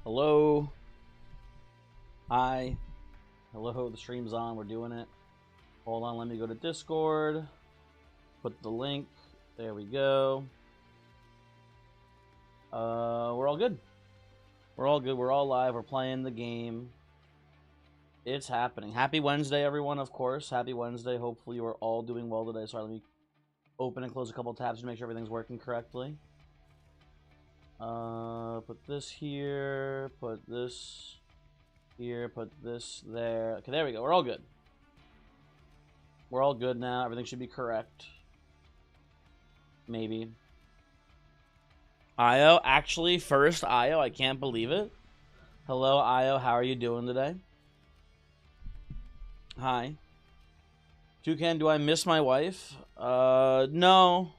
Hello. Hi. Hello, the stream's on. We're doing it. Hold on, let me go to Discord. Put the link. There we go. We're all good. We're all good. We're all live. We're playing the game. It's happening. Happy Wednesday, everyone, of course. Happy Wednesday. Hopefully you are all doing well today. Sorry, let me open and close a couple tabs to make sure everything's working correctly. Put this here. Put this here. Put this there. Okay, there we go. We're all good. We're all good now. Everything should be correct. Maybe. Io, actually, first, Io, I can't believe it. Hello, Io, how are you doing today? Hi. Toucan, do I miss my wife? No.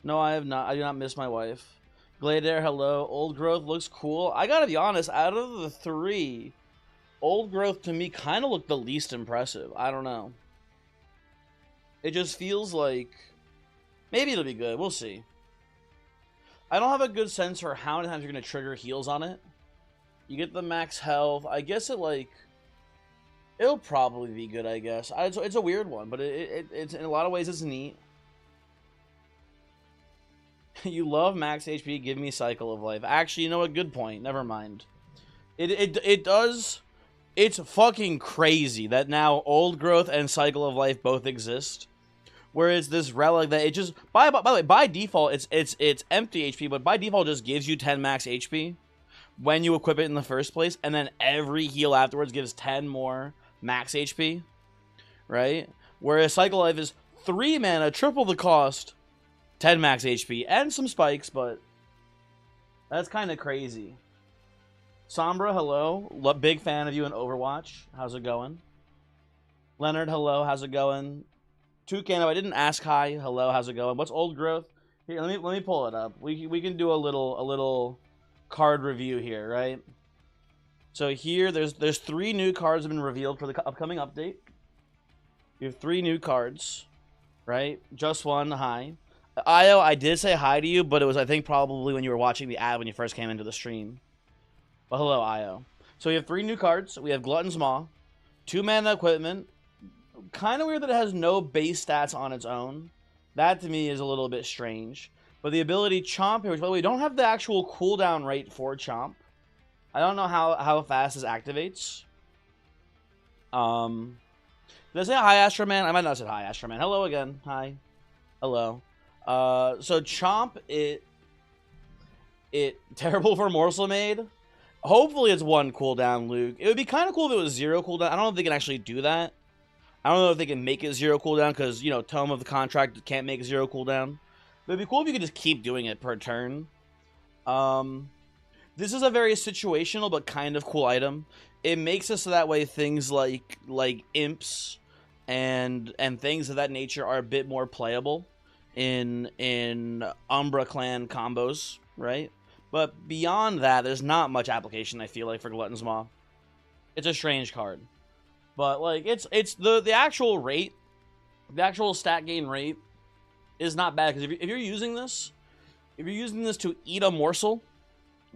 No, I have not. I do not miss my wife. Gladair, hello. Old Growth looks cool. I gotta be honest, out of the three, Old Growth to me kind of looked the least impressive. I don't know. It just feels like maybe it'll be good. We'll see. I don't have a good sense for how many times you're going to trigger heals on it. You get the max health. I guess it'll probably be good, I guess. It's a weird one, but it's in a lot of ways it's neat. You love max HP, give me Cycle of Life. Actually, you know what? Good point. Never mind. It does. It's fucking crazy that now Old Growth and Cycle of Life both exist. Whereas this relic that it just by the way, by default it's empty HP, but by default it just gives you 10 max HP when you equip it in the first place, and then every heal afterwards gives 10 more max HP. Right? Whereas Cycle of Life is 3 mana, triple the cost, 10 max HP, and some spikes, but that's kind of crazy. Sombra, hello. Big fan of you in Overwatch. How's it going? Leonard, hello. How's it going? Toucan, I didn't ask hi. Hello, how's it going? What's Old Growth? Here, let me pull it up. We can do a little card review here, right? So here, there's 3 new cards have been revealed for the upcoming update. You have 3 new cards, right? Just one, hi. Io, I did say hi to you, but it was, I think, probably when you were watching the ad when you first came into the stream. Well, hello, Io. So we have 3 new cards. We have Glutton's Maw, 2 mana equipment. Kind of weird that it has no base stats on its own. That to me is a little bit strange. But the ability Chomp here, which by the way, we don't have the actual cooldown rate for Chomp. I don't know how fast this activates. Did I say hi, Astroman? I might not have said hi, Astroman. Hello again. Hi. Hello. So Chomp, it terrible for Morsel Maid. Hopefully it's 1 cooldown, Luke. It would be kind of cool if it was 0 cooldown. I don't know if they can actually do that. I don't know if they can make it 0 cooldown because, you know, Tome of the Contract can't make 0 cooldown. But it'd be cool if you could just keep doing it per turn. This is a very situational but kind of cool item. It makes it so that way things like imps and things of that nature are a bit more playable in Umbra Clan combos, right? But beyond that, there's not much application, I feel like, for Glutton's Maw. It's a strange card. But, like, it's the actual rate, the actual stat gain rate is not bad. Because if you're using this to eat a morsel,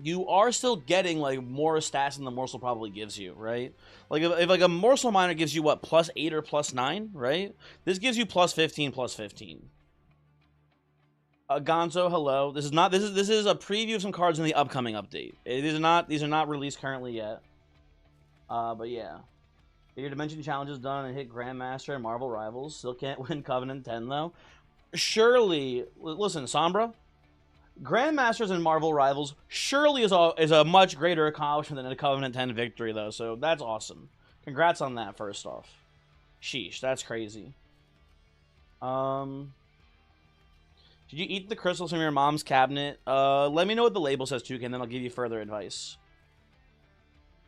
you are still getting, like, more stats than the morsel probably gives you, right? Like, if like, a morsel miner gives you, what, +8 or +9, right? This gives you +15, +15. Gonzo, hello. This is a preview of some cards in the upcoming update. These are not released currently yet. But yeah. Your Dimension Challenge is done and hit Grandmaster and Marvel Rivals. Still can't win Covenant 10, though. Surely, listen, Sombra, Grandmasters and Marvel Rivals surely is a much greater accomplishment than a Covenant 10 victory, though. So that's awesome. Congrats on that, first off. Sheesh, that's crazy. Did you eat the crystals from your mom's cabinet? Let me know what the label says, Toucan, then I'll give you further advice.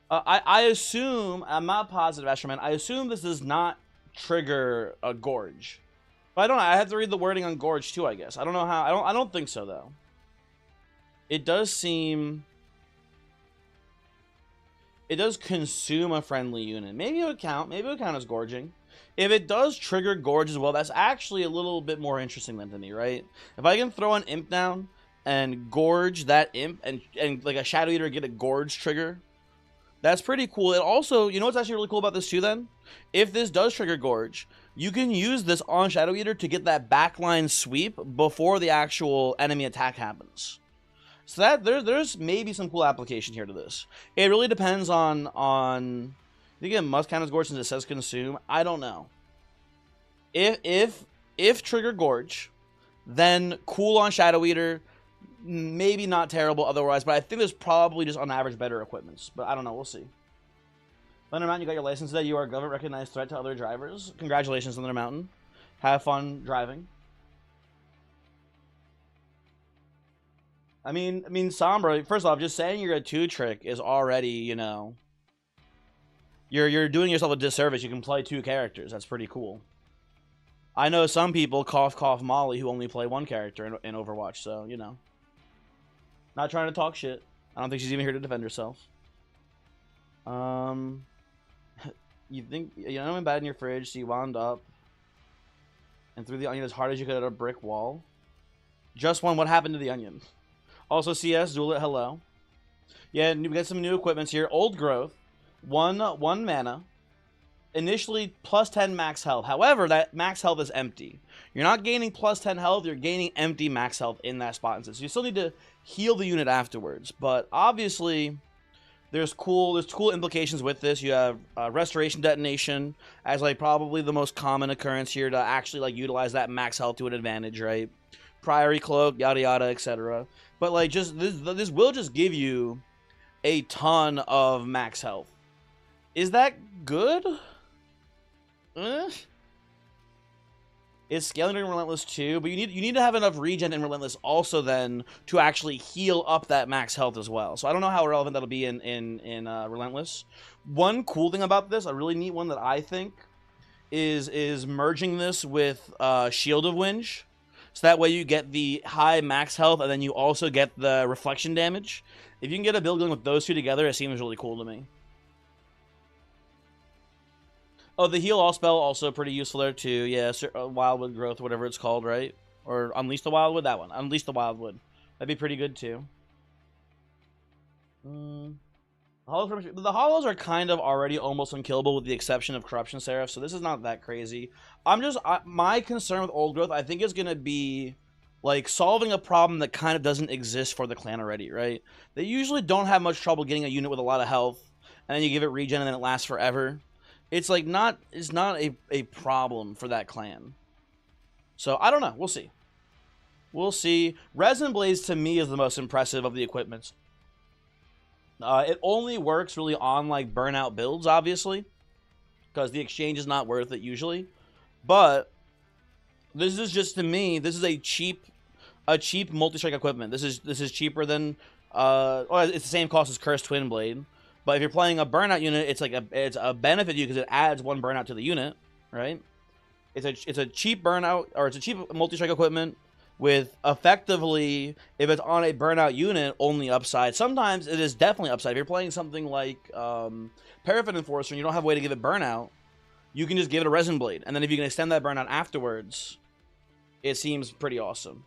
I assume, I'm not positive, Astroman, I assume this does not trigger a Gorge. But I don't know, I have to read the wording on Gorge too, I guess. I don't know how, I don't think so, though. It does seem... It does consume a friendly unit. Maybe it would count as gorging. If it does trigger Gorge as well, that's actually a little bit more interesting than to me, right? If I can throw an Imp down and gorge that imp and like a Shadow Eater get a gorge trigger. That's pretty cool. It also, you know what's actually really cool about this too then? If this does trigger gorge, you can use this on Shadow Eater to get that backline sweep before the actual enemy attack happens. So that there's maybe some cool application here to this. It really depends on I think it must count as gorge since it says consume. I don't know. If trigger gorge, then cool on Shadow Eater, maybe not terrible otherwise, but I think there's probably just on average better equipments. But I don't know, we'll see. Thunder Mountain, you got your license today. You are a government-recognized threat to other drivers. Congratulations, Thunder Mountain. Have fun driving. I mean, Sombra, first off, just saying you're a 2-trick is already, you know... You're doing yourself a disservice. You can play 2 characters. That's pretty cool. I know some people, cough, cough, Molly, who only play 1 character in Overwatch, so, you know. Not trying to talk shit. I don't think she's even here to defend herself. You think, you know, I'm bad in your fridge, so you wound up and threw the onion as hard as you could at a brick wall. Just one, what happened to the onion? Also, CS, Duelit, hello. Yeah, we got some new equipments here. Old Growth, one mana. Initially, plus 10 max health. However, that max health is empty. You're not gaining plus 10 health, you're gaining empty max health in that spot instance. So you still need to heal the unit afterwards. But obviously, there's cool implications with this. You have Restoration Detonation as like probably the most common occurrence here to actually like utilize that max health to an advantage, right? Priory Cloak, yada yada, etc. But like just this will just give you a ton of max health. Is that good? It's scaling during Relentless too, but you need to have enough regen in Relentless also then to actually heal up that max health as well. So I don't know how relevant that'll be in Relentless. One cool thing about this, a really neat one that I think, is merging this with Shield of Winge. So that way you get the high max health and then you also get the reflection damage. If you can get a build going with those 2 together, it seems really cool to me. Oh, the Heal All spell also pretty useful there too. Yeah, Wildwood Growth, whatever it's called, right? Or Unleash the Wildwood, that one. Unleash the Wildwood. That'd be pretty good too. The Hollows are kind of already almost unkillable with the exception of Corruption Seraph, so this is not that crazy. My concern with Old Growth, I think, is going to be like solving a problem that kind of doesn't exist for the clan already, right? They usually don't have much trouble getting a unit with a lot of health, and then you give it regen and then it lasts forever. It's like it's not a problem for that clan. So I don't know. We'll see. We'll see. Resin Blaze to me is the most impressive of the equipments. It only works really on like burnout builds, obviously, because the exchange is not worth it usually. But this is just, to me, this is a cheap multi-strike equipment. This is cheaper than it's the same cost as Cursed Twin Blade. But if you're playing a burnout unit, it's a benefit to you because it adds 1 burnout to the unit, right? It's a cheap burnout, or it's a cheap multi-strike equipment with effectively, if it's on a burnout unit, only upside. Sometimes it is definitely upside. If you're playing something like Paraffin Enforcer and you don't have a way to give it burnout, you can just give it a Resin Blade. And then if you can extend that burnout afterwards, it seems pretty awesome.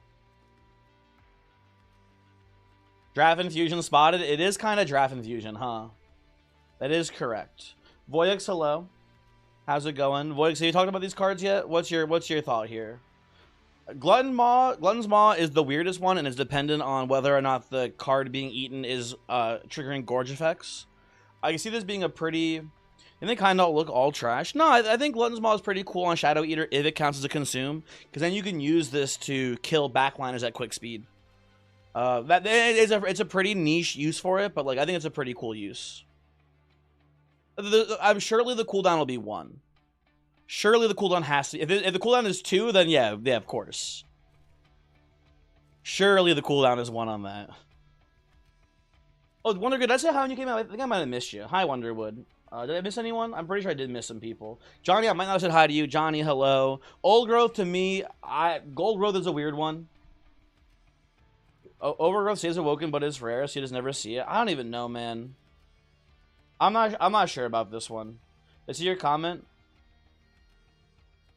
Draft Infusion spotted. It is kind of Draft Infusion, huh? That is correct. Voyix, hello. How's it going? Voyix, have you talked about these cards yet? What's your thought here? Glutton's Maw is the weirdest one and is dependent on whether or not the card being eaten is triggering gorge effects. I can see this being a pretty... And they kind of look all trash. No, I think Glutton's Maw is pretty cool on Shadow Eater if it counts as a consume, because then you can use this to kill backliners at quick speed. It's a pretty niche use for it, but like I think it's a pretty cool use. I'm surely the cooldown will be 1. Surely the cooldown has to... If the cooldown is 2, then yeah, of course. Surely the cooldown is 1 on that. Oh, Wondergood, did I say hi when you came out? I think I might have missed you. Hi, Wonderwood. Did I miss anyone? I'm pretty sure I did miss some people. Johnny, I might not have said hi to you. Johnny, hello. Old Growth, to me, Gold Growth is a weird one. Overgrowth stays awoken, but is rare, so you just never see it. I don't even know, man. I'm not sure about this one. Is it your comment?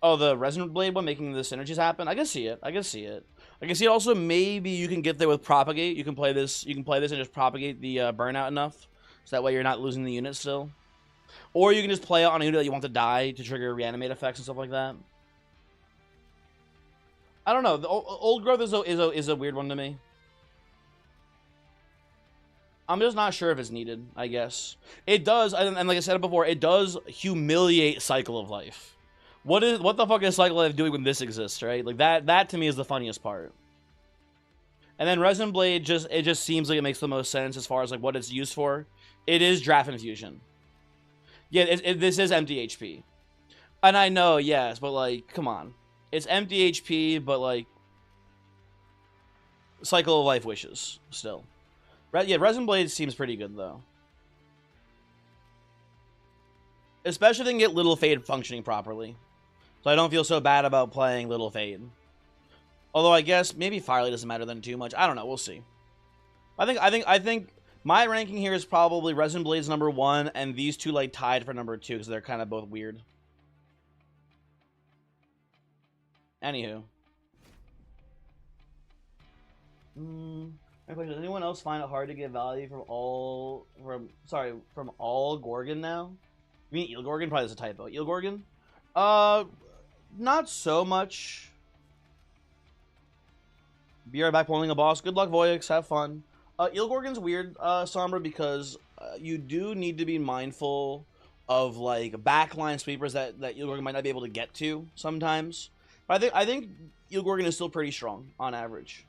Oh, the Resin Blade one making the synergies happen? I can see it. I can see also maybe you can get there with propagate. You can play this. You can play this and just propagate the burnout enough, so that way you're not losing the unit still. Or you can just play it on a unit that you want to die to trigger reanimate effects and stuff like that. I don't know. The old growth is a weird one to me. I'm just not sure if it's needed. I guess it does, and like I said before, it does humiliate Cycle of Life. What the fuck is Cycle of Life doing when this exists, right? Like that to me is the funniest part. And then Resin Blade it just seems like it makes the most sense as far as like what it's used for. It is Draft Infusion. Yeah, this is empty HP. And I know, yes, but like, come on. It's empty HP, but like Cycle of Life wishes still. Yeah, Resin Blade seems pretty good though. Especially if they can get Little Fade functioning properly. So I don't feel so bad about playing Little Fade. Although I guess maybe Firelight doesn't matter then too much. I don't know. We'll see. I think my ranking here is probably Resin Blade's #1 and these two like tied for #2 because they're kind of both weird. Anywho. Does anyone else find it hard to get value from all Gorgon now? You mean Eel Gorgon? Probably is a typo. Eel Gorgon? Not so much. Be right back pulling a boss. Good luck, Voyix. Have fun. Eel Gorgon's weird, Sombra, because you do need to be mindful of like backline sweepers that Eel Gorgon might not be able to get to sometimes. But I think Eel Gorgon is still pretty strong on average.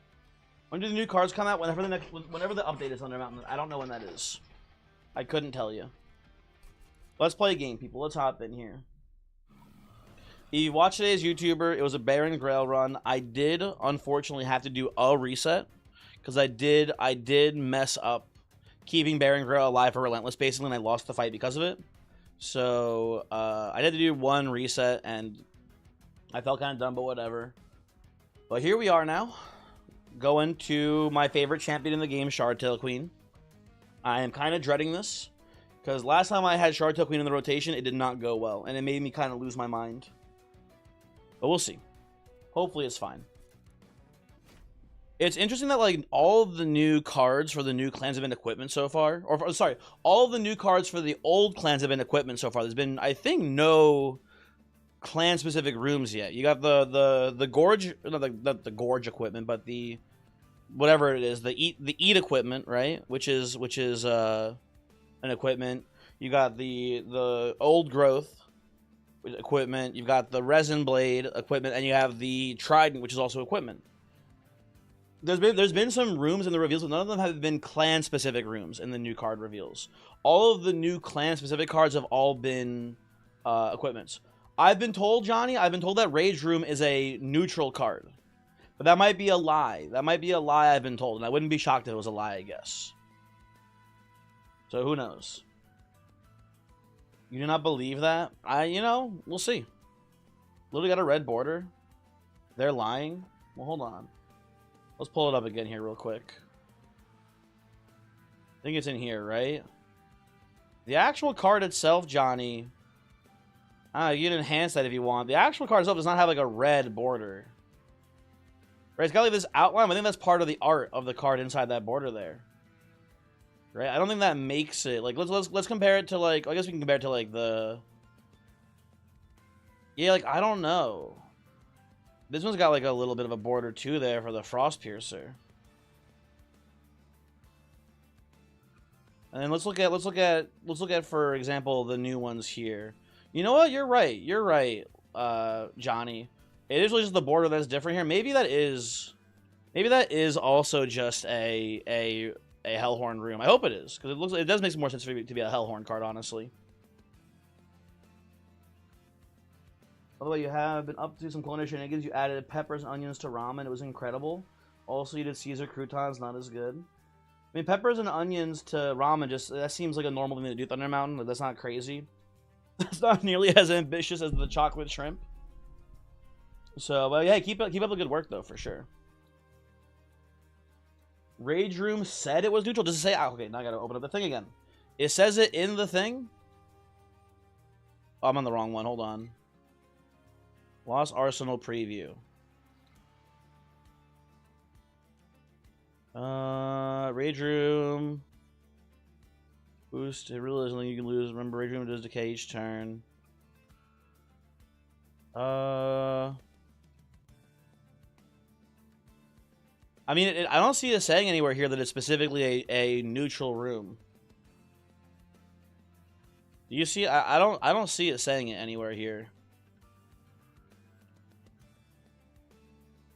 When do the new cards come out? Whenever the update is on their mountain. I don't know when that is. I couldn't tell you. Let's play a game, people. Let's hop in here. If you watch today's YouTuber, it was a Baron Grail run. I did unfortunately have to do a reset because I did mess up keeping Baron Grail alive for Relentless basically, and I lost the fight because of it. So I had to do one reset, and I felt kind of dumb, but whatever. But here we are now, going to my favorite champion in the game, Shardtail Queen. I am kind of dreading this because last time I had Shardtail Queen in the rotation, it did not go well, and it made me kind of lose my mind. But we'll see. Hopefully it's fine. It's interesting that like all of the new cards for the new Clans Event equipment so far, or sorry, all of the new cards for the old Clans Event equipment so far, there's been, I think, no clan specific rooms yet. You got the Gorge, not the Gorge equipment, but the whatever it is, the Eat equipment, right? Which is an equipment. You got the Old Growth equipment, you've got the Resin Blade equipment, and you have the Trident, which is also equipment. There's been some rooms in the reveals, but none of them have been clan specific rooms in the new card reveals. All of the new clan specific cards have all been equipments. I've been told, Johnny, that Rage Room is a neutral card, but that might be a lie. That might be a lie I've been told, and I wouldn't be shocked if it was a lie, I guess. So who knows? You do not believe that? We'll see. Literally got a red border. They're lying. Well, hold on. Let's pull it up again here real quick. I think it's in here, right? The actual card itself, Johnny. You can enhance that if you want. The actual card itself does not have like a red border. Right? It's got like this outline. I think that's part of the art of the card inside that border there. Right? I don't think that makes it like let's compare it to like, I guess we can compare it to like the, yeah, like I don't know. This one's got like a little bit of a border too there for the Frost Piercer. And then let's look at for example the new ones here. You know what? You're right, Johnny. It is really just the border that's different here. Maybe that is also just a Hellhorn room. I hope it is, because it does make more sense for it to be a Hellhorn card, honestly. By the way, you have been up to some culinary shenanigans. You added peppers and onions to ramen. It was incredible. Also, you did Caesar croutons. Not as good. I mean, peppers and onions to ramen, that seems like a normal thing to do, Thunder Mountain. Like, that's not crazy. That's not nearly as ambitious as the chocolate shrimp. So, but yeah, keep up the good work, though, for sure. Rage Room said it was neutral. Does it say? Okay, now I gotta open up the thing again. It says it in the thing. Oh, I'm on the wrong one. Hold on. Lost Arsenal preview. Rage Room. Boost. It really isn't like you can lose. Remember, Rage Room does decay each turn. I mean, I don't see it saying anywhere here that it's specifically a neutral room. Do you see? I don't see it saying it anywhere here.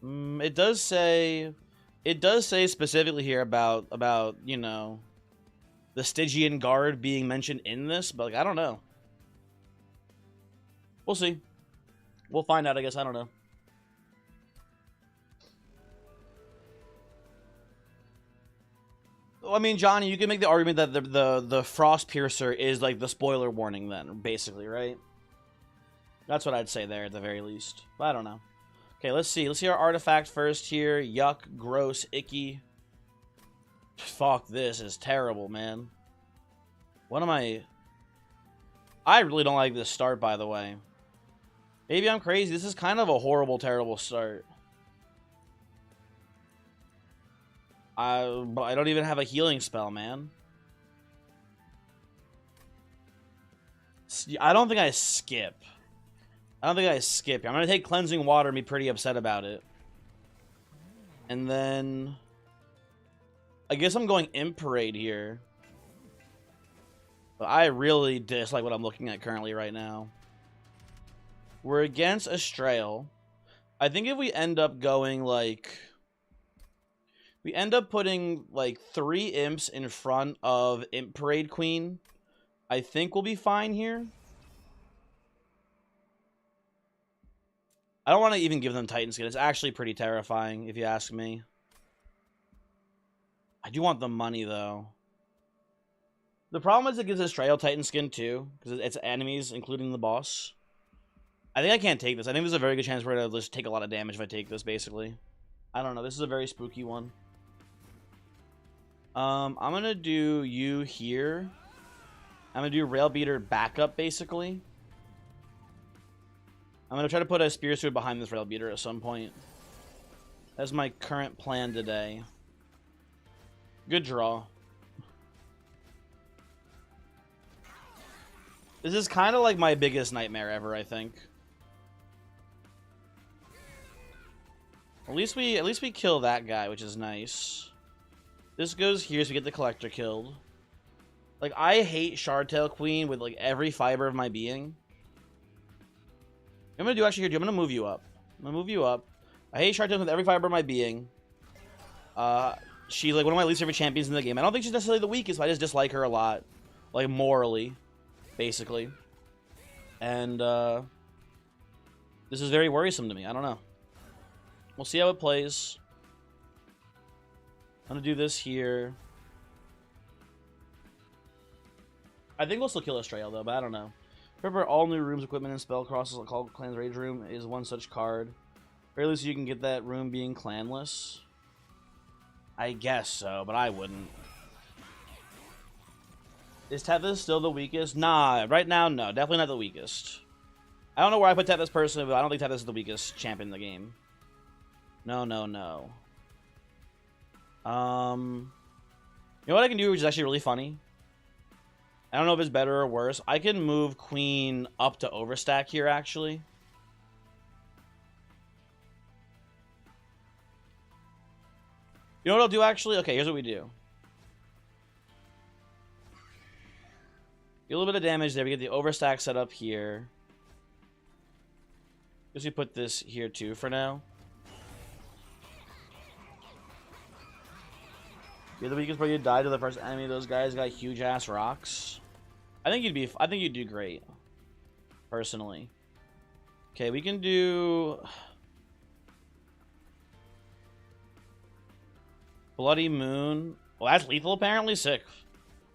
It does say specifically here about you know, the Stygian Guard being mentioned in this, but like, I don't know. We'll see. We'll find out, I guess. I don't know. I mean, Johnny, you can make the argument that the Frost Piercer is like the spoiler warning then, basically, right? That's what I'd say there at the very least. But I don't know. Okay, let's see. Let's see our artifact first here. Yuck, gross, icky. Fuck, this is terrible, man. What am I really don't like this start, by the way. Maybe I'm crazy. This is kind of a horrible, terrible start. But I don't even have a healing spell, man. I don't think I skip. I'm going to take Cleansing Water and be pretty upset about it. And then I guess I'm going Imp Parade here. But I really dislike what I'm looking at currently right now. We're against Astrael. I think if we end up going, like... We end up putting, like, 3 Imps in front of Imp Parade Queen. I think we'll be fine here. I don't want to even give them Titan Skin. It's actually pretty terrifying, if you ask me. I do want the money, though. The problem is it gives Astrael Titan Skin, too. Because it's enemies, including the boss. I think I can't take this. I think there's a very good chance we're going to just take a lot of damage if I take this, basically. I don't know. This is a very spooky one. I'm going to do you here. I'm going to do Rail Beater backup, basically. I'm going to try to put a Spear Sword behind this Rail Beater at some point. That's my current plan today. Good draw. This is kind of like my biggest nightmare ever, I think. At least we kill that guy, which is nice. This goes here so we get the Collector killed. Like, I hate Shardtail Queen with, like, every fiber of my being. I'm gonna do actually here, I'm gonna move you up. I hate Shardtail with every fiber of my being. She's, like, one of my least favorite champions in the game. I don't think she's necessarily the weakest, but I just dislike her a lot. Like, morally, basically. And, this is very worrisome to me. I don't know. We'll see how it plays. I'm gonna do this here. I think we'll still kill Astrael, though, but I don't know. Remember, all new rooms, equipment, and spell crosses called Clan's Rage Room is one such card. Or at least you can get that room being clanless. I guess so, but I wouldn't. Is Tethys still the weakest? Nah, right now, no. Definitely not the weakest. I don't know where I put Tethys personally, but I don't think Tethys is the weakest champion in the game. No. You know what I can do, which is actually really funny? I don't know if it's better or worse. I can move Queen up to overstack here, actually. You know what I'll do, actually? Okay, here's what we do. Get a little bit of damage there. We get the overstack set up here. Guess we put this here, too, for now. You're the weakest, but you died to the first enemy. Those guys got huge ass rocks. I think you'd do great. Personally. Okay, we can do Bloody Moon. Well, that's lethal apparently. Sick.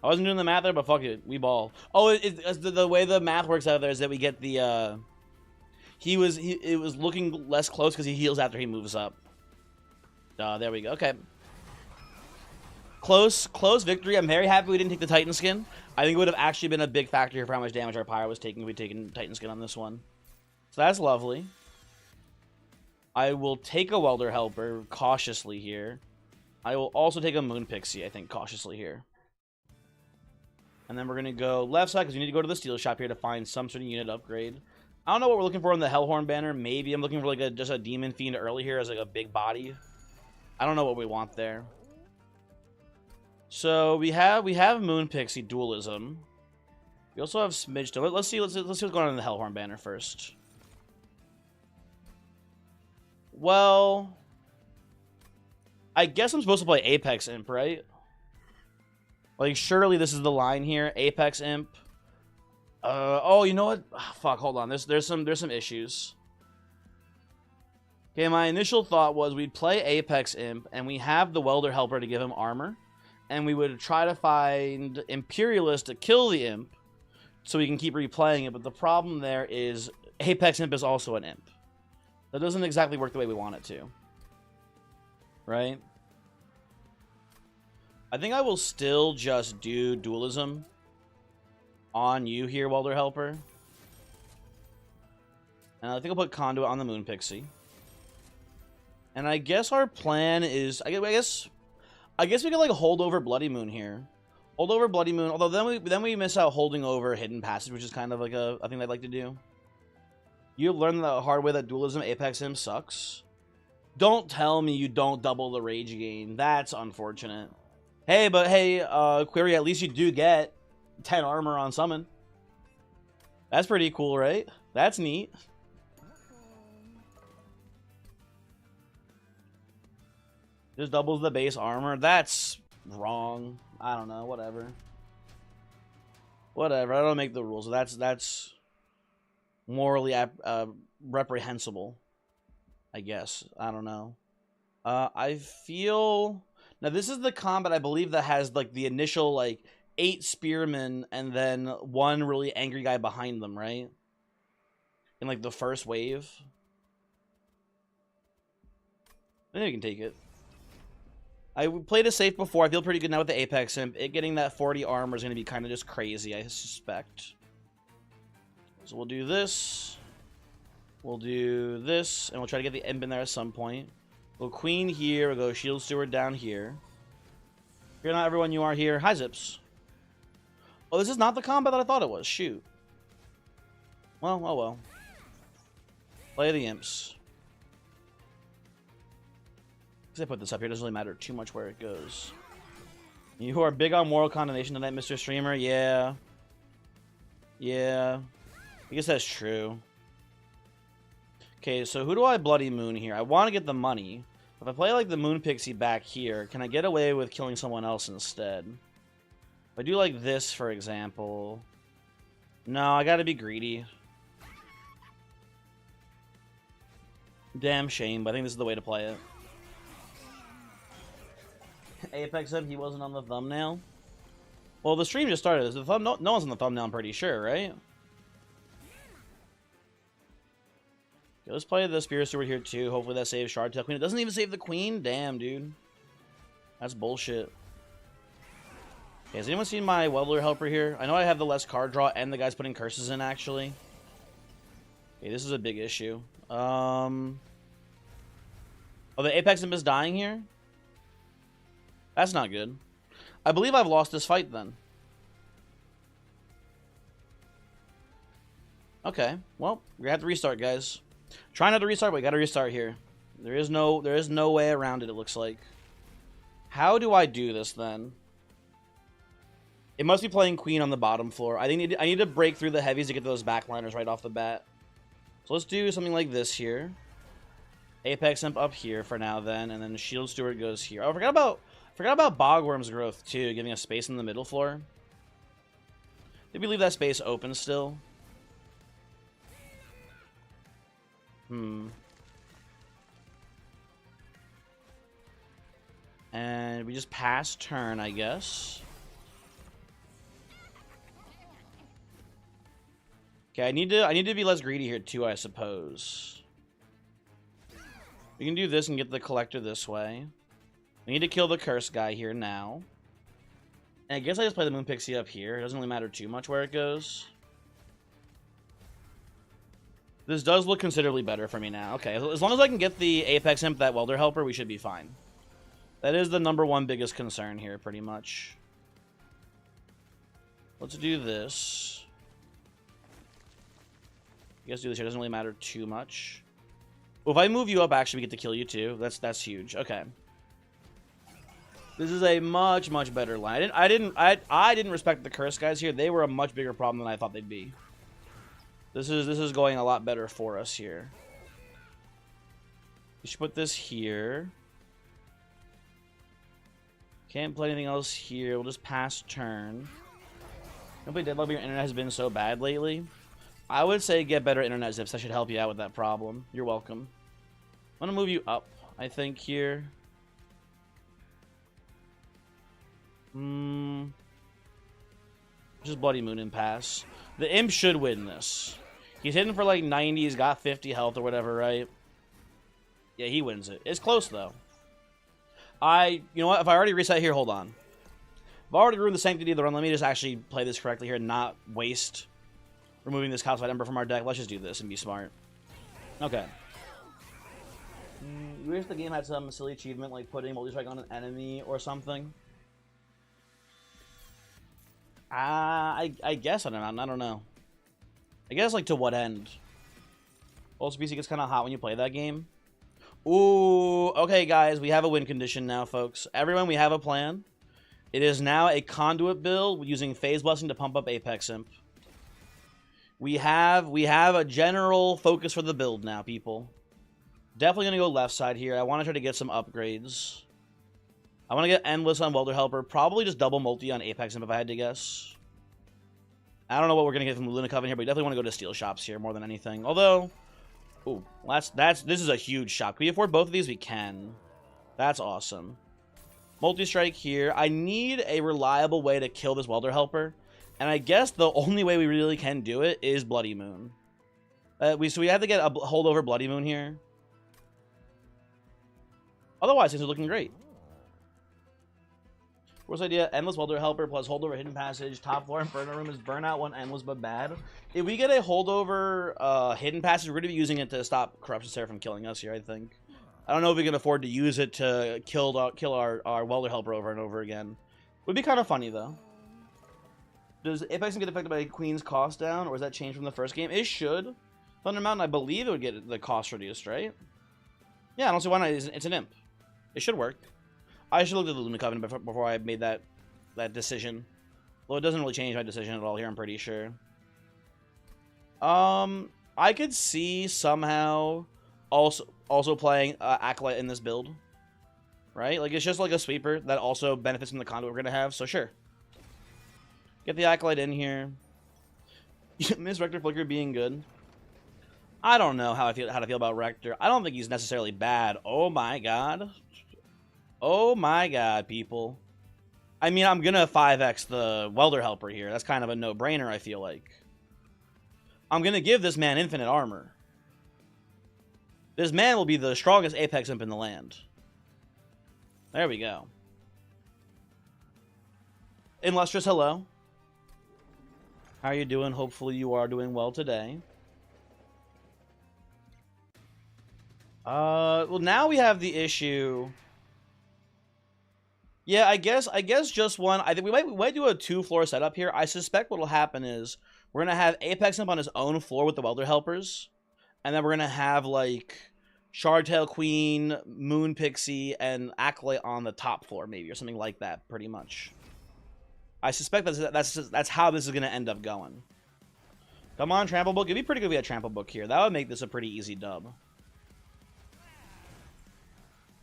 I wasn't doing the math there, but fuck it. We ball. Oh, the way the math works out there is that we get the it was looking less close because he heals after he moves up. There we go. Okay. Close victory. I'm very happy we didn't take the Titan Skin. I think it would have actually been a big factor here for how much damage our Pyro was taking if we'd taken Titan Skin on this one. So that's lovely. I will take a Welder Helper cautiously here. I will also take a Moon Pixie, I think, cautiously here. And then we're going to go left side, because we need to go to the steel shop here to find some sort of unit upgrade. I don't know what we're looking for in the Hellhorn banner. Maybe I'm looking for like just a Demon Fiend early here as like a big body. I don't know what we want there. So we have Moon Pixie Dualism. We also have Smidge to let's see what's going on in the Hellhorn banner first. Well, I guess I'm supposed to play Apex Imp, right? Like, surely this is the line here. Apex Imp. Oh, you know what? Fuck, hold on. There's some issues. Okay, my initial thought was we'd play Apex Imp, and we have the Welder Helper to give him armor, and we would try to find Imperialist to kill the Imp, so we can keep replaying it, but the problem there is Apex Imp is also an Imp. That doesn't exactly work the way we want it to. Right? I think I will still just do Dualism on you here, Welder Helper. And I think I'll put Conduit on the Moon Pixie. And I guess our plan is... I guess we could, like, hold over Bloody Moon here. Hold over Bloody Moon, although then we miss out holding over Hidden Passage, which is kind of like a thing I'd like to do. You learn the hard way that Dualism Apex Imp sucks. Don't tell me you don't double the rage gain. That's unfortunate. Hey, but hey, Query, at least you do get 10 armor on summon. That's pretty cool, right? That's neat. Just doubles the base armor. That's wrong. I don't know. Whatever. Whatever. I don't make the rules. That's morally reprehensible, I guess. I don't know. I feel... Now, this is the combat, I believe, that has, like, the initial, like, 8 spearmen and then 1 really angry guy behind them, right? In, like, the first wave. I think we can take it. I played it safe before. I feel pretty good now with the Apex Imp. It getting that 40 armor is going to be kind of just crazy, I suspect. So we'll do this. We'll do this. And we'll try to get the Imp in there at some point. We'll Queen here. We'll go Shield Steward down here. You're not everyone you are here. Hi, Zips. Oh, this is not the combat that I thought it was. Shoot. Well, oh well. Play the Imps. Because I put this up here, it doesn't really matter too much where it goes. You are big on moral condemnation tonight, Mr. Streamer? Yeah. Yeah. I guess that's true. Okay, so who do I Bloody Moon here? I want to get the money. If I play like the Moon Pixie back here, can I get away with killing someone else instead? If I do like this, for example... No, I gotta be greedy. Damn shame, but I think this is the way to play it. Apex said he wasn't on the thumbnail. Well, the stream just started. No one's on the thumbnail, I'm pretty sure, right? Okay, let's play the Spear Steward here, too. Hopefully that saves Shardtail Queen. It doesn't even save the Queen? Damn, dude. That's bullshit. Okay, has anyone seen my Welder Helper here? I know I have the less card draw, and the guy's putting curses in, actually. Okay, this is a big issue. Oh, the Apex Imp is dying here? That's not good. I believe I've lost this fight, then. Okay, well, we're gonna have to restart, guys. Try not to restart, but we gotta restart here. There is no way around it, it looks like. How do I do this, then? It must be playing Queen on the bottom floor. I need to break through the heavies to get those backliners right off the bat. So let's do something like this here. Apex Imp up here for now, then, and then Shield Steward goes here. Oh, I forgot about Bogworm's growth, too, giving us space in the middle floor. Did we leave that space open still? And we just pass turn, I guess. Okay, I need to be less greedy here too, I suppose. We can do this and get the collector this way. We need to kill the curse guy here now. And I guess I just play the Moon Pixie up here. It doesn't really matter too much where it goes. This does look considerably better for me now. Okay, as long as I can get the Apex Imp, that Welder Helper, we should be fine. That is the #1 biggest concern here, pretty much. Let's do this. You guys do this here. Doesn't really matter too much. Well, if I move you up, actually, we get to kill you too. That's huge. Okay. This is a much better line. I didn't respect the curse guys here. They were a much bigger problem than I thought they'd be. This is going a lot better for us here. We should put this here. Can't play anything else here. We'll just pass turn. Nobody did love your internet has been so bad lately. I would say get better internet zips. That should help you out with that problem. You're welcome. I'm gonna move you up, I think, here. Just Bloody Moon and pass. The Imp should win this. He's hitting for like 90. He's got 50 health or whatever, right? Yeah, he wins it. It's close, though. You know what? If I already reset here, hold on. I've already ruined the sanctity of the run. Let me just actually play this correctly here and not waste removing this Calcified Ember from our deck. Let's just do this and be smart. Okay. You wish the game had some silly achievement like putting multi-strike on an enemy or something? I guess I don't know. I guess, like, to what end? Also, PC gets kind of hot when you play that game. Ooh, okay, guys, we have a win condition now, folks. Everyone, we have a plan. It is now a conduit build using Phase Blessing to pump up Apex Imp. We have a general focus for the build now, people. Definitely going to go left side here. I want to try to get some upgrades. I want to get Endless on Welder Helper. Probably just double multi on Apex Imp if I had to guess. I don't know what we're going to get from the Luna Coven here, but we definitely want to go to Steel Shops here more than anything. Although, ooh, this is a huge shop. Can we afford both of these? We can. That's awesome. Multi-strike here. I need a reliable way to kill this Welder Helper. And I guess the only way we really can do it is Bloody Moon. So we have to get a holdover Bloody Moon here. Otherwise, things are looking great. First idea, Endless Welder Helper plus holdover Hidden Passage. Top floor Inferno Room is Burnout 1 Endless but bad. If we get a holdover Hidden Passage, we're going to be using it to stop Corruption Sarah from killing us here, I think. I don't know if we can afford to use it to kill our Welder Helper over and over again. Would be kind of funny, though. Does Apex get affected by Queen's cost down, or is that changed from the first game? It should. Thunder Mountain, I believe it would get the cost reduced, right? Yeah, I don't see why not. It's an imp. It should work. I should look at the Luna Coven before I made that decision. Well, it doesn't really change my decision at all here, I'm pretty sure. I could see somehow also playing Acolyte in this build. Right? Like, it's just like a sweeper that also benefits from the conduit we're going to have, so sure. Get the Acolyte in here. Miss Rector Flicker being good. I don't know how to feel about Rector. I don't think he's necessarily bad. Oh my god. Oh my god, people. I mean, I'm gonna 5x the Welder Helper here. That's kind of a no-brainer, I feel like. I'm gonna give this man infinite armor. This man will be the strongest Apex Imp in the land. There we go. Illustrious, hello. How are you doing? Hopefully you are doing well today. Well, now we have the issue. Yeah, I guess just one. I think we might do a 2-floor setup here. I suspect what will happen is we're gonna have Apex Imp on his own floor with the Welder Helpers, and then we're gonna have like Shardtail Queen, Moon Pixie, and Acolyte on the top floor, maybe, or something like that. Pretty much. I suspect that's how this is gonna end up going. Come on, Trample Book. It'd be pretty good if we had Trample Book here. That would make this a pretty easy dub.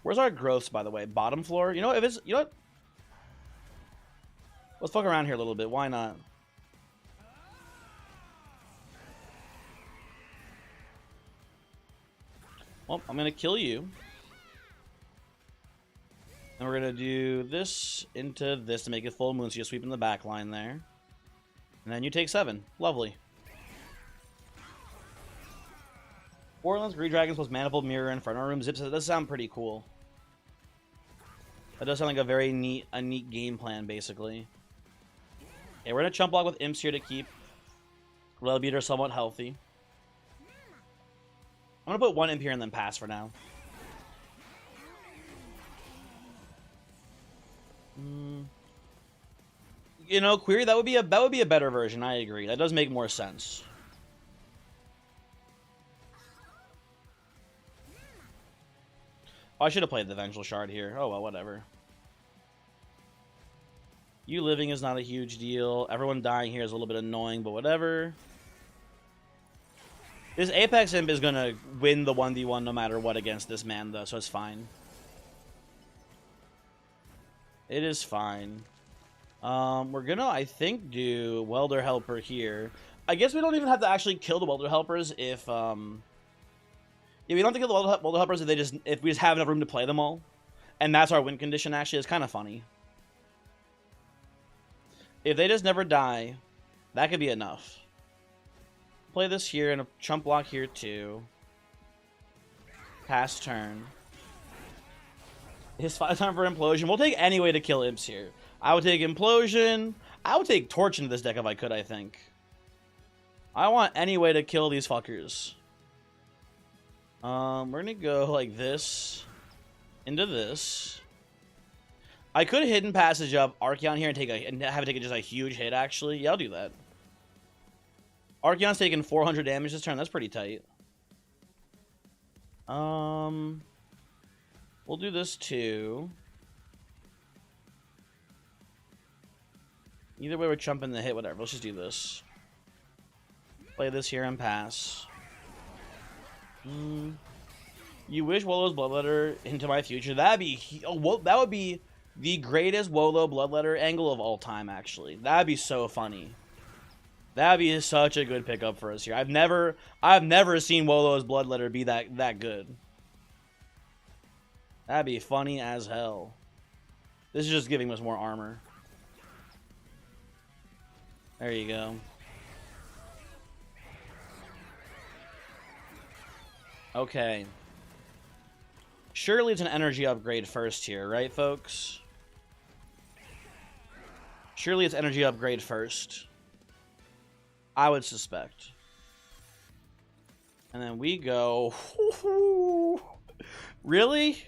Where's our growths, by the way? Bottom floor? You know, if it's... You know what? Let's fuck around here a little bit. Why not? Well, I'm going to kill you. And we're going to do this into this to make it full moon, so you sweep in the back line there. And then you take 7. Lovely. Borderlands, Greed Dragons plus Manifold Mirror, Inferno Room, Zips. That does sound pretty cool. That does sound like a very neat game plan, basically. Okay, we're gonna chump block with Imps here to keep Rail Beater somewhat healthy. I'm gonna put one Imp here and then pass for now. You know, Query, that would be a better version. I agree. That does make more sense. Oh, I should have played the Vengeful Shard here. Oh well, whatever. You living is not a huge deal. Everyone dying here is a little bit annoying, but whatever. This Apex Imp is gonna win the 1v1 no matter what against this man, though, so it's fine. It is fine. We're gonna, I think, do Welder Helper here. I guess we don't even have to actually kill the Welder Helpers if, yeah, we don't have to kill the Welder Helpers if we just have enough room to play them all. And that's our win condition, actually. It's kind of funny. If they just never die, that could be enough. Play this here and a chump block here too. Pass turn. His 5 time for Implosion. We'll take any way to kill Imps here. I would take Implosion. I would take Torch into this deck if I could, I think. I want any way to kill these fuckers. We're gonna go like this. Into this. I could hidden passage up Archeon here and have it take just a huge hit, actually. Yeah, I'll do that. Archeon's taking 400 damage this turn. That's pretty tight. We'll do this too. Either way, we're chumping the hit, whatever. Let's just do this. Play this here and pass. You wish Wolo's Bloodletter into my future. That would be the greatest Wolo Bloodletter angle of all time, actually. That'd be so funny. That'd be such a good pickup for us here. I've never seen Wolo's Bloodletter be that good. That'd be funny as hell. This is just giving us more armor. There you go. Okay. Surely it's an energy upgrade first here, right, folks? Surely it's energy upgrade first. I would suspect. And then we go... Really?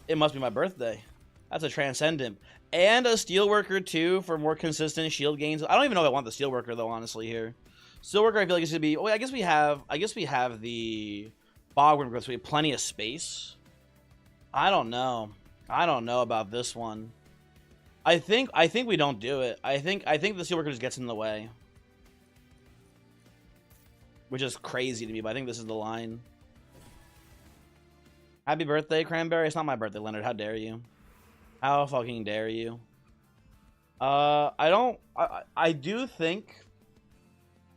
It must be my birthday. That's a Transcendent. And a Steelworker, too, for more consistent shield gains. I don't even know if I want the Steelworker, though, honestly, here. Steelworker, I feel like it's going to be... Oh, wait, I guess we have the Bogworm growth, so we have plenty of space. I don't know. I don't know about this one. I think we don't do it. I think the Steelworker just gets in the way. Which is crazy to me, but I think this is the line. Happy birthday, Cranberry. It's not my birthday, Leonard. How dare you? How fucking dare you? I do think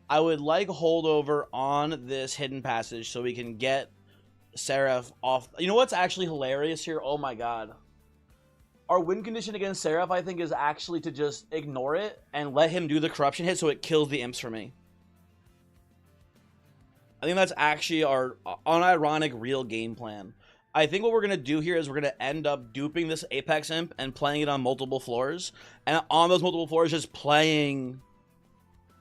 I would like holdover on this hidden passage so we can get Seraph off. You know what's actually hilarious here? Oh my god. Our win condition against Seraph, I think, is actually to just ignore it and let him do the corruption hit so it kills the imps for me. I think that's actually our unironic real game plan. I think what we're going to do here is we're going to end up duping this Apex Imp and playing it on multiple floors. And on those multiple floors, just playing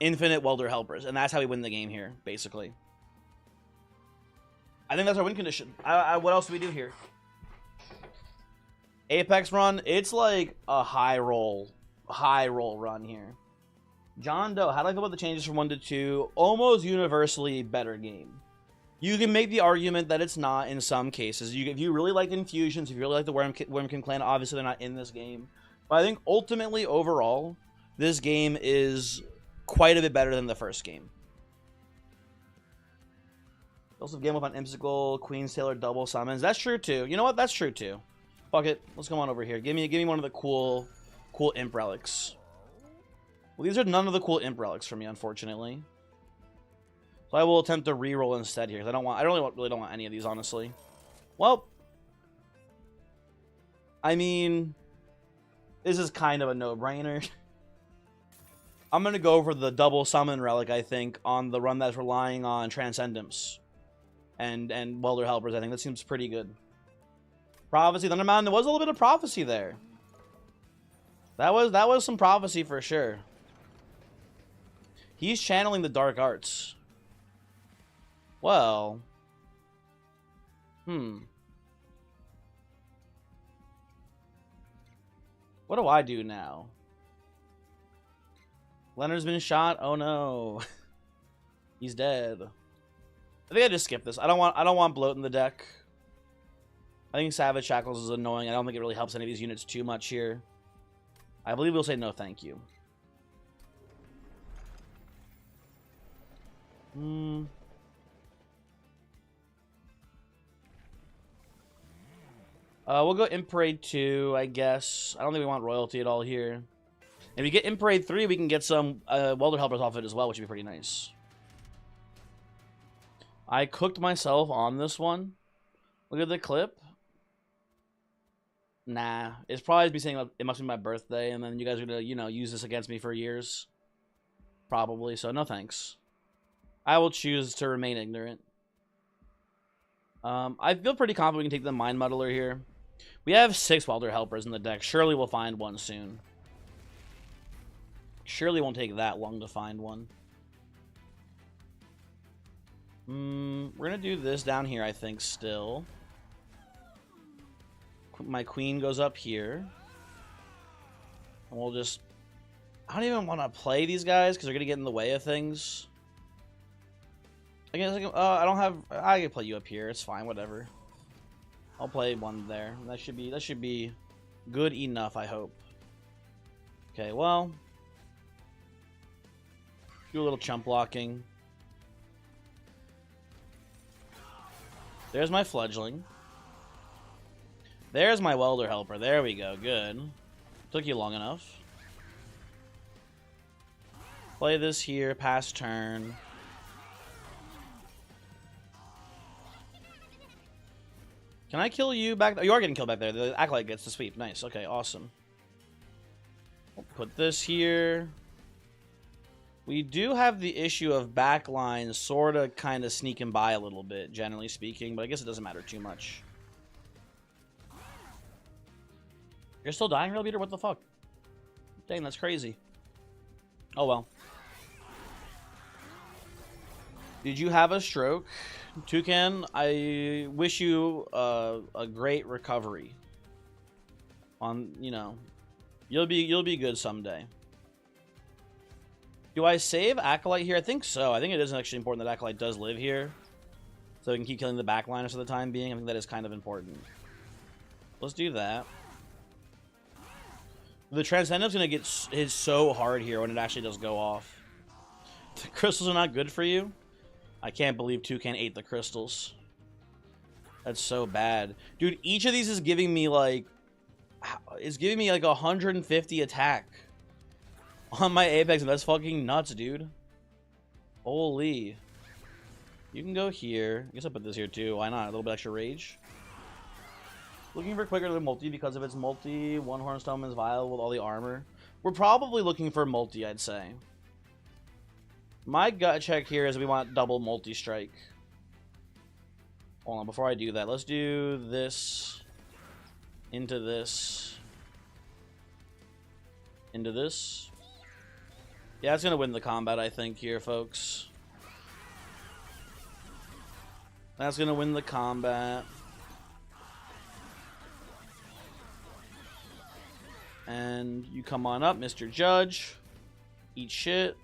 infinite Welder Helpers. And that's how we win the game here, basically. I think that's our win condition. What else do we do here? Apex run, it's like a high roll run here. John Doe, how do I feel about the changes from 1 to 2? Almost universally better game. You can make the argument that it's not in some cases. If you really like Infusions, if you really like the Wormkin clan, obviously they're not in this game. But I think ultimately, overall, this game is quite a bit better than the first game. Also, game up on Imsicle, Queen's Tailor, double summons. That's true too. You know what? That's true too. Fuck it. Let's go on over here. Give me one of the cool Imp relics. Well, these are none of the cool Imp relics for me, unfortunately. So I will attempt to reroll instead here, because I really don't want any of these, honestly. Well, I mean, this is kind of a no-brainer. I'm going to go for the double summon relic, I think, on the run that's relying on Transcendence and Welder Helpers. I think that seems pretty good. Prophecy, Thunder Mountain, there was a little bit of prophecy there. That was some prophecy for sure. He's channeling the dark arts. Well. What do I do now? Leonard's been shot. Oh no. He's dead. I think I just skip this. I don't want bloat in the deck. I think Savage Shackles is annoying. I don't think it really helps any of these units too much here. I believe we'll say no thank you. We'll go Imp Parade 2, I guess. I don't think we want royalty at all here. If we get Imp Parade 3, we can get some Welder Helpers off it as well, which would be pretty nice. I cooked myself on this one. Look at the clip. Nah, it's probably be saying it must be my birthday, and then you guys are gonna, you know, use this against me for years. Probably, so no thanks. I will choose to remain ignorant. I feel pretty confident we can take the Mind Muddler here. We have 6 Welder Helpers in the deck. Surely we'll find one soon. Surely won't take that long to find one. We're gonna do this down here, I think, still. My queen goes up here. And we'll just... I don't even want to play these guys because they're gonna get in the way of things. I guess I don't have... I can play you up here. It's fine, whatever. I'll play one there. That should be good enough, I hope. Okay, well... Do a little chump blocking. There's my Fledgling. There's my Welder Helper. There we go. Good. Took you long enough. Play this here. Pass turn. Can I kill you back there? You are getting killed back there. The Acolyte gets the sweep. Nice. Okay, awesome. We'll put this here. We do have the issue of backline sort of kind of sneaking by a little bit, generally speaking, but I guess it doesn't matter too much. You're still dying, Real Beater? What the fuck? Dang, that's crazy. Oh well. Did you have a stroke? Toucan, I wish you a great recovery. On, you know, you'll be good someday. Do I save Acolyte here? I think so. I think it is actually important that Acolyte does live here. So we can keep killing the backliners for the time being. I think that is kind of important. Let's do that. The Transcendent's going to get hit so hard here when it actually does go off. The crystals are not good for you? I can't believe Toucan ate the crystals. That's so bad. Dude, each of these is giving me like... It's giving me like 150 attack. On my Apex, and that's fucking nuts, dude. Holy. You can go here. I guess I'll put this here too. Why not? A little bit extra rage. Looking for quicker than multi because of its multi. One Hornstoneman's Vial with all the armor. We're probably looking for multi, I'd say. My gut check here is we want double multi-strike. Hold on, before I do that, let's do this. Into this. Into this. Yeah, it's going to win the combat, I think, here, folks. That's going to win the combat. And you come on up, Mr. Judge. Eat shit.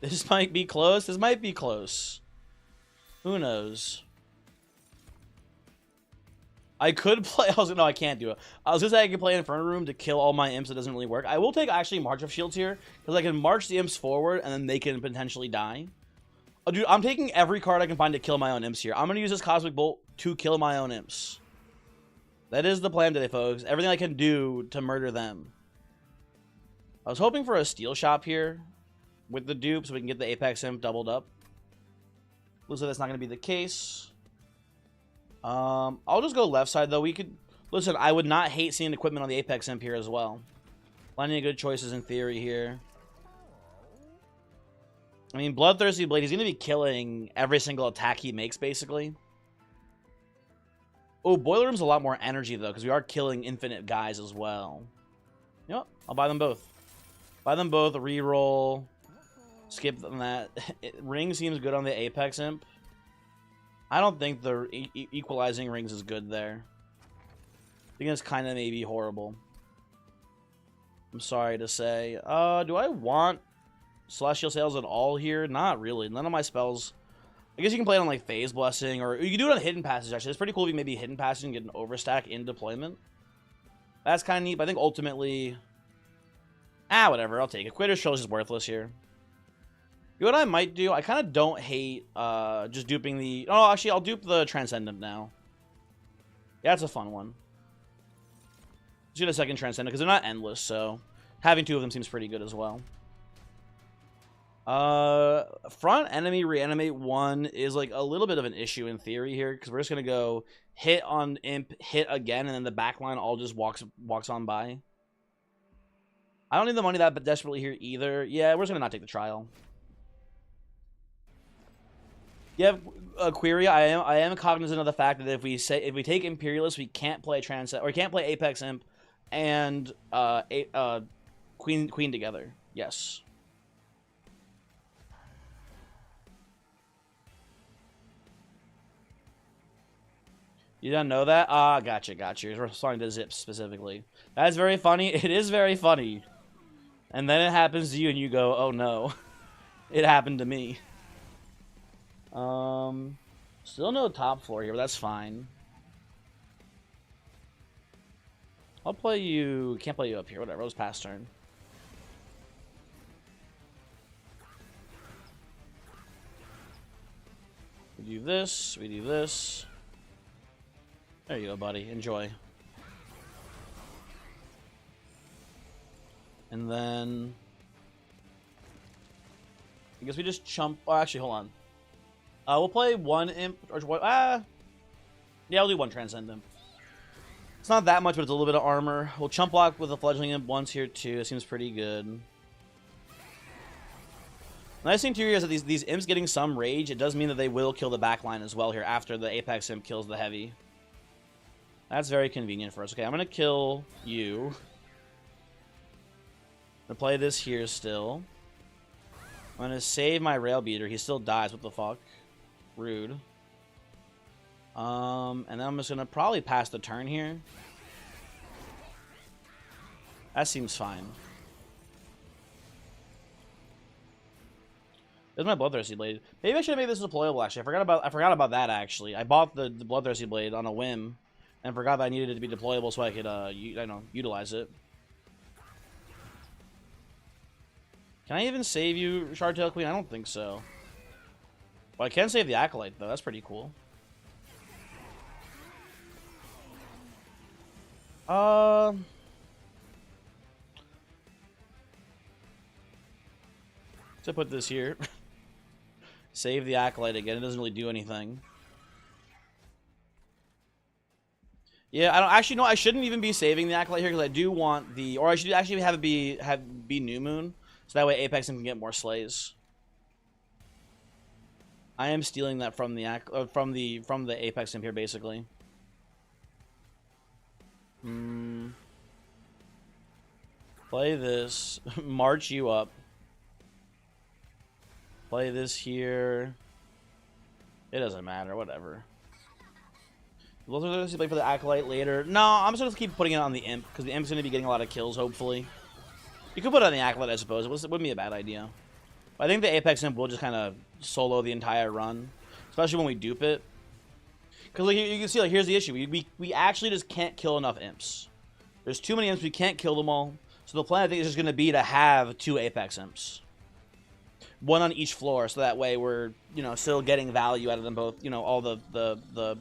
This might be close. This might be close. Who knows? I could play... No, I can't do it. I was going to say I can play Inferno Room to kill all my imps. It doesn't really work. I will take actually March of Shields here, because I can march the imps forward, and then they can potentially die. Oh, dude, I'm taking every card I can find to kill my own imps here. I'm going to use this Cosmic Bolt to kill my own imps. That is the plan today, folks. Everything I can do to murder them. I was hoping for a Steel Shop here with the dupe, so we can get the Apex Imp doubled up. Looks like that's not going to be the case. I'll just go left side, though. We could... Listen, I would not hate seeing equipment on the Apex Imp here as well. Plenty of good choices in theory here. I mean, Bloodthirsty Blade, he's going to be killing every single attack he makes, basically. Oh, Boiler Room's a lot more energy, though, because we are killing infinite guys as well. You know what? I'll buy them both. Buy them both, reroll. Skip that. Ring seems good on the Apex Imp. I don't think the equalizing rings is good there. think it's kind of maybe horrible. I'm sorry to say. Do I want Celestial Sails at all here? Not really. None of my spells... I guess you can play it on, like, Phase Blessing, or you can do it on Hidden Passage, actually. It's pretty cool if you maybe Hidden Passage and get an Overstack in deployment. That's kind of neat, but I think ultimately... whatever, I'll take it. Quitter's Trill is just worthless here. You know what I might do? I kind of don't hate just duping the... Oh, actually, I'll dupe the Transcendent now. Yeah, that's a fun one. Let's get a second Transcendent, because they're not endless, so... Having two of them seems pretty good as well. Front enemy reanimate 1 is like a little bit of an issue in theory here, because we're just gonna go hit on imp, hit again, and then the backline all just walks on by. I don't need the money that desperately here either. Yeah, we're just gonna not take the trial. Yeah, Query. I am cognizant of the fact that if we take Imperialist, we can't play or we can't play Apex Imp and Queen together. Yes. You don't know that? Gotcha. You're responding to Zip specifically. That's very funny. It is very funny. And then it happens to you and you go, oh no. It happened to me. Still no top floor here, but that's fine. I'll play you... Can't play you up here. Whatever. It was past turn. We do this. We do this. There you go, buddy. Enjoy. And then... I guess we just chump... Oh, actually, hold on. We'll play one Imp... Or what? Yeah, I'll do one Transcendent. It's not that much, but it's a little bit of armor. We'll chump block with a Fledgling Imp once here, too. It seems pretty good. Nice thing, too, is that these Imps getting some rage, it does mean that they will kill the backline as well here after the Apex Imp kills the Heavy. That's very convenient for us. Okay, I'm going to kill you. I'm going to play this here still. I'm going to save my Rail Beater. He still dies. What the fuck? Rude. And then I'm just going to probably pass the turn here. That seems fine. There's my Bloodthirsty Blade. Maybe I should have made this deployable, actually. I forgot about that, actually. I bought the Bloodthirsty Blade on a whim. And forgot that I needed it to be deployable so I could, utilize it. Can I even save you, Shardtail Queen? I don't think so. Well, I can save the Acolyte, though. That's pretty cool. To put this here. Save the Acolyte again. It doesn't really do anything. Yeah, I don't actually know. I shouldn't even be saving the Acolyte here because I do want the, or I should actually have it be New Moon, so that way Apex can get more slays. I am stealing that from the Apex Imp here, basically. Play this, march you up. Play this here. It doesn't matter, whatever. We'll play for the Acolyte later. No, I'm just going to keep putting it on the Imp, because the Imp's going to be getting a lot of kills, hopefully. You could put it on the Acolyte, I suppose. It wouldn't be a bad idea. But I think the Apex Imp will just kind of solo the entire run, especially when we dupe it. Because like, you can see, like, here's the issue. We actually just can't kill enough Imps. There's too many Imps, we can't kill them all. So the plan, I think, is just going to be to have 2 Apex Imps. One on each floor, so that way we're, still getting value out of them both. All the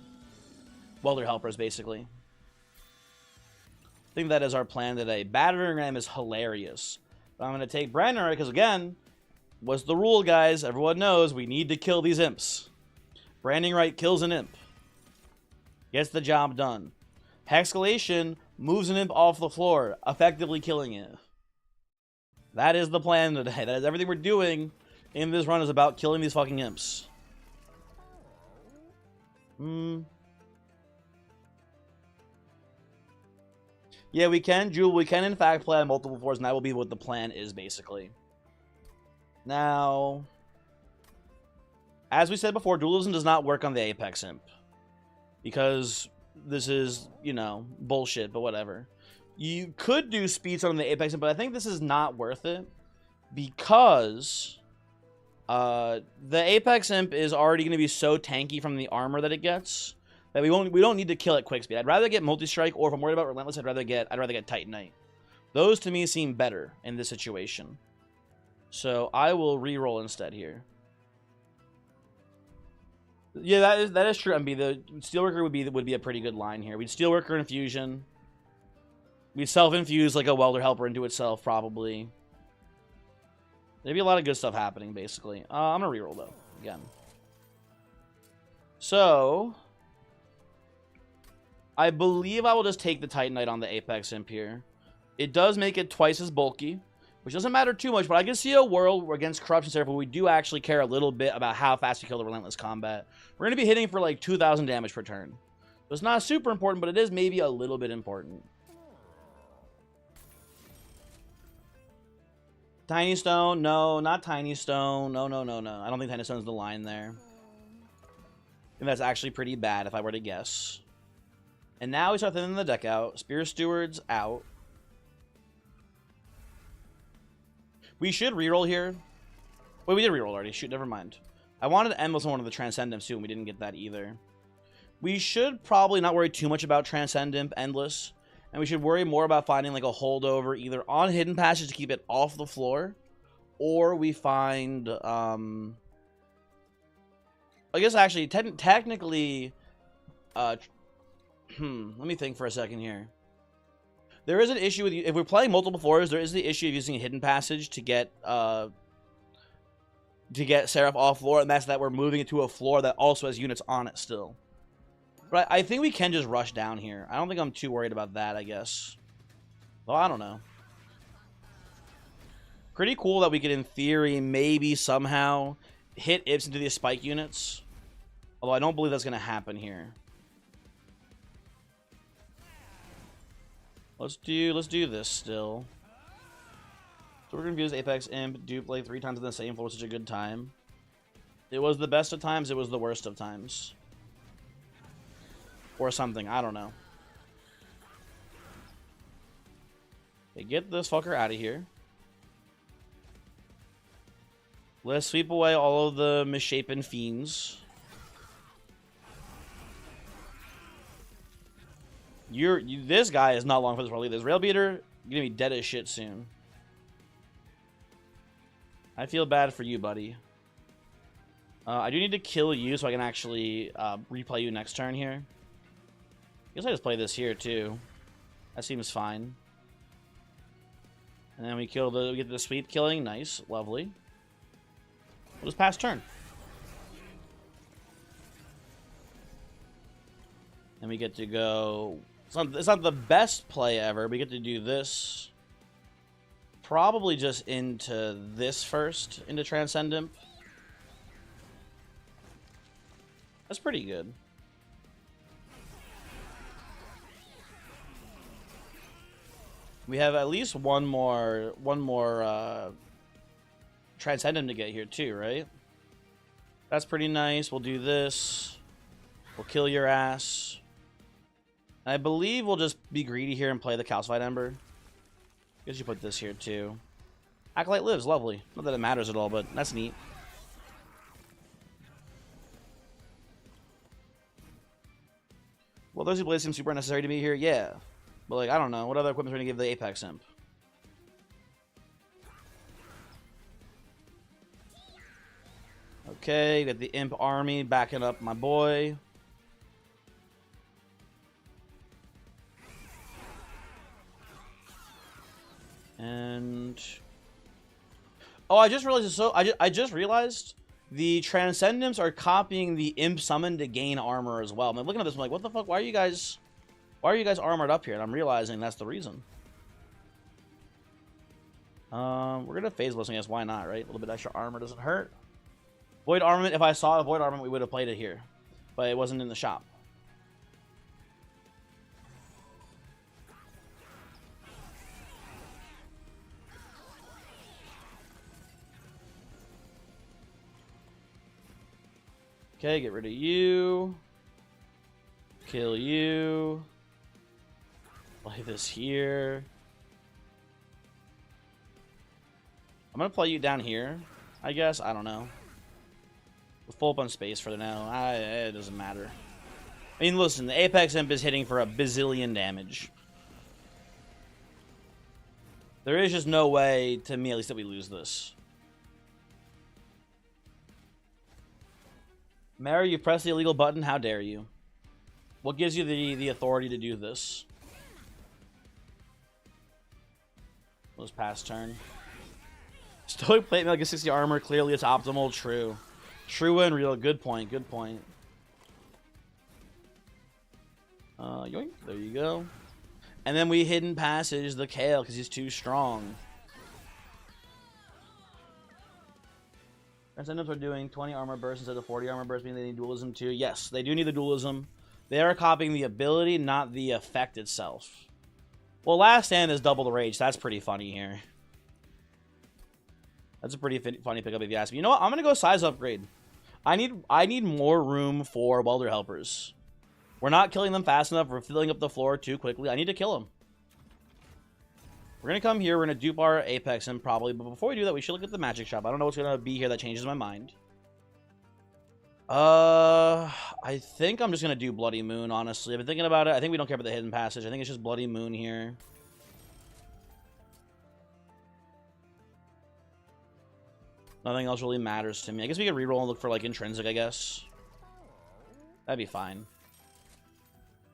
Welder helpers, basically. I think that is our plan today. Battering Ram is hilarious. But I'm going to take Brandon because, again, what's the rule, guys? Everyone knows we need to kill these Imps. Branding Right kills an Imp. Gets the job done. Hexcalation moves an Imp off the floor, effectively killing it. That is the plan today. That is everything we're doing in this run is about killing these fucking Imps. Yeah, we can, Jewel. We can, in fact, play on multiple floors, and that will be what the plan is, basically. Now, as we said before, dualism does not work on the Apex Imp. Because this is, you know, bullshit, but whatever. You could do speed summon the Apex Imp, but I think this is not worth it because the Apex Imp is already going to be so tanky from the armor that it gets that we don't need to kill it quick speed. I'd rather get multi-strike, or if I'm worried about relentless, I'd rather get Titanite. Those to me seem better in this situation. So I will re-roll instead here. Yeah, that is true. MB, the Steelworker would be a pretty good line here. We'd Steelworker Infusion. We'd self-infuse like a Welder Helper into itself, probably. There'd be a lot of good stuff happening, basically. I'm gonna reroll though again. So I believe I will just take the Titanite on the Apex Imp here. It does make it twice as bulky, which doesn't matter too much, but I can see a world where against Corruption Seraph where we do actually care a little bit about how fast we kill the Relentless Combat. We're going to be hitting for like 2,000 damage per turn. So it's not super important, but it is maybe a little bit important. Tiny Stone? No, not Tiny Stone. No. I don't think Tiny Stone's the line there. I think that's actually pretty bad if I were to guess. And now we start thinning the deck out. Spear Steward's out. We should reroll here. Wait, we did reroll already. Shoot, never mind. I wanted to end with one of the Transcendence too, and we didn't get that either. We should probably not worry too much about Transcendent Endless, and we should worry more about finding like a holdover either on Hidden Passage to keep it off the floor, or we find, I guess actually, technically, let me think for a second here. There is an issue with, if we're playing multiple floors, there is the issue of using a Hidden Passage to get Seraph off floor, and that's that we're moving it to a floor that also has units on it still. But I think we can just rush down here. I don't think I'm too worried about that, I guess. Well, I don't know. Pretty cool that we could, in theory, maybe somehow hit Ips into these spike units. Although I don't believe that's going to happen here. Let's do this still. So we're going to use Apex Imp, dupe like 3 times in the same floor, such a good time. It was the best of times, it was the worst of times. Or something, I don't know. Okay, get this fucker out of here. Let's sweep away all of the misshapen fiends. This guy is not long for this world either. This Rail Beater, you're gonna be dead as shit soon. I feel bad for you, buddy. I do need to kill you so I can actually replay you next turn here. I guess I just play this here too. That seems fine. And then we get the sweep killing. Nice, lovely. We'll just pass turn. And we get to go. It's not the best play ever. We get to do this. Probably just into this first, into Transcendent. That's pretty good. We have at least one more Transcendent to get here too, right? That's pretty nice. We'll do this. We'll kill your ass. I believe we'll just be greedy here and play the Calcified Ember. Guess you put this here too. Acolyte lives, lovely. Not that it matters at all, but that's neat. Well, those who blades seem super necessary to me here, yeah. But like, I don't know. What other equipment are we gonna give the Apex Imp? Okay, got the Imp army backing up my boy. And oh, I just realized I just realized the Transcendents are copying the Imp summon to gain armor as well. I'm looking at this, I'm like, what the fuck? Why are you guys armored up here? And I'm realizing that's the reason. We're gonna phase blessing, I guess. Why not, right? A little bit extra armor doesn't hurt. Void Armament. If I saw a Void Armament, we would have played it here, but it wasn't in the shop. Okay, get rid of you. Kill you. Play this here. I'm gonna play you down here, I guess. I don't know. We'll full up on space for now. It doesn't matter. I mean, listen, the Apex Imp is hitting for a bazillion damage. There is just no way, to me at least, that we lose this. Mary, you pressed the illegal button. How dare you? What gives you the authority to do this? Was past turn. Stoic plate mail gets 60 armor. Clearly, it's optimal. True. True and real. Good point. Good point. Yoink. There you go. And then we hidden passage the Kale because he's too strong. Transcendents are doing 20 armor bursts instead of 40 armor bursts, meaning they need dualism too. Yes, they do need the dualism. They are copying the ability, not the effect itself. Well, Last Stand is double the rage. That's pretty funny here. That's a pretty funny pickup if you ask me. You know what? I'm gonna go size upgrade. I need more room for welder helpers. We're not killing them fast enough. We're filling up the floor too quickly. I need to kill them. We're going to come here. We're going to dupe our Apex Imp probably. But before we do that, we should look at the magic shop. I don't know what's going to be here that changes my mind. I think I'm just going to do Bloody Moon, honestly. I've been thinking about it. I think we don't care about the hidden passage. I think it's just Bloody Moon here. Nothing else really matters to me. I guess we could reroll and look for, like, intrinsic, I guess. That'd be fine.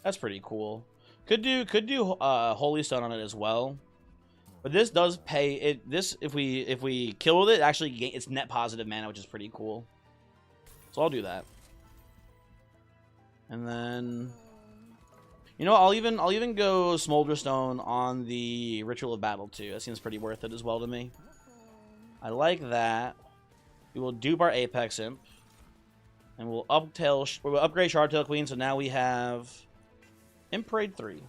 That's pretty cool. Could do Holy Stone on it as well. But this does pay it. This if we kill with it, actually it's net positive mana, which is pretty cool. So I'll do that. And then, you know, I'll even go Smolder Stone on the Ritual of Battle too. That seems pretty worth it as well to me. I like that. We will dupe our Apex Imp, and we'll upgrade Shardtail Queen. So now we have Imp Parade 3.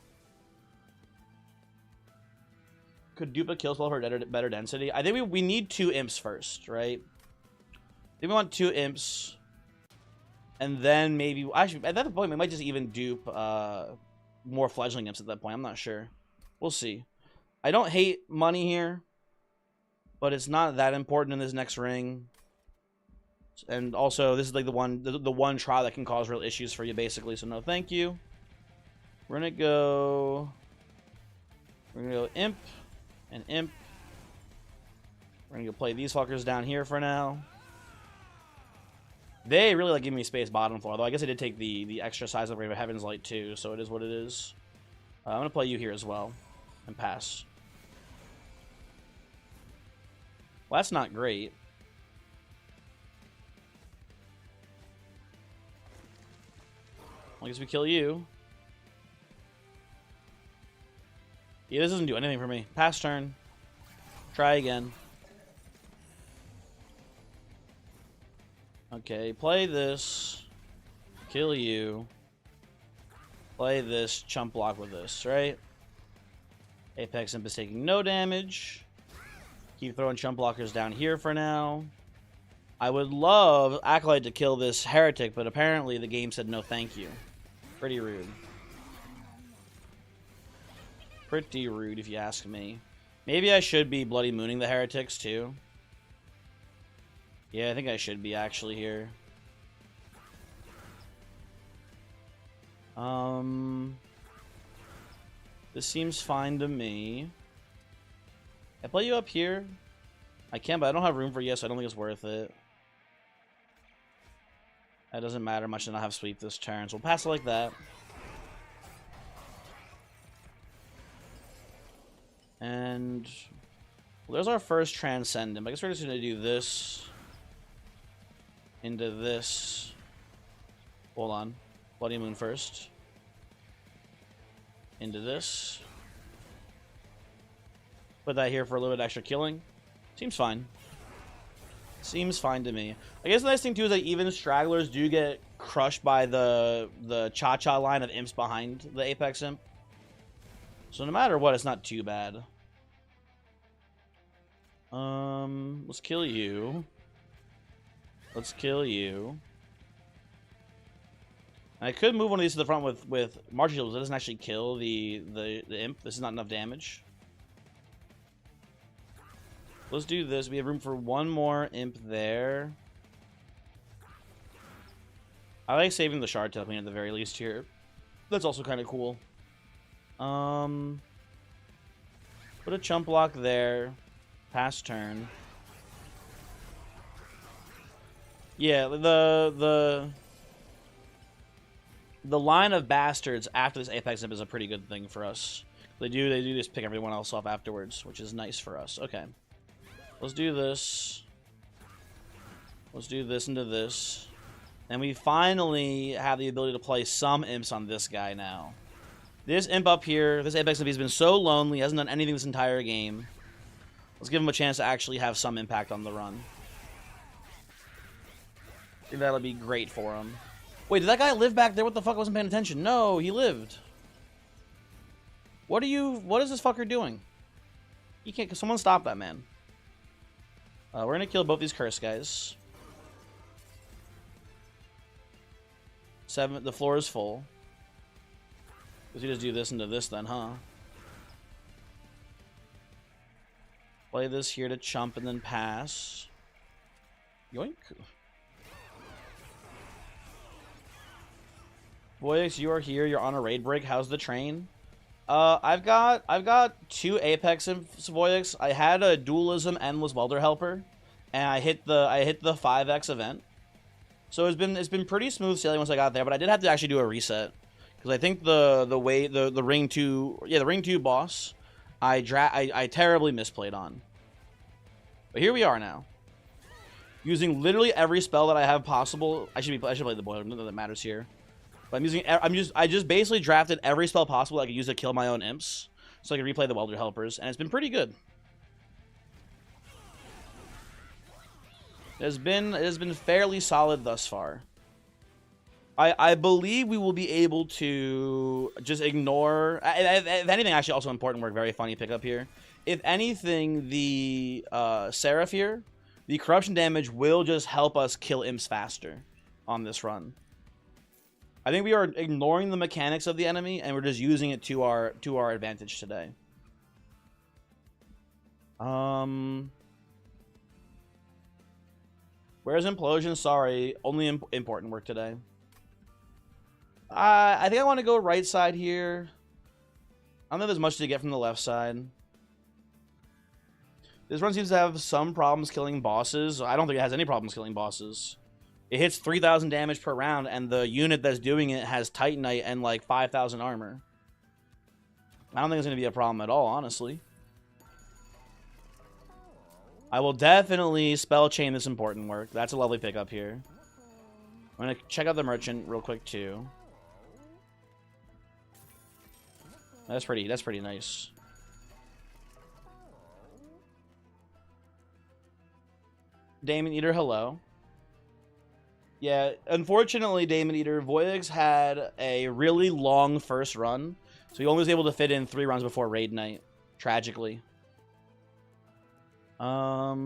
Could dupe a kill spell for better density. I think we need 2 imps first, right? I think we want 2 imps. And then maybe... Actually, at that point, we might just even dupe more fledgling imps at that point. I'm not sure. We'll see. I don't hate money here. But it's not that important in this next ring. And also, this is like the one trial that can cause real issues for you, basically. So no thank you. We're gonna go imp and imp. We're gonna go play these fuckers down here for now. They really like giving me space bottom floor, though I guess I did take the extra size upgrade of Heaven's Light too, so it is what it is. I'm gonna play you here as well and pass. Well, that's not great. I guess we kill you. Yeah, this doesn't do anything for me. Pass turn. Try again. Okay, play this. Kill you. Play this. Chump block with this, right? Apex Imp is taking no damage. Keep throwing chump blockers down here for now. I would love Acolyte to kill this heretic, but apparently the game said no thank you. Pretty rude. Pretty rude, if you ask me. Maybe I should be Bloody Mooning the heretics, too. Yeah, I think I should be, actually, here. This seems fine to me. I play you up here? I can, but I don't have room for you, so I don't think it's worth it. That doesn't matter much to not have sweep this turn, so we'll pass it like that. And well, there's our first Transcendent. I guess we're just going to do this into this. Hold on. Bloody Moon first. Into this. Put that here for a little bit extra killing. Seems fine. Seems fine to me. I guess the nice thing too is that even stragglers do get crushed by the Cha-Cha line of imps behind the Apex Imp. So no matter what, it's not too bad. Let's kill you. Let's kill you. I could move one of these to the front with Martial Shields. It doesn't actually kill the imp. This is not enough damage. Let's do this. We have room for one more imp there. I like saving the Shard Tail Queen at the very least here. That's also kind of cool. Put a chump block there. Pass turn. Yeah, the line of bastards after this Apex Imp is a pretty good thing for us. They do just pick everyone else off afterwards, which is nice for us. Okay. Let's do this. Let's do this into this. And we finally have the ability to play some imps on this guy now. This imp up here, this Apex Imp, has been so lonely, hasn't done anything this entire game. Let's give him a chance to actually have some impact on the run. I think that'll be great for him. Wait, did that guy live back there? What the fuck? I wasn't paying attention. No, he lived. What is this fucker doing? He can't, someone stop that man. We're gonna kill both these curse guys. 7, the floor is full. Let's just do this into this then, huh? Play this here to chump and then pass. Yoink. Voyix, you are here. You're on a raid break. How's the train? I've got 2 Apex Imps, Voyix. I had a Dualism Endless Welder Helper, and I hit the 5x event. So it's been pretty smooth sailing once I got there, but I did have to actually do a reset because I think the ring 2 boss I terribly misplayed on. But here we are now, using literally every spell that I have possible. I should play the boiler. Nothing that matters here. But I just basically drafted every spell possible I could use to kill my own imps, so I could replay the Welder Helpers, and it's been pretty good. It has been fairly solid thus far. I believe we will be able to just ignore. If anything, actually, also important work. Very funny pickup here. If anything, the Seraph here, the corruption damage will just help us kill imps faster on this run. I think we are ignoring the mechanics of the enemy, and we're just using it to our advantage today. Where's Implosion? Sorry, only important work today. I think I want to go right side here. I don't know if there's much to get from the left side. This run seems to have some problems killing bosses. I don't think it has any problems killing bosses. It hits 3,000 damage per round, and the unit that's doing it has Titanite and like 5,000 armor. I don't think it's going to be a problem at all, honestly. I will definitely spell chain this important work. That's a lovely pickup here. I'm going to check out the merchant real quick too. That's pretty nice. Demon Eater, hello. Yeah, unfortunately, Demon Eater, Voyix had a really long first run, so he only was able to fit in 3 runs before raid night, tragically. As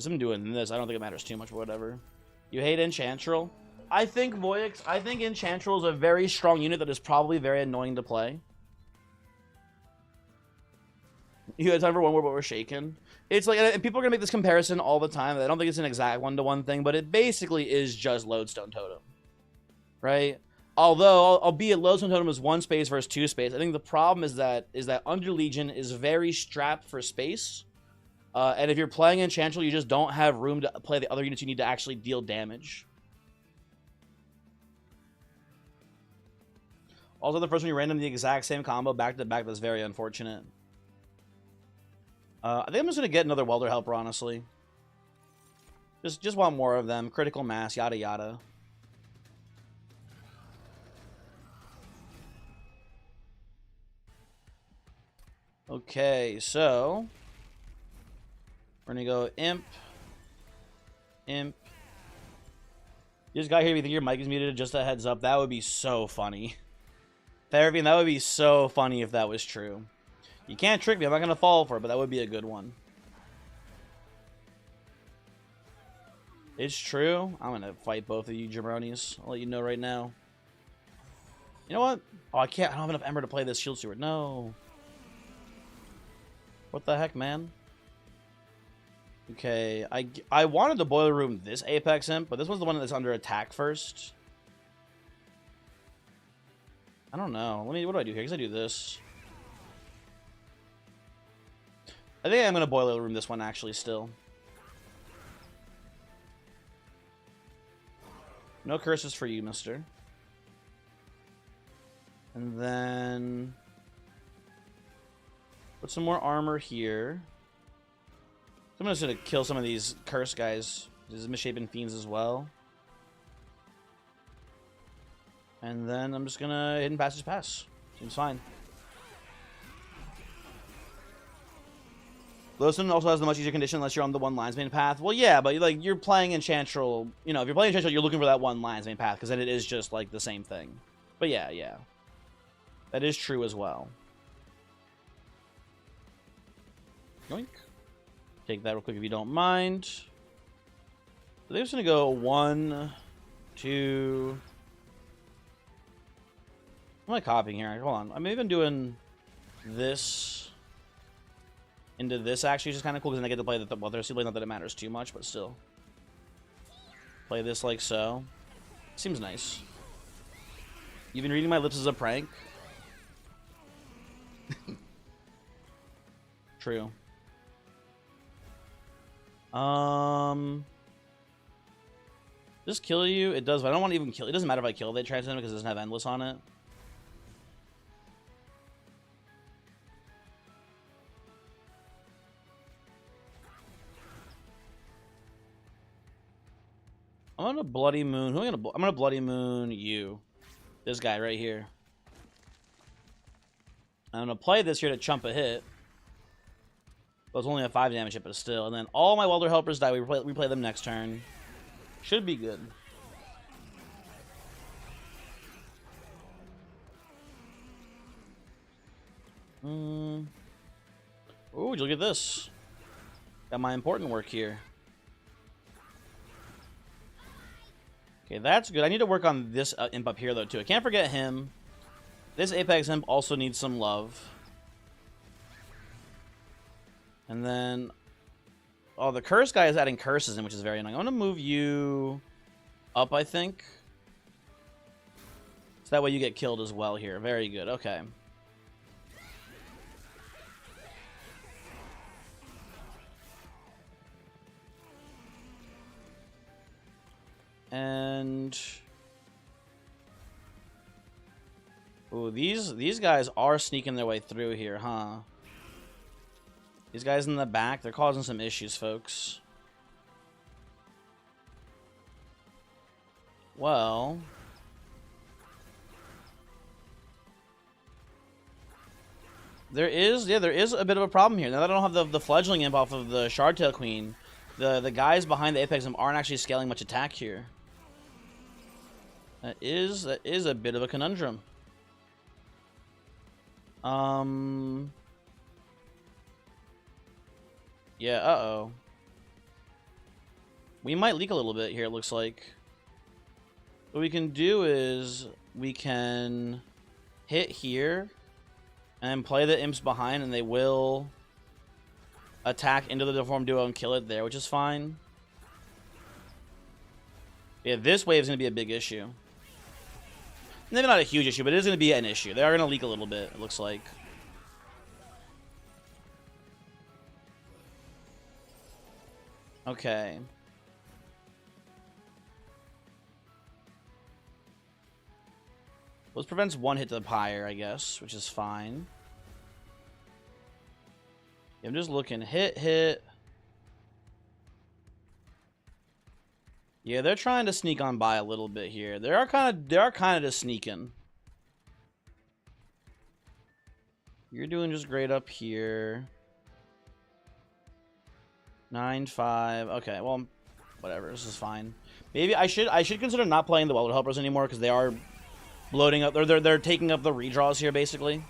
I'm doing this, I don't think it matters too much, but whatever. You hate Enchantrel? I think Enchantrel is a very strong unit that is probably very annoying to play. You had time for one word, but we're shaking. It's like, and people are gonna make this comparison all the time. I don't think it's an exact one-to-one thing, but it basically is just Lodestone Totem, right? Although, albeit Lodestone Totem is 1 space versus 2 space, I think the problem is that Under Legion is very strapped for space, and if you're playing Enchantrel, you just don't have room to play the other units you need to actually deal damage. Also, the first one you random the exact same combo back to back, that's very unfortunate. I think I'm just going to get another Welder Helper, honestly. Just want more of them. Critical mass, yada yada. Okay, so we're going to go Imp. Imp. You just got here if you think your mic is muted, just a heads up. That would be so funny. Therapy, that would be so funny if that was true. You can't trick me. I'm not going to fall for it, but that would be a good one. It's true. I'm gonna fight both of you jabronis. I'll let you know right now. You know what? Oh, I can't. I don't have enough Ember to play this Shield Steward. No. What the heck, man? Okay, I wanted to Boiler Room this Apex Imp, but this one's the one that's under attack first. I don't know. What do I do here? Because I do this. I think I'm going to Boiler Room this one, actually, still. No curses for you, mister. And then... put some more armor here. I'm just going to kill some of these curse guys. These misshapen fiends as well. And then I'm just going to Hidden Passage pass. Seems fine. Glowstone also has the much easier condition unless you're on the one Lion's Mane path. Well, yeah, but like you're playing Enchantrel. You know, if you're playing Enchantrel, you're looking for that one Lion's Mane path because then it is just like the same thing. But yeah. That is true as well. Yoink. Take that real quick if you don't mind. So they're just going to go 1, 2... What am I copying here? Hold on. I'm even doing this into this, actually, which is kind of cool because then I get to play the Bloodthirsty Blade. Not that it matters too much, but still. Play this like so. Seems nice. You've been reading my lips as a prank? True. Just kill you? It does, but I don't want to even kill. It doesn't matter if I kill that Transcendent because it doesn't have Endless on it. I'm gonna Bloody Moon. I'm gonna Bloody Moon you. This guy right here. I'm gonna play this here to chump a hit. Well, it's only a 5 damage hit, but still. And then all my Welder Helpers die. We play them next turn. Should be good. Ooh, look at this. Got my important work here. Okay, that's good. I need to work on this imp up here, though, too. I can't forget him. This Apex Imp also needs some love. And then... oh, the curse guy is adding curses in, which is very annoying. I'm going to move you up, I think. So that way you get killed as well here. Very good. Okay. And... ooh, these guys are sneaking their way through here, huh? These guys in the back, they're causing some issues, folks. Well... there is a bit of a problem here. Now that I don't have the Fledgling Imp off of the Shardtail Queen, the guys behind the Apex Imp aren't actually scaling much attack here. That is a bit of a conundrum. Yeah, uh-oh. We might leak a little bit here, it looks like. What we can do is we can hit here and play the imps behind, and they will attack into the Deformed Duo and kill it there, which is fine. Yeah, this wave is going to be a big issue. Maybe not a huge issue, but it is going to be an issue. They are going to leak a little bit, it looks like. Okay. Well, this prevents one hit to the pyre, I guess, which is fine. Yeah, I'm just looking. Hit. Yeah, they're trying to sneak on by a little bit here. They are kind of just sneaking. You're doing just great up here. 9-5. Okay, well, whatever. This is fine. Maybe I should consider not playing the Welder Helpers anymore because they are bloating up. They're taking up the redraws here basically.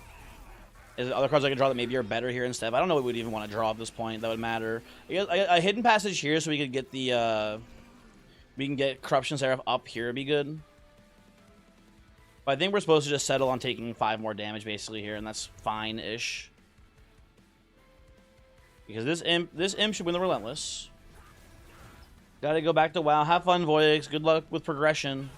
Is there other cards I can draw that maybe are better here instead? I don't know what we'd even want to draw at this point that would matter. A Hidden Passage here so we could get the We can get Corruption Seraph up here, would be good. But I think we're supposed to just settle on taking 5 more damage basically here, and that's fine-ish. Because this imp should win the Relentless. Gotta go back to WoW. Have fun, Voyix. Good luck with progression.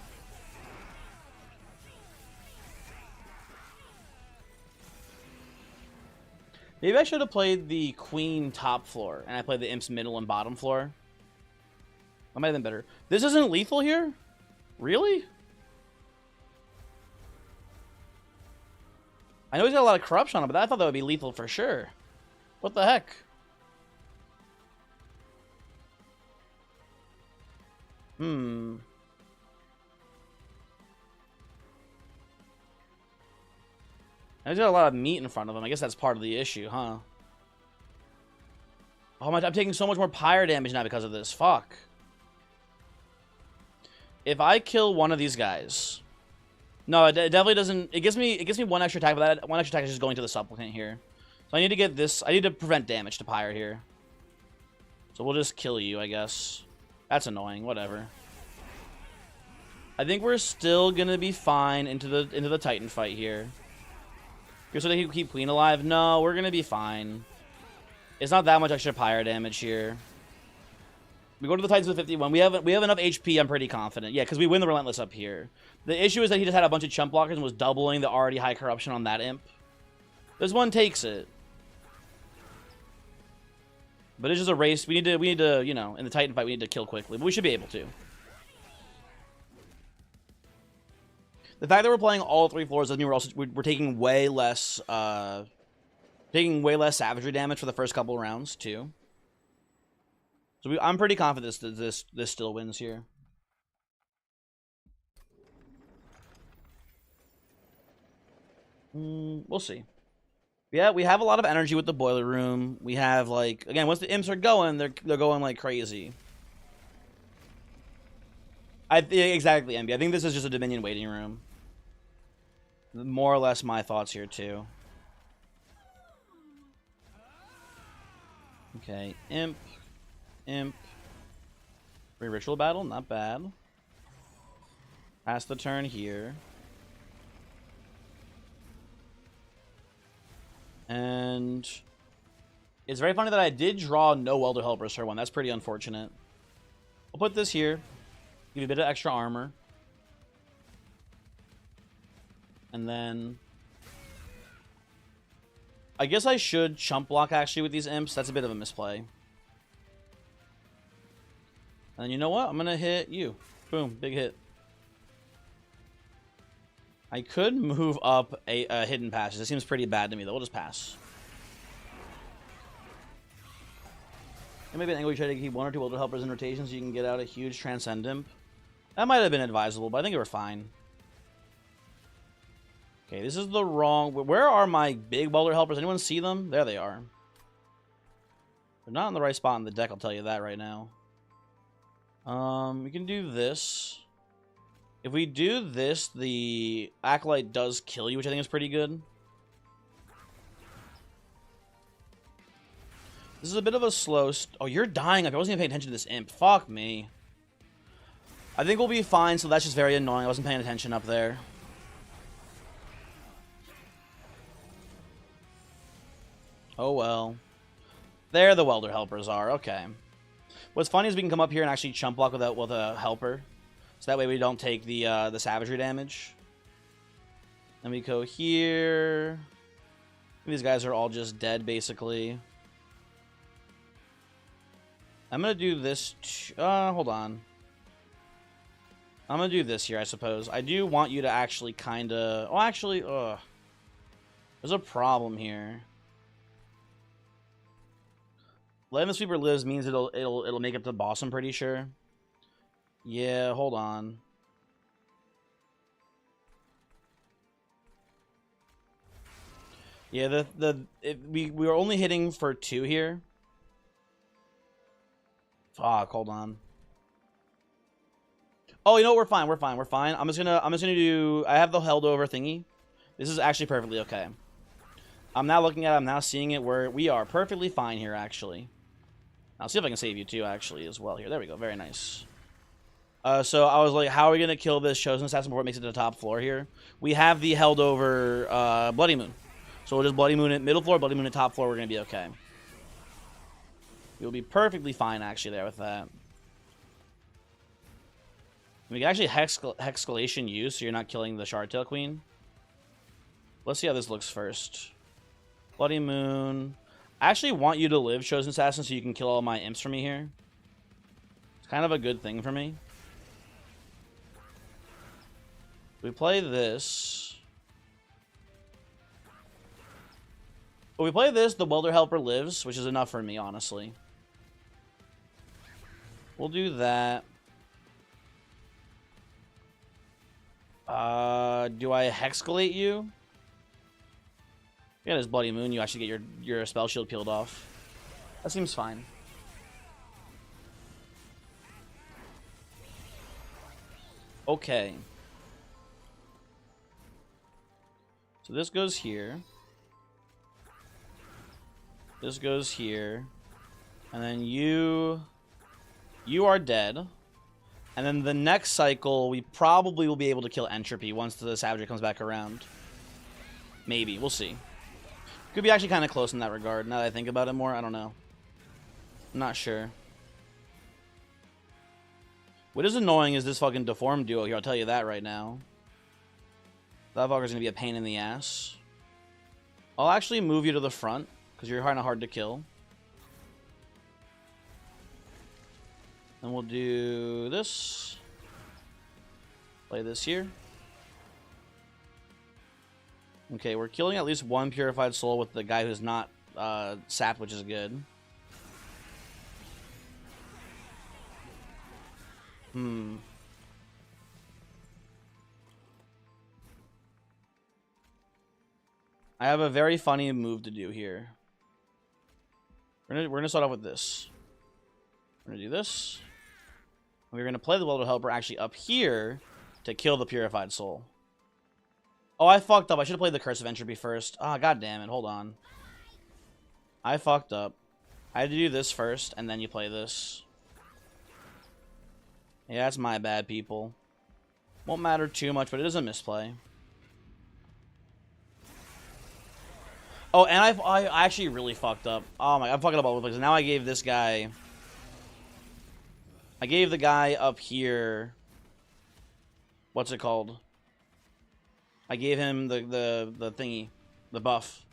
Maybe I should have played the Queen top floor, and I played the Imp's middle and bottom floor. That might have been better. This isn't lethal here? Really? I know he's got a lot of corruption on him, but I thought that would be lethal for sure. What the heck? Hmm. He's got a lot of meat in front of him. I guess that's part of the issue, huh? Oh my, I'm taking so much more pyre damage now because of this. Fuck. If I kill one of these guys... No, it definitely doesn't... It gives me one extra attack, but that one extra attack is just going to the Supplicant here. So I need to get this... I need to prevent damage to pyre here. So we'll just kill you, I guess. That's annoying. Whatever. I think we're still gonna be fine into the Titan fight here. So they keep Queen alive? No, we're gonna be fine. It's not that much extra pyre damage here. We go to the Titans with 51. We have enough HP, I'm pretty confident. Yeah, because we win the Relentless up here. The issue is that he just had a bunch of chump blockers and was doubling the already high corruption on that imp. This one takes it. But it's just a race. We need to, you know, in the Titan fight, we need to kill quickly. But we should be able to. The fact that we're playing all 3 floors doesn't mean we're taking way less savagery damage for the first couple of rounds too. So I'm pretty confident this still wins here. We'll see. Yeah, we have a lot of energy with the boiler room. We have like again once the imps are going, they're going like crazy. Exactly, Envy. I think this is just a Dominion waiting room. More or less my thoughts here, too. Okay, Imp. Free Ritual Battle, not bad. Pass the turn here. And... it's very funny that I did draw no Welder Helpers for one. That's pretty unfortunate. I'll put this here. Give you a bit of extra armor. And then... I guess I should chump block, actually, with these imps. That's a bit of a misplay. And you know what? I'm going to hit you. Boom. Big hit. I could move up a hidden passage. It seems pretty bad to me, though. We'll just pass. And maybe an angle you try to keep 1 or 2 Welder Helpers in rotation so you can get out a huge Transcend Imp. That might have been advisable, but I think we were fine. Okay, this is the wrong... Where are my big Welder Helpers? Anyone see them? There they are. They're not in the right spot in the deck, I'll tell you that right now. We can do this. If we do this, the Acolyte does kill you, which I think is pretty good. This is a bit of a slow... Oh, you're dying. I wasn't even paying attention to this imp. Fuck me. I think we'll be fine, so that's just very annoying. I wasn't paying attention up there. Oh well. There the Welder Helpers are. Okay. What's funny is we can come up here and actually chump block with a helper. So that way we don't take the savagery damage. Then we go here. These guys are all just dead, basically. I'm going to do this... hold on. I'm going to do this here, I suppose. I do want you to actually kind of... Oh, actually, there's a problem here. Letting the Sweeper lives means it'll make it to boss, I'm pretty sure. Yeah, hold on. Yeah, we were only hitting for 2 here. Fuck, hold on. Oh, you know what? We're fine. We're fine. We're fine. I'm just gonna do... I have the held over thingy. This is actually perfectly okay. I'm now looking at it. I'm now seeing it where we are perfectly fine here, actually. I'll see if I can save you too, actually, as well here. There we go. Very nice. So I was like, how are we gonna kill this Chosen Assassin before it makes it to the top floor here? We have the held over Bloody Moon. So we'll just Bloody Moon at middle floor, Bloody Moon at top floor, we're gonna be okay. You'll be perfectly fine actually there with that. We can actually Hexcalation you, so you're not killing the Shardtail Queen. Let's see how this looks first. Bloody Moon. I actually want you to live, Chosen Assassin, so you can kill all my imps for me here. It's kind of a good thing for me. We play this. But we play this, the Welder Helper lives, which is enough for me, honestly. We'll do that. Do I Hexcalate you? Yeah, there's Bloody Moon. You actually get your spell shield peeled off. That seems fine. Okay. So this goes here. This goes here. And then you are dead. And then the next cycle, we probably will be able to kill Entropy once the Savagery comes back around. Maybe. We'll see. Could be actually kind of close in that regard, now that I think about it more. I don't know. I'm not sure. What is annoying is this fucking Deformed duo here, I'll tell you that right now. That fucker's gonna be a pain in the ass. I'll actually move you to the front, because you're kind of hard to kill. Then we'll do this. Play this here. Okay, we're killing at least one Purified Soul with the guy who's not sapped, which is good. I have a very funny move to do here. We're gonna start off with this. We're gonna do this. We're gonna play the Welder Helper actually up here to kill the Purified Soul. Oh, I fucked up. I should have played the Curse of Entropy first. Ah, god damn it. Hold on. I fucked up. I had to do this first, and then you play this. Yeah, that's my bad, people. Won't matter too much, but it is a misplay. Oh, and I actually really fucked up. Oh my, I'm fucking up all over the place. Now I gave this guy... I gave the guy up here... What's it called? I gave him the thingy. The buff.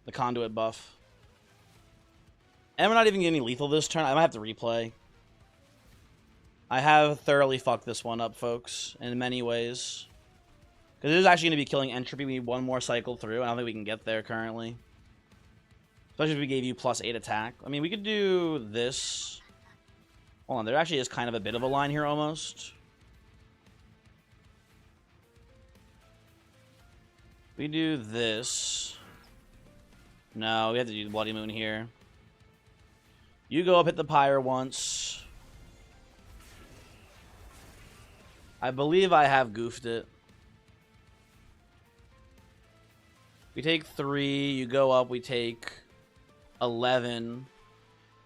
The conduit buff. And we're not even getting lethal this turn. I might have to replay. I have thoroughly fucked this one up, folks. In many ways. Because it is actually going to be killing Entropy. We need one more cycle through. I don't think we can get there currently. Especially if we gave you +8 attack. I mean, we could do this. Hold on. There actually is kind of a bit of a line here almost. We do this. No, we have to do the Bloody Moon here. You go up, hit the Pyre once. I believe I have goofed it. We take 3, you go up, we take 11.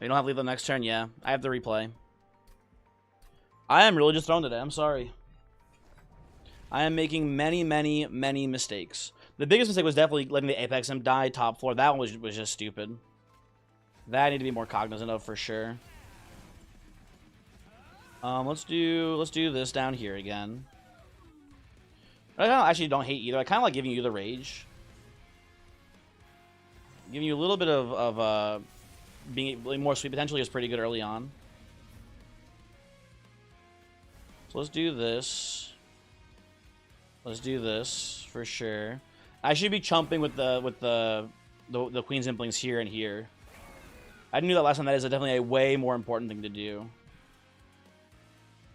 We don't have to leave the next turn, yeah. I have to replay. I am really just thrown today, I'm sorry. I am making many, many, many mistakes. The biggest mistake was definitely letting the Apex Imp die top floor. That one was just stupid. That I need to be more cognizant of for sure. Let's do this down here again. I actually don't hate either. I kind of like giving you the rage. Giving you a little bit of being more sweet potentially is pretty good early on. So let's do this. Let's do this for sure. I should be chumping with the Queen's Implings here and here. I knew that last time. That is definitely a way more important thing to do.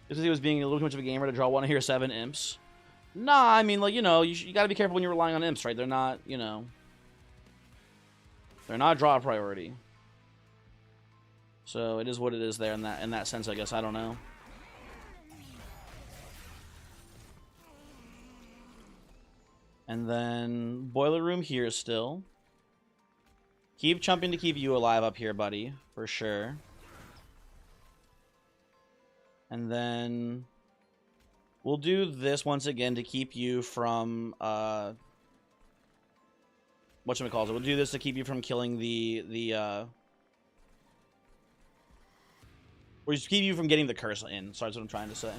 Just because he was being a little too much of a gamer to draw one of your 7 imps. Nah, I mean, like, you know, you gotta be careful when you're relying on imps, right? They're not, you know... They're not draw priority. So, it is what it is there in that sense, I guess. I don't know. And then, Boiler Room here still. Keep chumping to keep you alive up here, buddy. For sure. And then we'll do this once again to keep you from whatchamacallit. We'll do this to keep you from killing or just keep you from getting the curse in. Sorry, that's what I'm trying to say.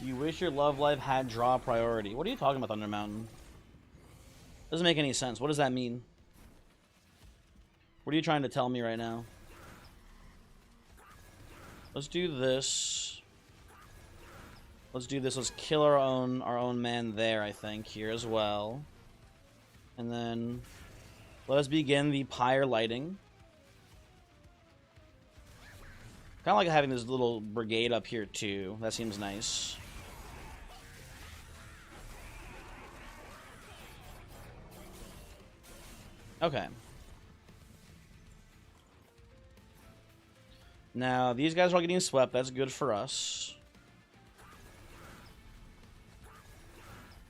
You wish your love life had draw priority. What are you talking about, Thunder Mountain? Doesn't make any sense. What does that mean? What are you trying to tell me right now? Let's do this. Let's do this. Let's kill our own man there, I think, here as well. And then let us begin the pyre lighting. Kind of like having this little brigade up here too. That seems nice. Okay. Now, these guys are all getting swept. That's good for us.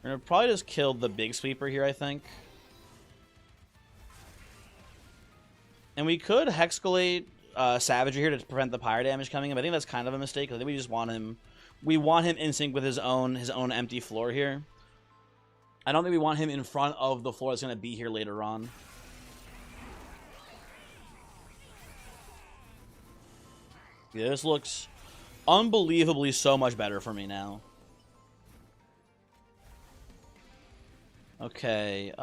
We're going to probably just kill the big sweeper here, I think. And we could hexcalate Savagery here to prevent the pyre damage coming in, but I think that's kind of a mistake. I think we just want him... We want him in sync with his own empty floor here. I don't think we want him in front of the floor that's going to be here later on. Yeah, this looks unbelievably so much better for me now. Okay,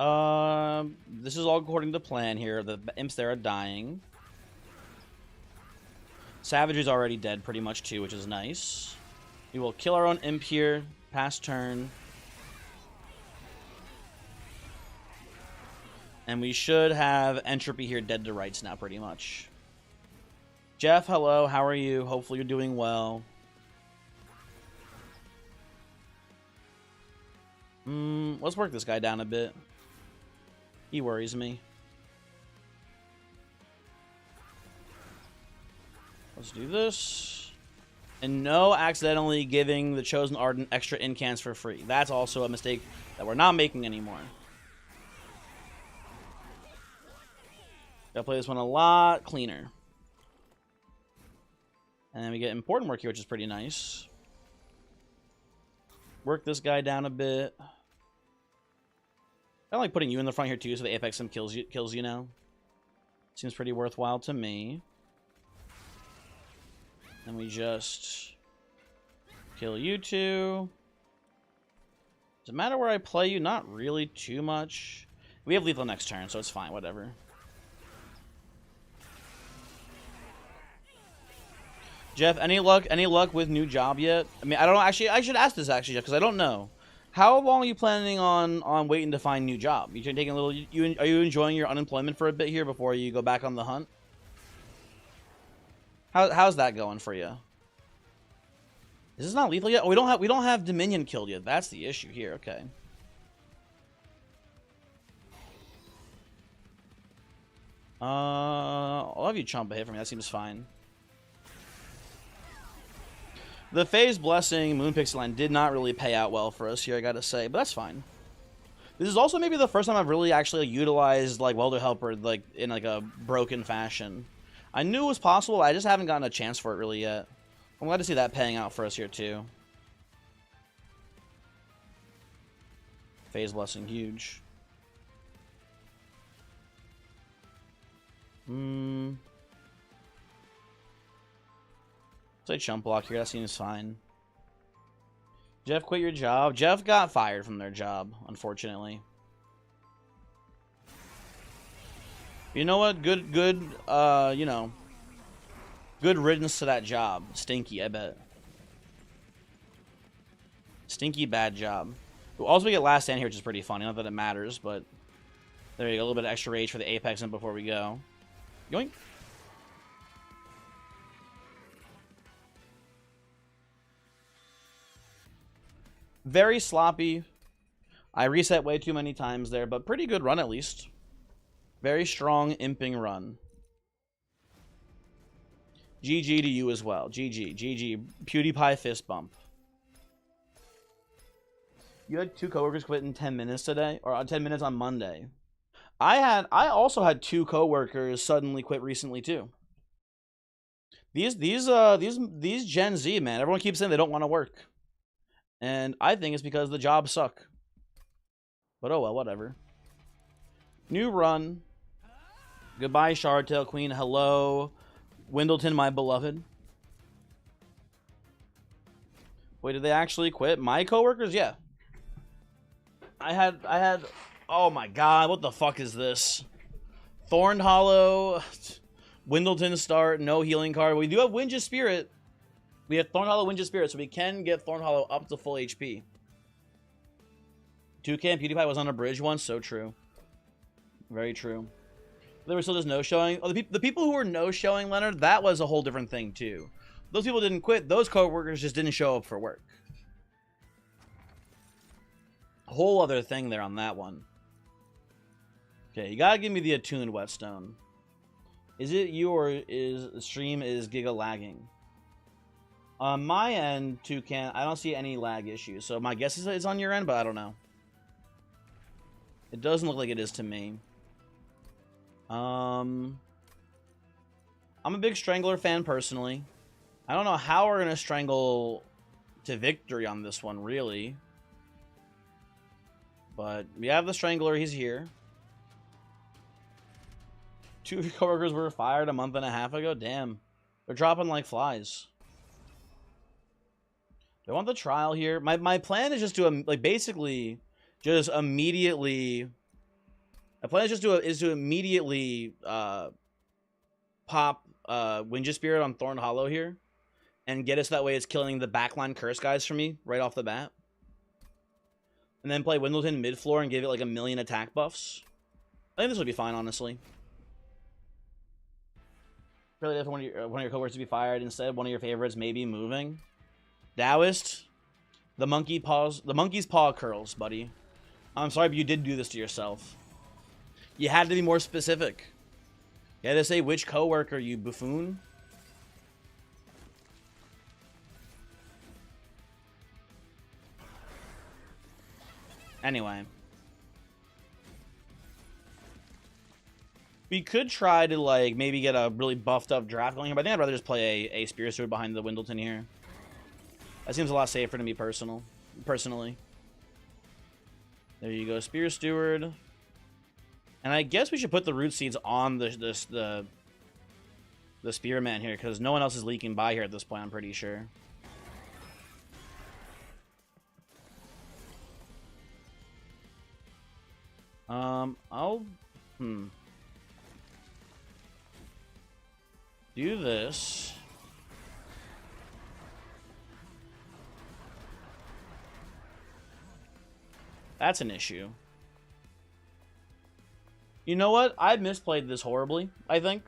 this is all according to plan here. The imps there are dying. Savagery's already dead pretty much too, which is nice. We will kill our own imp here, pass turn. And we should have Entropy here dead to rights now pretty much. Jeff, hello, how are you? Hopefully you're doing well. Let's work this guy down a bit. He worries me. Let's do this. And no accidentally giving the Chosen Ardent extra incans for free. That's also a mistake that we're not making anymore. Gotta play this one a lot cleaner. And then we get important work here, which is pretty nice. Work this guy down a bit. I don't like putting you in the front here too, so the Apex Sim kills you now. Seems pretty worthwhile to me. And we just kill you two. Does it matter where I play you? Not really too much. We have lethal next turn, so it's fine, whatever. Jeff, any luck with new job yet? I mean, I don't know. Actually, I should ask this actually, Jeff, because I don't know. How long are you planning on waiting to find a new job? You taking a little? Are you enjoying your unemployment for a bit here before you go back on the hunt? How's that going for you? Is this not lethal yet? Oh, we don't have Dominion killed yet. That's the issue here. Okay. I'll have you chomp a hit for me. That seems fine. The Phase Blessing Moon Pixel line did not really pay out well for us here, I gotta say, but that's fine. This is also maybe the first time I've really actually utilized like Welder Helper like in like a broken fashion. I knew it was possible, I just haven't gotten a chance for it really yet. I'm glad to see that paying out for us here too. Phase Blessing, huge. Say chump block here, that seems fine. Jeff quit your job. Jeff got fired from their job, unfortunately. You know what? Good, you know. Good riddance to that job. Stinky, I bet. Stinky bad job. We'll also get last stand here, which is pretty funny. Not that it matters, but there you go. A little bit of extra rage for the Apex before we go. Yoink. Very sloppy. I reset way too many times there, but pretty good run at least. Very strong imping run. GG to you as well. GG. GG. PewDiePie fist bump. You had 2 coworkers quit in 10 minutes today? Or 10 minutes on Monday. I also had 2 coworkers suddenly quit recently too. These Gen Z, man, everyone keeps saying they don't want to work. And I think it's because the jobs suck. But oh well, whatever. New run. Goodbye, Shardtail Queen. Hello, Windleton, my beloved. Wait, did they actually quit? My coworkers? Yeah. I had oh my god, what the fuck is this? Thorn Hollow, Windleton start, no healing card. We do have Wind's Spirit. We have Thorn Hollow, Wind's Spirit, so we can get Thorn Hollow up to full HP. Toucan PewDiePie was on a bridge once, so true. Very true. There were still just no-showing. Oh, the people who were no-showing, Leonard, that was a whole different thing, too. Those people didn't quit. Those coworkers just didn't show up for work. A whole other thing there on that one. Okay, you gotta give me the attuned whetstone. Is it you or is the stream is giga lagging? On my end, Toucan, I don't see any lag issues. So my guess is it's on your end, but I don't know. It doesn't look like it is to me. I'm a big Strangler fan personally. I don't know how we're gonna strangle to victory on this one, really. But we have the Strangler, he's here. 2 of your coworkers were fired a month and a half ago? Damn. They're dropping like flies. Do I want the trial here? My plan is just to, like, basically, just immediately... My plan is just to immediately pop Wind's Spirit on Thorn Hollow here. And get us that way it's killing the backline curse guys for me right off the bat. And then play Windleton mid-floor and give it like 1,000,000 attack buffs. I think this would be fine, honestly. Really, if one of your coworkers to be fired instead, one of your favorites maybe moving. Taoist, the monkey's paw curls, buddy. I'm sorry, but you did do this to yourself. You had to be more specific. You had to say which coworker, you buffoon. Anyway. We could try to, like, maybe get a really buffed up draft going here, but I think I'd rather just play a Spear Steward behind the Windleton here. That seems a lot safer to me personally. There you go, Spear Steward. And I guess we should put the Root Seeds on the Spearman here, because no one else is leaking by here at this point, I'm pretty sure. Do this. That's an issue. You know what? I misplayed this horribly, I think.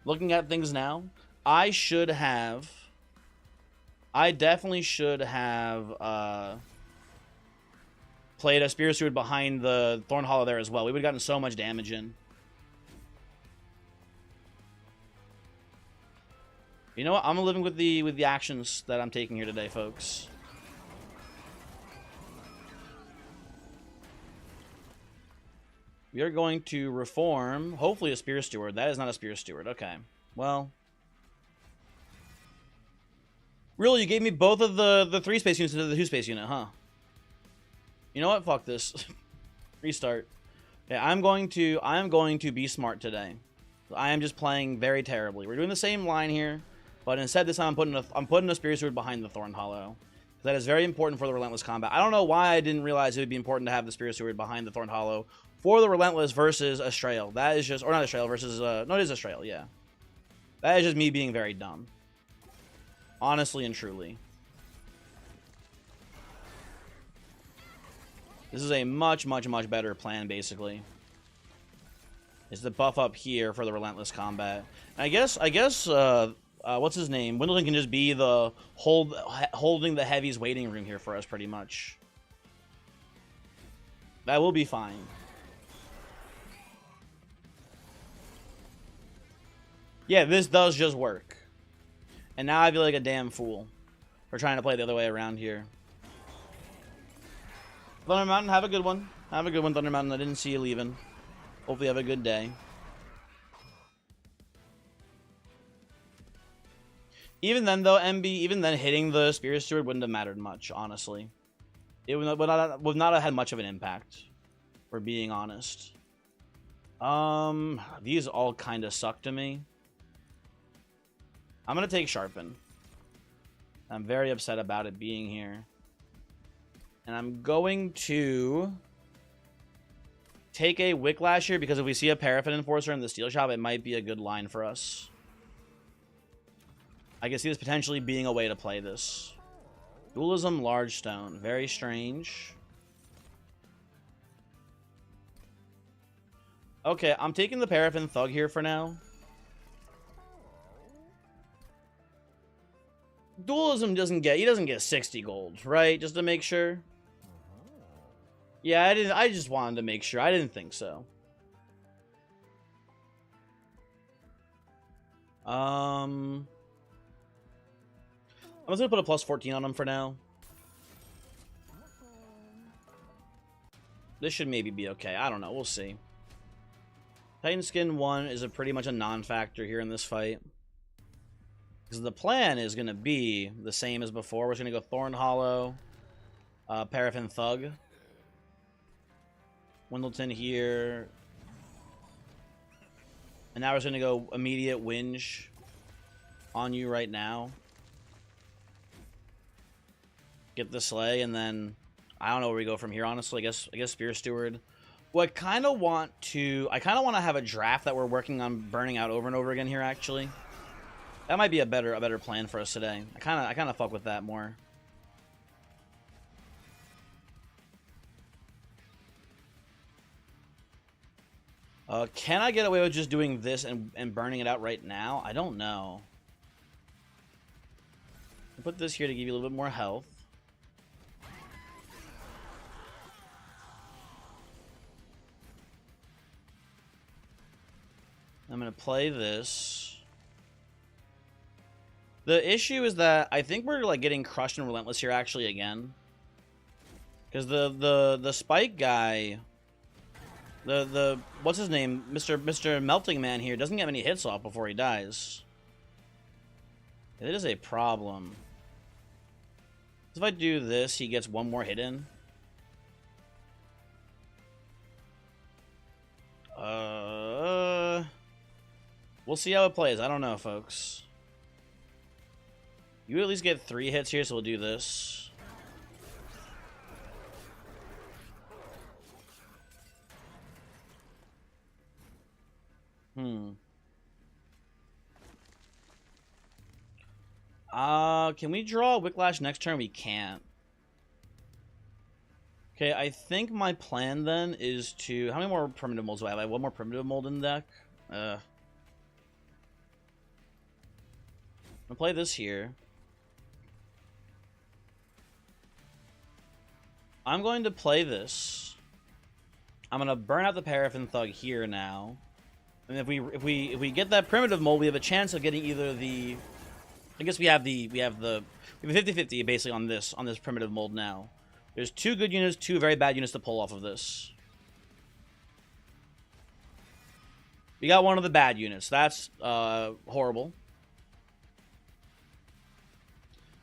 Looking at things now, I definitely should have played a Spear Steward behind the Thorn Hollow there as well. We would have gotten so much damage in. You know what? I'm living with the actions that I'm taking here today, folks. We are going to reform, hopefully, a Spear Steward. That is not a Spear Steward. Okay. Well. Really, you gave me both of the 3 space units into the 2 space unit, huh? You know what? Fuck this. Restart. Okay, I'm going to be smart today. I am just playing very terribly. We're doing the same line here, but instead this time I'm putting a Spear Steward behind the Thorn Hollow. That is very important for the Relentless combat. I don't know why I didn't realize it would be important to have the Spear Steward behind the Thorn Hollow for the Relentless versus Astrael. That is just, or not Astrael versus, no, it is Astrael, yeah. That is just me being very dumb. Honestly and truly. This is a much, much, much better plan, basically. Is the buff up here for the Relentless combat. And I guess, what's his name? Windleton can just be the holding the heavies waiting room here for us, pretty much. That will be fine. Yeah, this does just work. And now I feel like a damn fool for trying to play the other way around here. Thunder Mountain, have a good one. Have a good one, Thunder Mountain. I didn't see you leaving. Hopefully you have a good day. Even then, though, MB, even then, hitting the Spirit Steward wouldn't have mattered much, honestly. It would not have had much of an impact, for being honest. These all kind of suck to me. I'm going to take Sharpen. I'm very upset about it being here. And I'm going to take a Wicklash here, because if we see a Paraffin Enforcer in the Steel Shop, it might be a good line for us. I can see this potentially being a way to play this. Dualism, Large Stone. Very strange. Okay, I'm taking the Paraffin Thug here for now. Dualism doesn't get 60 gold, right? Just to make sure. Yeah, I just wanted to make sure. I didn't think so. I'm just gonna put a plus 14 on him for now. This should maybe be okay. I don't know. We'll see. Titan Skin 1 is pretty much a non-factor here in this fight. Because the plan is going to be the same as before. We're just going to go Thorn Hollow, Paraffin Thug, Windleton here. And now we're just going to go immediate Whinge on you right now. Get the Slay, and then I don't know where we go from here, honestly. I guess Spear Steward. Well, I kind of want to have a draft that we're working on burning out over and over again here, actually. That might be a better plan for us today. I kind of fuck with that more. Can I get away with just doing this and burning it out right now? I don't know. I'll put this here to give you a little bit more health. I'm going to play this. The issue is that I think we're like getting crushed and relentless here actually again. Because the spike guy, the what's his name? Mr. Melting Man here doesn't get many hits off before he dies. It is a problem. If I do this, he gets one more hit in. We'll see how it plays. I don't know, folks. You at least get 3 hits here, so we'll do this. Can we draw Wicklash next turn? We can't. Okay, I think my plan then is to... How many more primitive molds do I have? I have one more primitive mold in the deck. I'm gonna play this here. I'm going to play this. I'm gonna burn out the Paraffin Thug here now. And if we get that primitive mold, we have a chance of getting either the... I guess we have 50-50 basically on this primitive mold now. There's 2 good units, 2 very bad units to pull off of this. We got one of the bad units. That's horrible.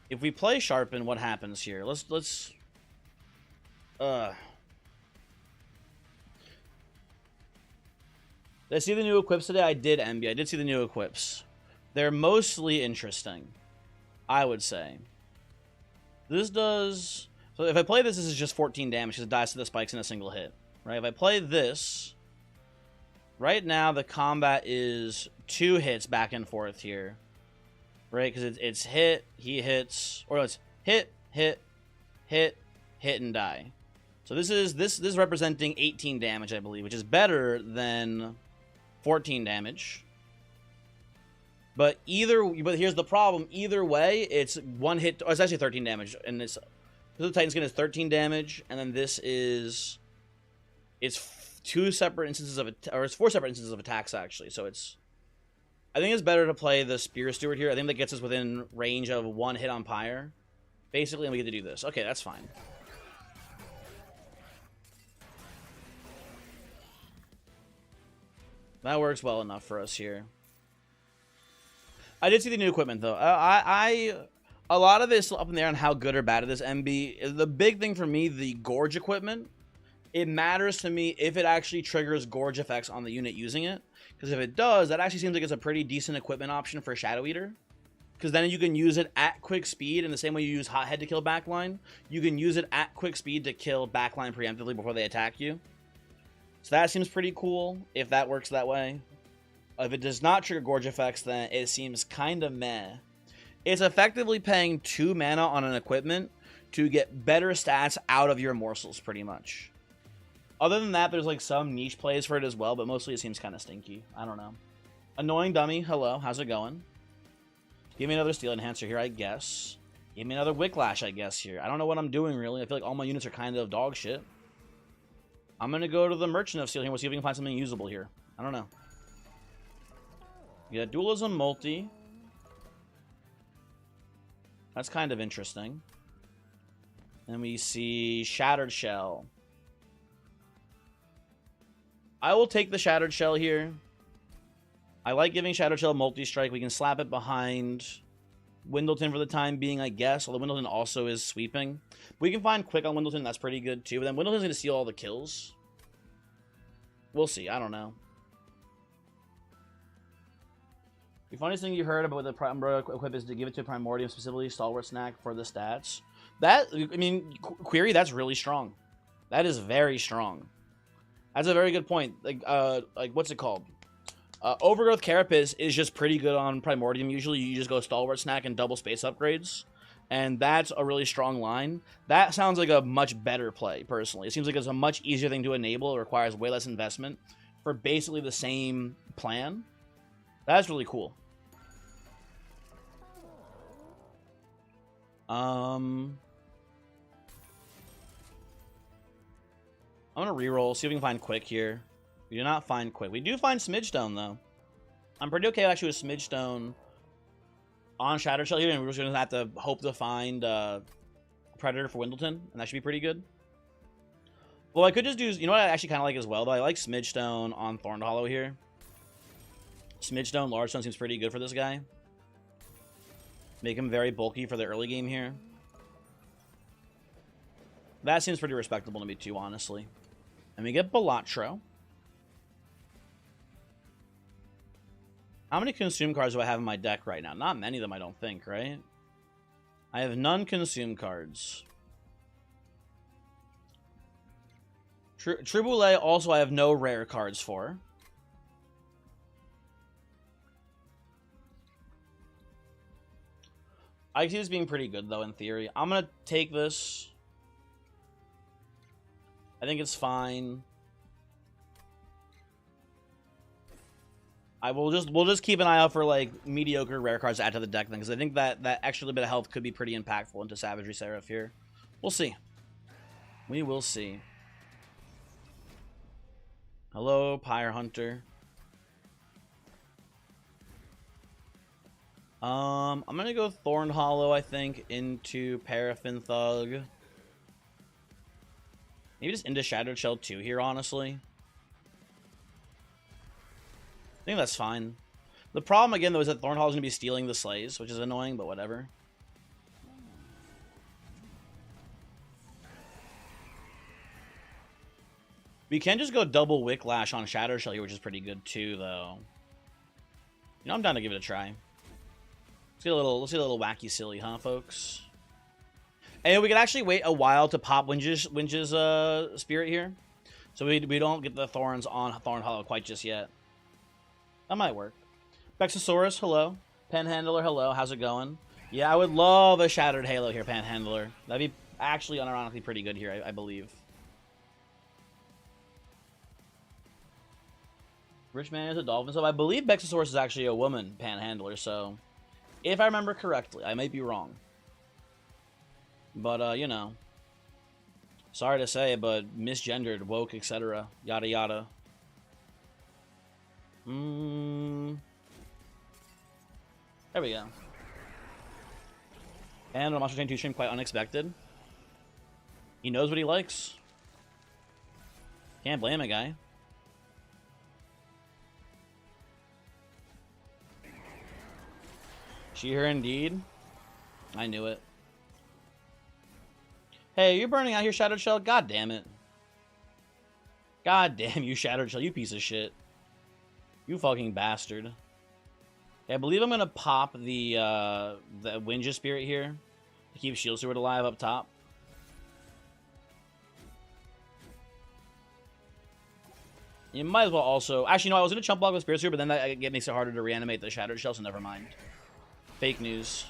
If we play Sharpen, what happens here? Let's Did I see the new equips today? I did, MB. I did see the new equips. They're mostly interesting, I would say. This does... So if I play this, this is just 14 damage because it dies to the spikes in a single hit. Right? If I play this... Right now, the combat is 2 hits back and forth here. Right? Because it's hit, he hits... Or no, it's hit, hit, hit, hit, and die. So this is representing 18 damage, I believe, which is better than 14 damage. But here's the problem. Either way, it's 1 hit. Oh, it's actually 13 damage, and the Titan Skin is 13 damage, and then this is it's 2 separate instances of or it's 4 separate instances of attacks actually. So I think it's better to play the Spear Steward here. I think that gets us within range of 1 hit on Pyre, basically, and we get to do this. Okay, that's fine. That works well enough for us here. I did see the new equipment though. A lot of it is still up in the air on how good or bad it is. MB, the big thing for me, the Gorge equipment. It matters to me if it actually triggers Gorge effects on the unit using it. Because if it does, that actually seems like it's a pretty decent equipment option for Shadow Eater. Because then you can use it at quick speed in the same way you use Hothead to kill backline. You can use it at quick speed to kill backline preemptively before they attack you. So that seems pretty cool if that works that way. If it does not trigger Gorge effects, then it seems kind of meh. It's effectively paying 2 mana on an equipment to get better stats out of your morsels, pretty much. Other than that, there's like some niche plays for it as well, but mostly it seems kind of stinky. I don't know. Annoying Dummy, hello, how's it going? Give me another Steel Enhancer here, I guess. Give me another Wicklash, I guess, here. I don't know what I'm doing, really. I feel like all my units are kind of dog shit. I'm going to go to the Merchant of Steel here. We'll see if we can find something usable here. I don't know. Yeah, Dualism Multi. That's kind of interesting. And we see Shattered Shell. I will take the Shattered Shell here. I like giving Shattered Shell multi-strike. We can slap it behind Windleton for the time being, I guess. Although Windleton also is sweeping. We can find Quick on Windleton. That's pretty good, too. But then Windleton's going to steal all the kills. We'll see. I don't know. The funniest thing you heard about the Umbra equip is to give it to Primordium, specifically Stalwart Snack for the stats. That, I mean, Query, that's really strong. That is very strong. That's a very good point. Like what's it called? Overgrowth Carapace is just pretty good on Primordium. Usually you just go Stalwart Snack and double space upgrades. And that's a really strong line. That sounds like a much better play, personally. It seems like it's a much easier thing to enable. It requires way less investment for basically the same plan. That's really cool. I'm going to reroll, see if we can find Quick here. We do not find Quick. We do find Smidgestone, though. I'm pretty okay actually with Smidgestone on Shattered Shell here, and we're just going to have to hope to find Predator for Windleton, and that should be pretty good. Well, I could just do... You know what I actually kind of like as well, though? I like Smidgestone on Thorn Hollow here. Smidgestone, Large Stone seems pretty good for this guy. Make him very bulky for the early game here. That seems pretty respectable to me, too, honestly. And we get Balatro. How many consume cards do I have in my deck right now? Not many of them, I don't think, right? I have none consume cards. Triboulet also I have no rare cards for. I see this being pretty good, though, in theory. I'm going to take this. I think it's fine. We'll just keep an eye out for like mediocre rare cards to add to the deck then, because I think that extra little bit of health could be pretty impactful into Savagery Seraph here. We'll see. We will see. Hello, Pyre Hunter. I'm gonna go Thorn Hollow, I think, into Paraffin Thug. Maybe just into Shattered Shell 2 here, honestly. I think that's fine. The problem, again, though, is that Thorn Hollow is going to be stealing the Slays, which is annoying, but whatever. We can just go double Wicklash on Shattered Shell here, which is pretty good, too, though. You know, I'm down to give it a try. Let's get a little wacky silly, huh, folks? And we could actually wait a while to pop Winch's Spirit here. So we don't get the Thorns on Thorn Hollow quite just yet. That might work. Bexosaurus, hello. Panhandler, hello. How's it going? Yeah, I would love a Shattered Halo here, Panhandler. That'd be actually unironically pretty good here, I believe. Rich Man is a dolphin. So I believe Bexosaurus is actually a woman, Panhandler. So if I remember correctly, I might be wrong. But, you know. Sorry to say, but misgendered, woke, etc. Yada yada. There we go. And a Monster Train 2 stream quite unexpected. He knows what he likes. Can't blame a guy. She, her, indeed. I knew it. Hey, you're burning out here, Shattered Shell? God damn it. God damn you, Shattered Shell, you piece of shit. You fucking bastard. Okay, I believe I'm gonna pop the Winja Spirit here to keep Shield Steward alive up top. You might as well also... Actually, no, I was gonna chump block with Spirit Steward, but then that makes it harder to reanimate the Shattered Shell, so never mind. Fake news.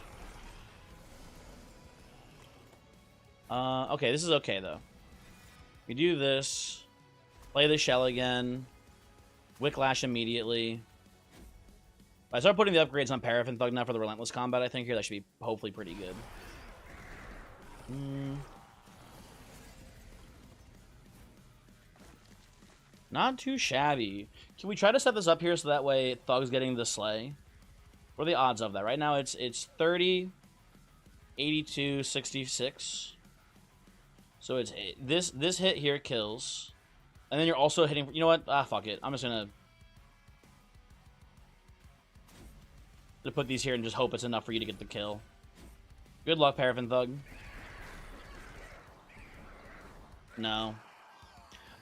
Okay, this is okay, though. We do this. Play the shell again. Wicklash immediately. I start putting the upgrades on Paraffin Thug now for the Relentless combat, I think, here. That should be hopefully pretty good. Not too shabby. Can we try to set this up here so that way Thug's getting the Slay? What are the odds of that? Right now it's 30, 82, 66. So it's this hit here kills. And then you're also hitting... You know what? Ah, fuck it. I'm just gonna put these here and just hope it's enough for you to get the kill. Good luck, Paraffin Thug. No.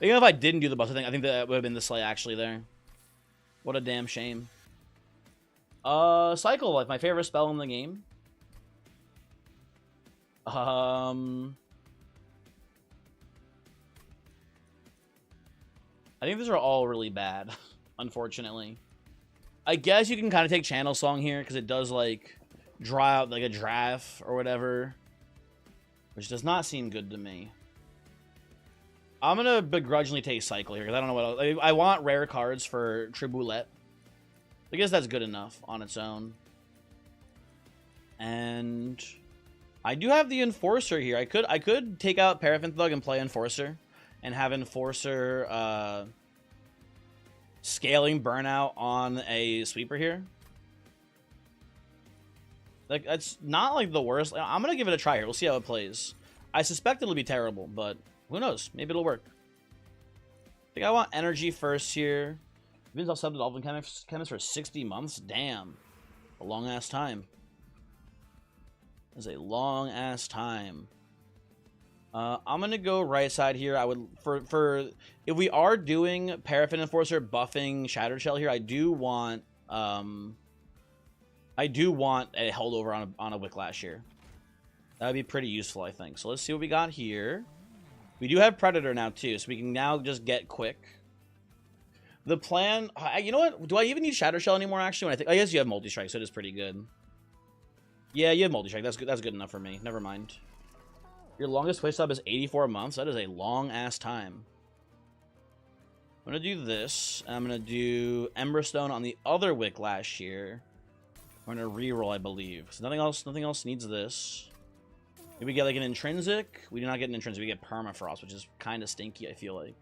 Even if I didn't do the bust, I think that would have been the Slay actually there. What a damn shame. Cycle of Life, my favorite spell in the game. I think these are all really bad, unfortunately. I guess you can kind of take Channel Song here, because it does, like, draw out, like, a draft or whatever. Which does not seem good to me. I'm going to begrudgingly take Cycle here, because I don't know what else. I want rare cards for Triboulet. I guess that's good enough on its own. And I do have the Enforcer here. I could take out Paraffin Thug and play Enforcer. And have Enforcer scaling Burnout on a Sweeper here. Like, that's not, like, the worst. I'm going to give it a try here. We'll see how it plays. I suspect it'll be terrible, but who knows? Maybe it'll work. I think I want Energy first here. Vince, I'll sub the Dolphin Chemist for 60 months? Damn. A long-ass time. That's a long-ass time. I'm gonna go right side here. I would for if we are doing Paraffin Enforcer buffing Shattered Shell here, I do want a holdover on a Wicklash here. That would be pretty useful, I think. So let's see what we got here. We do have Predator now too, so we can now just get quick. The plan, you know what? Do I even need Shattered Shell anymore? Actually, I guess you have Multi-Strike, so it is pretty good. Yeah, you have Multi-Strike. That's good. That's good enough for me. Never mind. Your longest play stop is 84 months. That is a long-ass time. I'm going to do this. I'm going to do Emberstone on the other Wicklash here. We're going to reroll, I believe. So nothing else needs this. Maybe we get like an Intrinsic. We do not get an Intrinsic. We get Permafrost, which is kind of stinky, I feel like.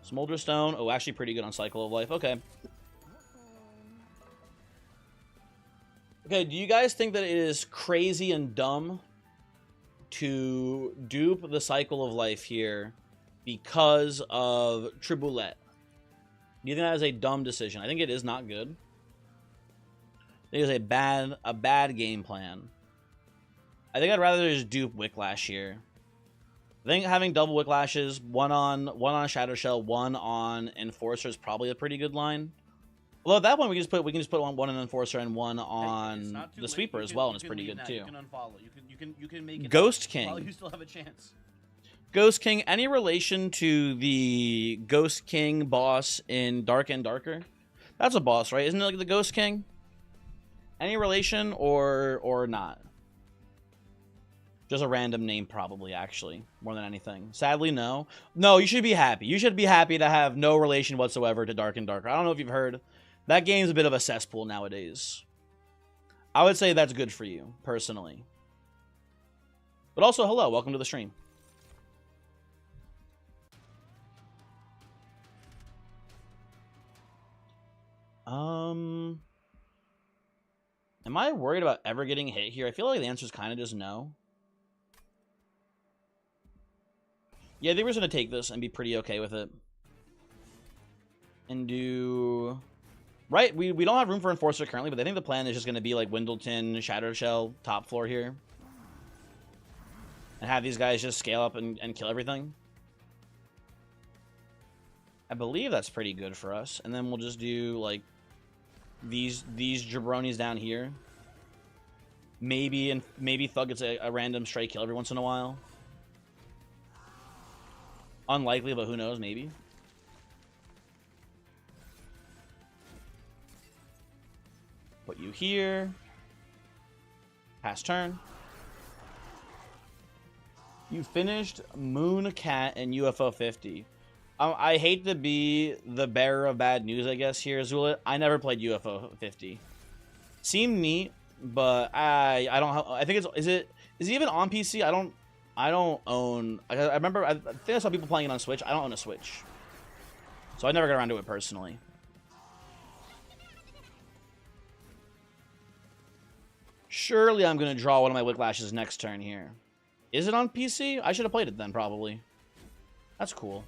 Smolderstone. Oh, actually pretty good on Cycle of Life. Okay. Okay, do you guys think that it is crazy and dumb to dupe the Cycle of Life here because of Triboulet? Do you think that is a dumb decision? I think it is not good. I think it's a bad game plan. I think I'd rather just dupe Wicklash here. I think having double Wicklashes, one on Shadow Shell, one on Enforcer is probably a pretty good line. Although at that point we can just put one on Enforcer and one on the Sweeper as well, and it's pretty good too. You can unfollow. You can make it Ghost King. while you still have a chance. Ghost King, any relation to the Ghost King boss in Dark and Darker? That's a boss, right? Isn't it like the Ghost King? Any relation or not? Just a random name, probably, actually, more than anything. Sadly, no. No, you should be happy. You should be happy to have no relation whatsoever to Dark and Darker. I don't know if you've heard. That game's a bit of a cesspool nowadays. I would say that's good for you, personally. But also, hello, welcome to the stream. Am I worried about ever getting hit here? I feel like the answer is kind of just no. Yeah, I think we're just going to take this and be pretty okay with it. And do... Right, we don't have room for Enforcer currently, but I think the plan is just going to be like Windleton, Shattered Shell, top floor here. And have these guys just scale up and kill everything. I believe that's pretty good for us. And then we'll just do like these jabronis down here. Maybe Thug gets a random stray kill every once in a while. Unlikely, but who knows, maybe. Put you here. Pass turn. You finished Moon Cat and UFO 50. I hate to be the bearer of bad news, I guess, here, Zulit. I never played UFO 50. Seemed neat, but I don't. I think is it even on PC? I don't own. I remember. I think I saw people playing it on Switch. I don't own a Switch, so I never got around to it personally. Surely I'm gonna draw one of my Whiplashes next turn here. Is it on PC? I should have played it then, probably. That's cool.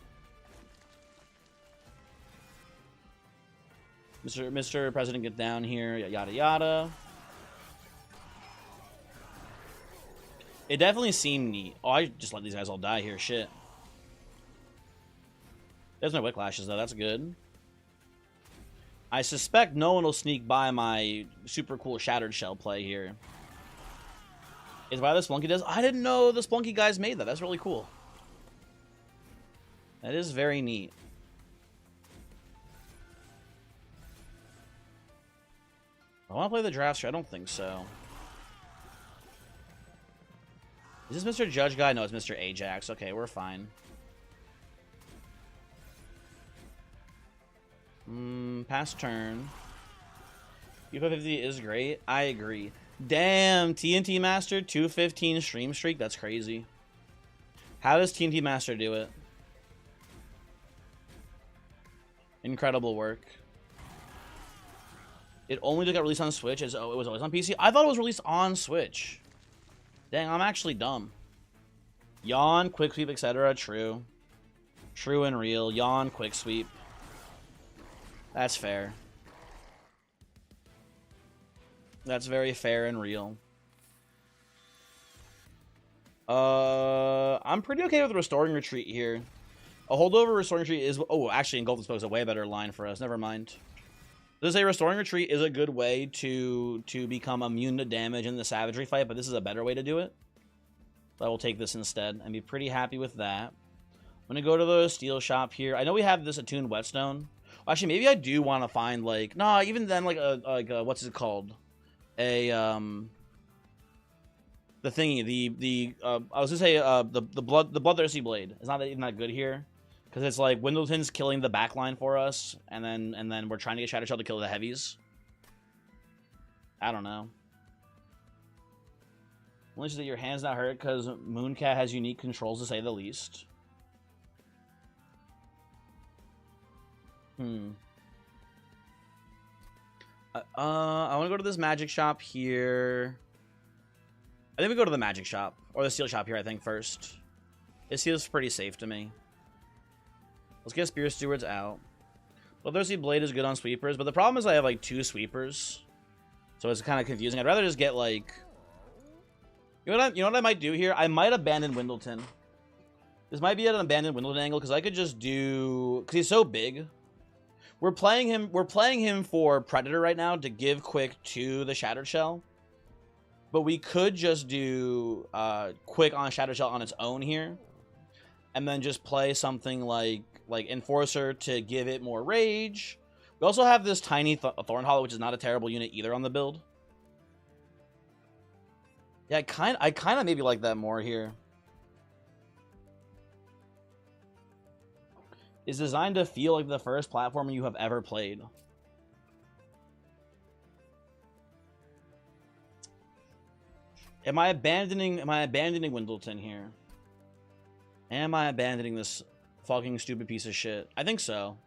Mr. President, get down here. Yada yada. It definitely seemed neat. Oh, I just let these guys all die here. Shit. There's no Whiplashes, though. That's good. I suspect no one will sneak by my super cool Shattered Shell play here. Is why the Splunky does? I didn't know the Splunky guys made that. That's really cool. That is very neat. I want to play the draft strat. I don't think so. Is this Mr. Judge guy? No, it's Mr. Ajax. Okay, we're fine. Pass turn. UFO 50 is great. I agree. Damn, TNT Master 215 stream streak. That's crazy. How does TNT Master do it? Incredible work. It only just got released on Switch. It was always on PC. I thought it was released on Switch. Dang, I'm actually dumb. Yawn, quick sweep, etc. True. True and real. Yawn, quick sweep. That's fair. That's very fair and real. I'm pretty okay with Restoring Retreat here. A holdover Restoring Retreat is... Oh, actually, Engulfed Spoke is a way better line for us. Never mind. Let's say Restoring Retreat is a good way to become immune to damage in the Savagery fight, but this is a better way to do it. So I will take this instead and be pretty happy with that. I'm going to go to the steel shop here. I know we have this attuned whetstone. Actually, maybe I do want to find, like... No, even then, like a what's it called? The thingy, I was gonna say the bloodthirsty blade. It's not even that good here, because it's like Windleton's killing the backline for us, and then we're trying to get Shattered Shell to kill the heavies. I don't know. Unless that your hand's not hurt because Mooncat has unique controls, to say the least. I want to go to this magic shop here. I think we go to the magic shop. Or the steel shop here, I think, first. This feels pretty safe to me. Let's get Spear Stewards out. Bloodthirsty Blade is good on sweepers, but the problem is I have, like, 2 sweepers. So it's kind of confusing. I'd rather just get, like... You know what I might do here? I might abandon Windleton. This might be an abandoned Windleton angle, because I could just do... Because he's so big. We're playing him for Predator right now to give quick to the Shattered Shell. But we could just do quick on Shattered Shell on its own here. And then just play something like Enforcer to give it more rage. We also have this tiny Thorn Hollow, which is not a terrible unit either on the build. Yeah, I kind of maybe like that more here. Is designed to feel like the first platformer you have ever played. Am I abandoning Windleton here? Am I abandoning this fucking stupid piece of shit? I think so.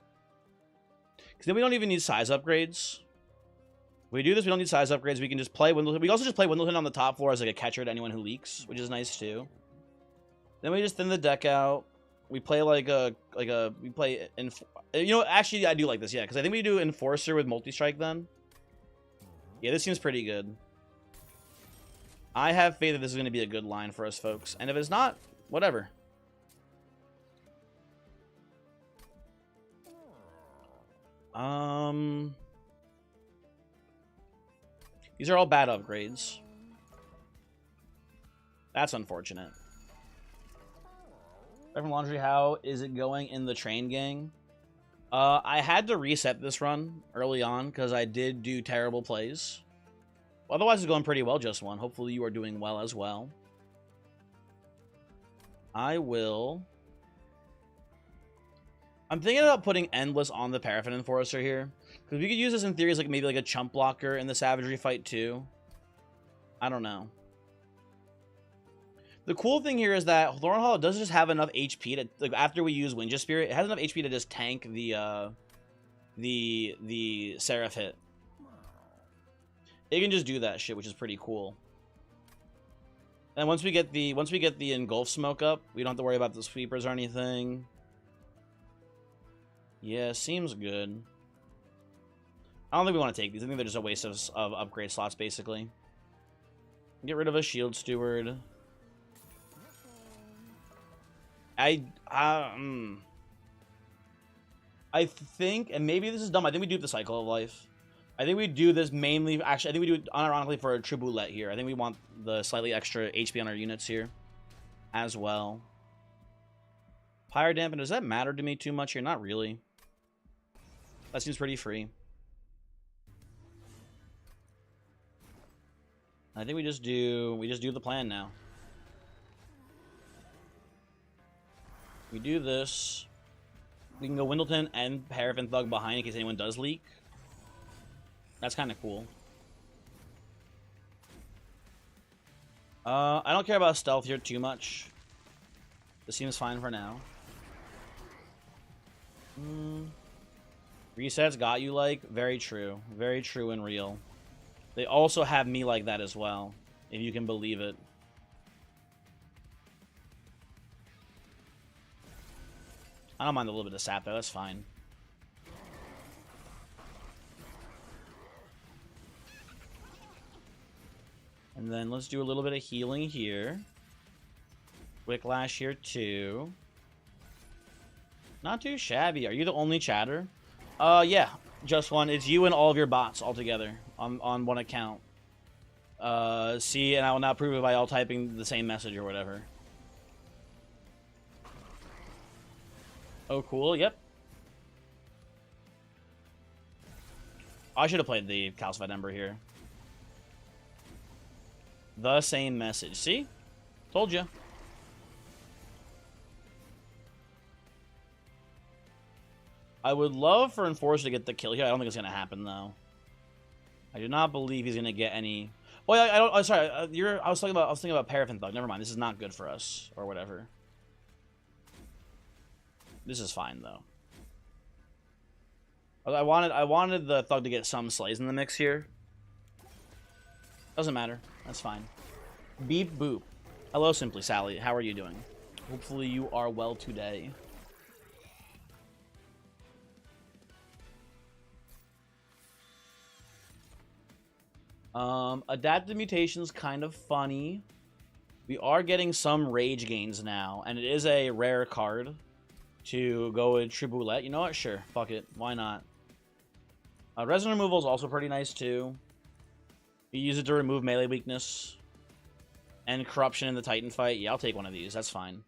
Because then we don't even need size upgrades. If we do this, we don't need size upgrades. We can just play Windleton. We can also just play Windleton on the top floor as like a catcher to anyone who leaks, which is nice too. Then we just thin the deck out. we play we play you know, actually I do like this, yeah, because I think we do Enforcer with multi-strike then. Yeah, this seems pretty good. I have faith that this is going to be a good line for us, folks. And if it's not, whatever. These are all bad upgrades. That's unfortunate. From Laundry, how is it going in the train gang? I had to reset this run early on because I did do terrible plays. Otherwise, it's going pretty well, just one. Hopefully, you are doing well as well. I'm thinking about putting Endless on the Paraffin Enforcer here. Because we could use this in theory as maybe like a chump blocker in the Savagery fight too. I don't know. The cool thing here is that Thorn Hollow does just have enough HP to, like, after we use Winja Spirit, it has enough HP to just tank the Seraph hit. It can just do that shit, which is pretty cool. And once we get the Engulf Smoke up, we don't have to worry about the sweepers or anything. Yeah, seems good. I don't think we want to take these. I think they're just a waste of upgrade slots, basically. Get rid of a Shield Steward. I think, and maybe this is dumb, I think we do the Cycle of Life. I think we do this mainly, actually, I think we do it unironically for a Triboulet here. I think we want the slightly extra HP on our units here as well. Pyre Dampen, does that matter to me too much here? Not really. That seems pretty free. I think we just do the plan now. We do this. We can go Windleton and Paraffin Thug behind in case anyone does leak. That's kind of cool. I don't care about stealth here too much. This seems fine for now. Resets got you like? Very true. Very true and real. They also have me like that as well, if you can believe it. I don't mind a little bit of sap though, that's fine. And then let's do a little bit of healing here. Wicklash here too. Not too shabby. Are you the only chatter? Yeah, just one. It's you and all of your bots all together on one account. See, and I will now prove it by all typing the same message or whatever. Oh, cool. Yep. I should have played the Calcified Ember here. The same message. See? Told you. I would love for Enforcer to get the kill here. I don't think it's going to happen, though. I do not believe he's going to get any... Oh, yeah, I don't... Oh, sorry. I was thinking about Paraffin Thug. Never mind. This is not good for us. Or whatever. This is fine, though. I wanted the Thug to get some slays in the mix here. Doesn't matter. That's fine. Beep boop. Hello, Simply Sally. How are you doing? Hopefully you are well today. Adaptive Mutation's kind of funny. We are getting some rage gains now, and it is a rare card to go with Triboulet. You know what? Sure. Fuck it. Why not? Resin Removal is also pretty nice, too. You use it to remove melee weakness. And Corruption in the Titan fight. Yeah, I'll take one of these. That's fine.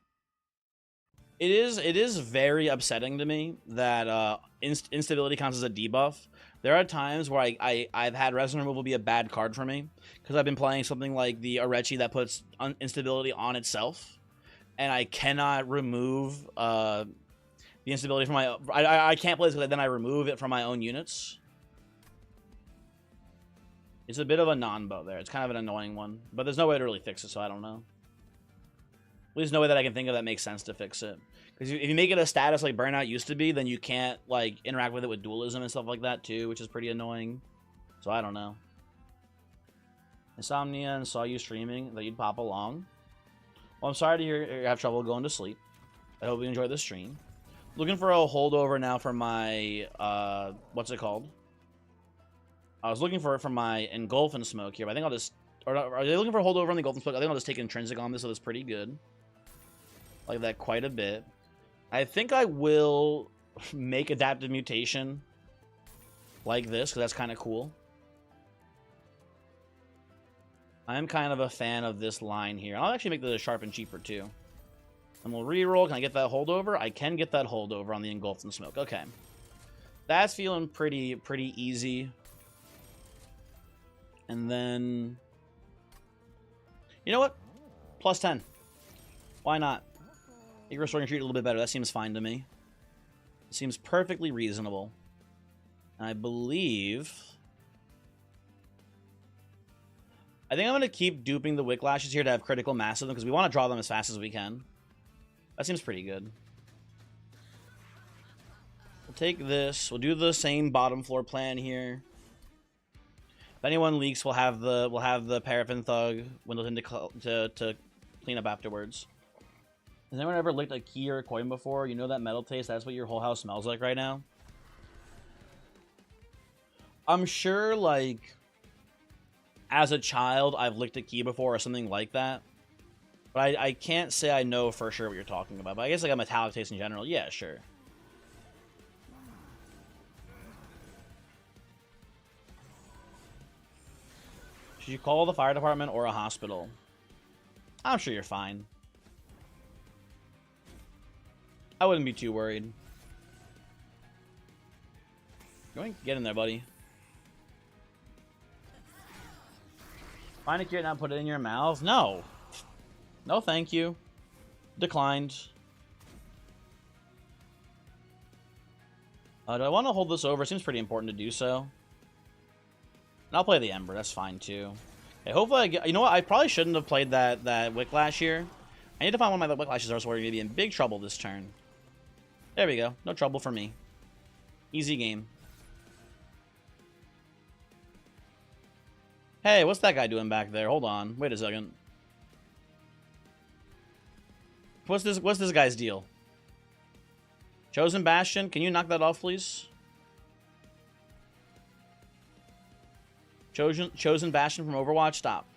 It is very upsetting to me that instability counts as a debuff. There are times where I've had Resin Removal be a bad card for me. Because I've been playing something like the Arechi that puts instability on itself. And I cannot remove the instability from my... I can't play this because then I remove it from my own units. It's a bit of a non-bow there. It's kind of an annoying one. But there's no way to really fix it, so I don't know. There's no way that I can think of that makes sense to fix it. Because if you make it a status like Burnout used to be, then you can't like interact with it with dualism and stuff like that too, which is pretty annoying. So I don't know. Insomnia and saw you streaming that you'd pop along. Well, I'm sorry to hear you have trouble going to sleep. I hope you enjoyed the stream. Looking for a holdover now for my, what's it called? I was looking for it for my Engulf and Smoke here, but I think I'll just... Or are they looking for a holdover on the Engulf and Smoke? I think I'll just take Intrinsic on this, so that's pretty good. Like that quite a bit. I think I will make Adaptive Mutation like this, because that's kind of cool. I'm kind of a fan of this line here. I'll actually make the Sharpen cheaper, too. And we'll reroll. Can I get that holdover? I can get that holdover on the Engulfed and Smoke. Okay. That's feeling pretty easy. And then... You know what? Plus 10. Why not? Make Restoring Retreat a little bit better. That seems fine to me. It seems perfectly reasonable. And I believe... I think I'm going to keep duping the Wicklashes here to have critical mass of them, because we want to draw them as fast as we can. That seems pretty good. We'll take this. We'll do the same bottom floor plan here. If anyone leaks, we'll have the Paraffin Thug windows in to clean up afterwards. Has anyone ever licked a key or a coin before? You know that metal taste? That's what your whole house smells like right now? I'm sure, like, as a child, I've licked a key before or something like that. But I can't say I know for sure what you're talking about. But I guess like a metallic taste in general. Yeah, sure. Should you call the fire department or a hospital? I'm sure you're fine. I wouldn't be too worried. Get in there, buddy. Find a carrot and not put it in your mouth? No. No, thank you. Declined. Do I want to hold this over? Seems pretty important to do so. And I'll play the Ember. That's fine, too. Okay, hopefully I get... You know what? I probably shouldn't have played that Wicklash here. I need to find one of my Wicklashes, or else we're going to be in big trouble this turn. There we go. No trouble for me. Easy game. Hey, what's that guy doing back there? Hold on. Wait a second. What's this guy's deal? Chosen Bastion, can you knock that off, please? Chosen Bastion from Overwatch, stop.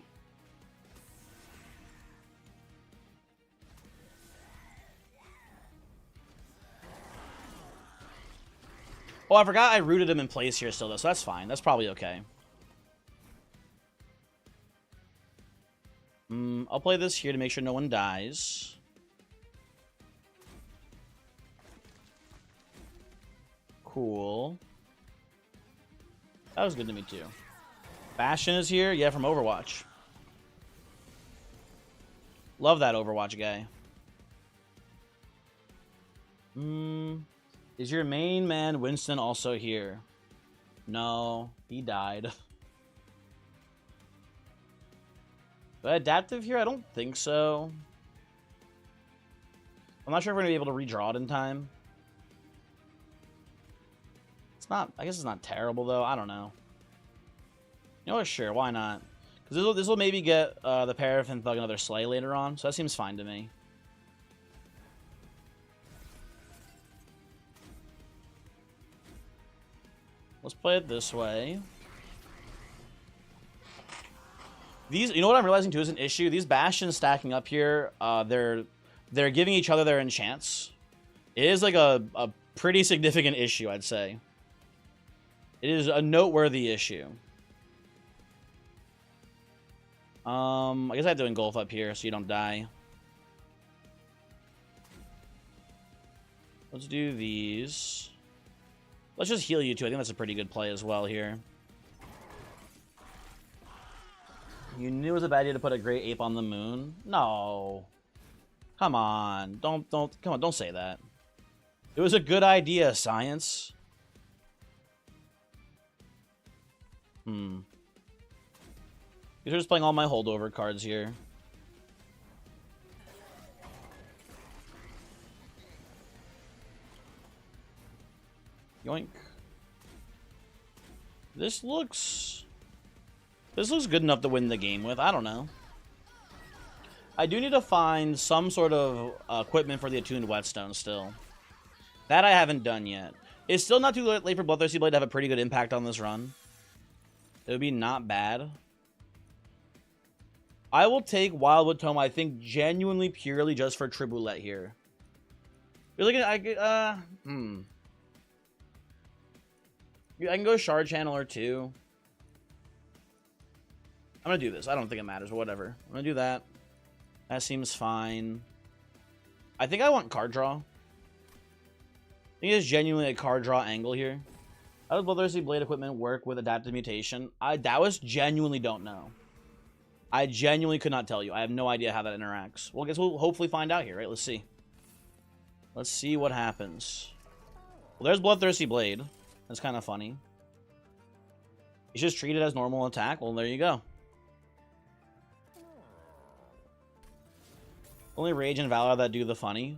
Oh, I forgot I rooted him in place here still, though, so that's fine. That's probably okay. I'll play this here to make sure no one dies. Cool. That was good to me, too. Bastion is here? Yeah, from Overwatch. Love that Overwatch guy. Is your main man Winston also here? No, he died. Adaptive here? I don't think so. I'm not sure if we're going to be able to redraw it in time. It's not... I guess it's not terrible, though. I don't know. You know what? Sure, why not? Because this will maybe get the Paraffin Thug another Slay later on, so that seems fine to me. Let's play it this way. You know what I'm realizing too is an issue? These Bastions stacking up here, they're giving each other their enchants. It is like a pretty significant issue, I'd say. It is a noteworthy issue. I guess I have to engulf up here so you don't die. Let's do these. Let's just heal you too. I think that's a pretty good play as well here. You knew it was a bad idea to put a Great Ape on the moon? No. Come on. Come on, don't say that. It was a good idea, science. You're just playing all my holdover cards here. Yoink. This looks good enough to win the game with. I don't know. I do need to find some sort of equipment for the attuned whetstone still. That I haven't done yet. It's still not too late for Bloodthirsty Blade to have a pretty good impact on this run. It would be not bad. I will take Wildwood Tome, I think, genuinely, purely just for Triboulet here. You're looking at, I can go Shard Channeler too. I'm gonna do this. I don't think it matters, but whatever. I'm gonna do that. That seems fine. I think I want card draw. I think it's genuinely a card draw angle here. How does Bloodthirsty Blade equipment work with Adaptive Mutation? I Taoist genuinely don't know. I genuinely could not tell you. I have no idea how that interacts. Well, I guess we'll hopefully find out here, right? Let's see. Let's see what happens. Well, there's Bloodthirsty Blade. That's kind of funny. You just treat it as normal attack. Well, there you go. Only Rage and Valor that do the funny.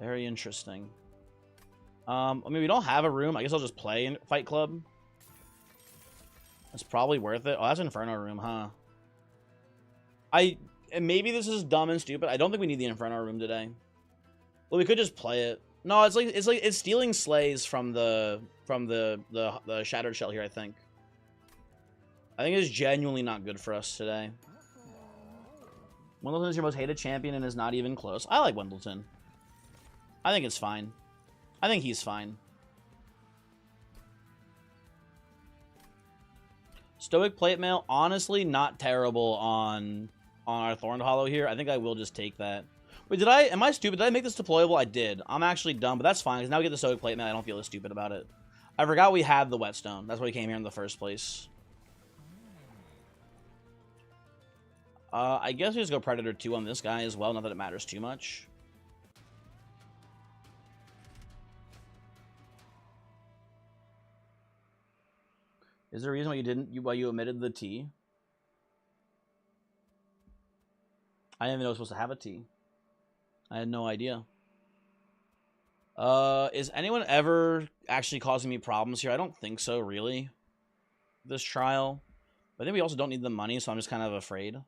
Very interesting. I mean, we don't have a room. I guess I'll just play in Fight Club. That's probably worth it. Oh, that's Inferno room, huh? And maybe this is dumb and stupid. I don't think we need the Inferno room today. Well, we could just play it. No, it's stealing slays from the Shattered Shell here, I think. I think it's genuinely not good for us today. Wendleton is your most hated champion and is not even close. I like Wendleton. I think it's fine. I think he's fine. Stoic Plate Mail, honestly, not terrible on our Thorned Hollow here. I think I will just take that. Wait, am I stupid? Did I make this deployable? I did. I'm actually dumb, but that's fine, because now we get the Stoic Plate Mail. I don't feel as stupid about it. I forgot we had the Whetstone. That's why we came here in the first place. I guess we just go Predator 2 on this guy as well, not that it matters too much. Is there a reason why you omitted the T? I didn't even know it was supposed to have a T. I had no idea. Is anyone ever actually causing me problems here? I don't think so, really. This trial. But I think we also don't need the money, so I'm just kind of afraid.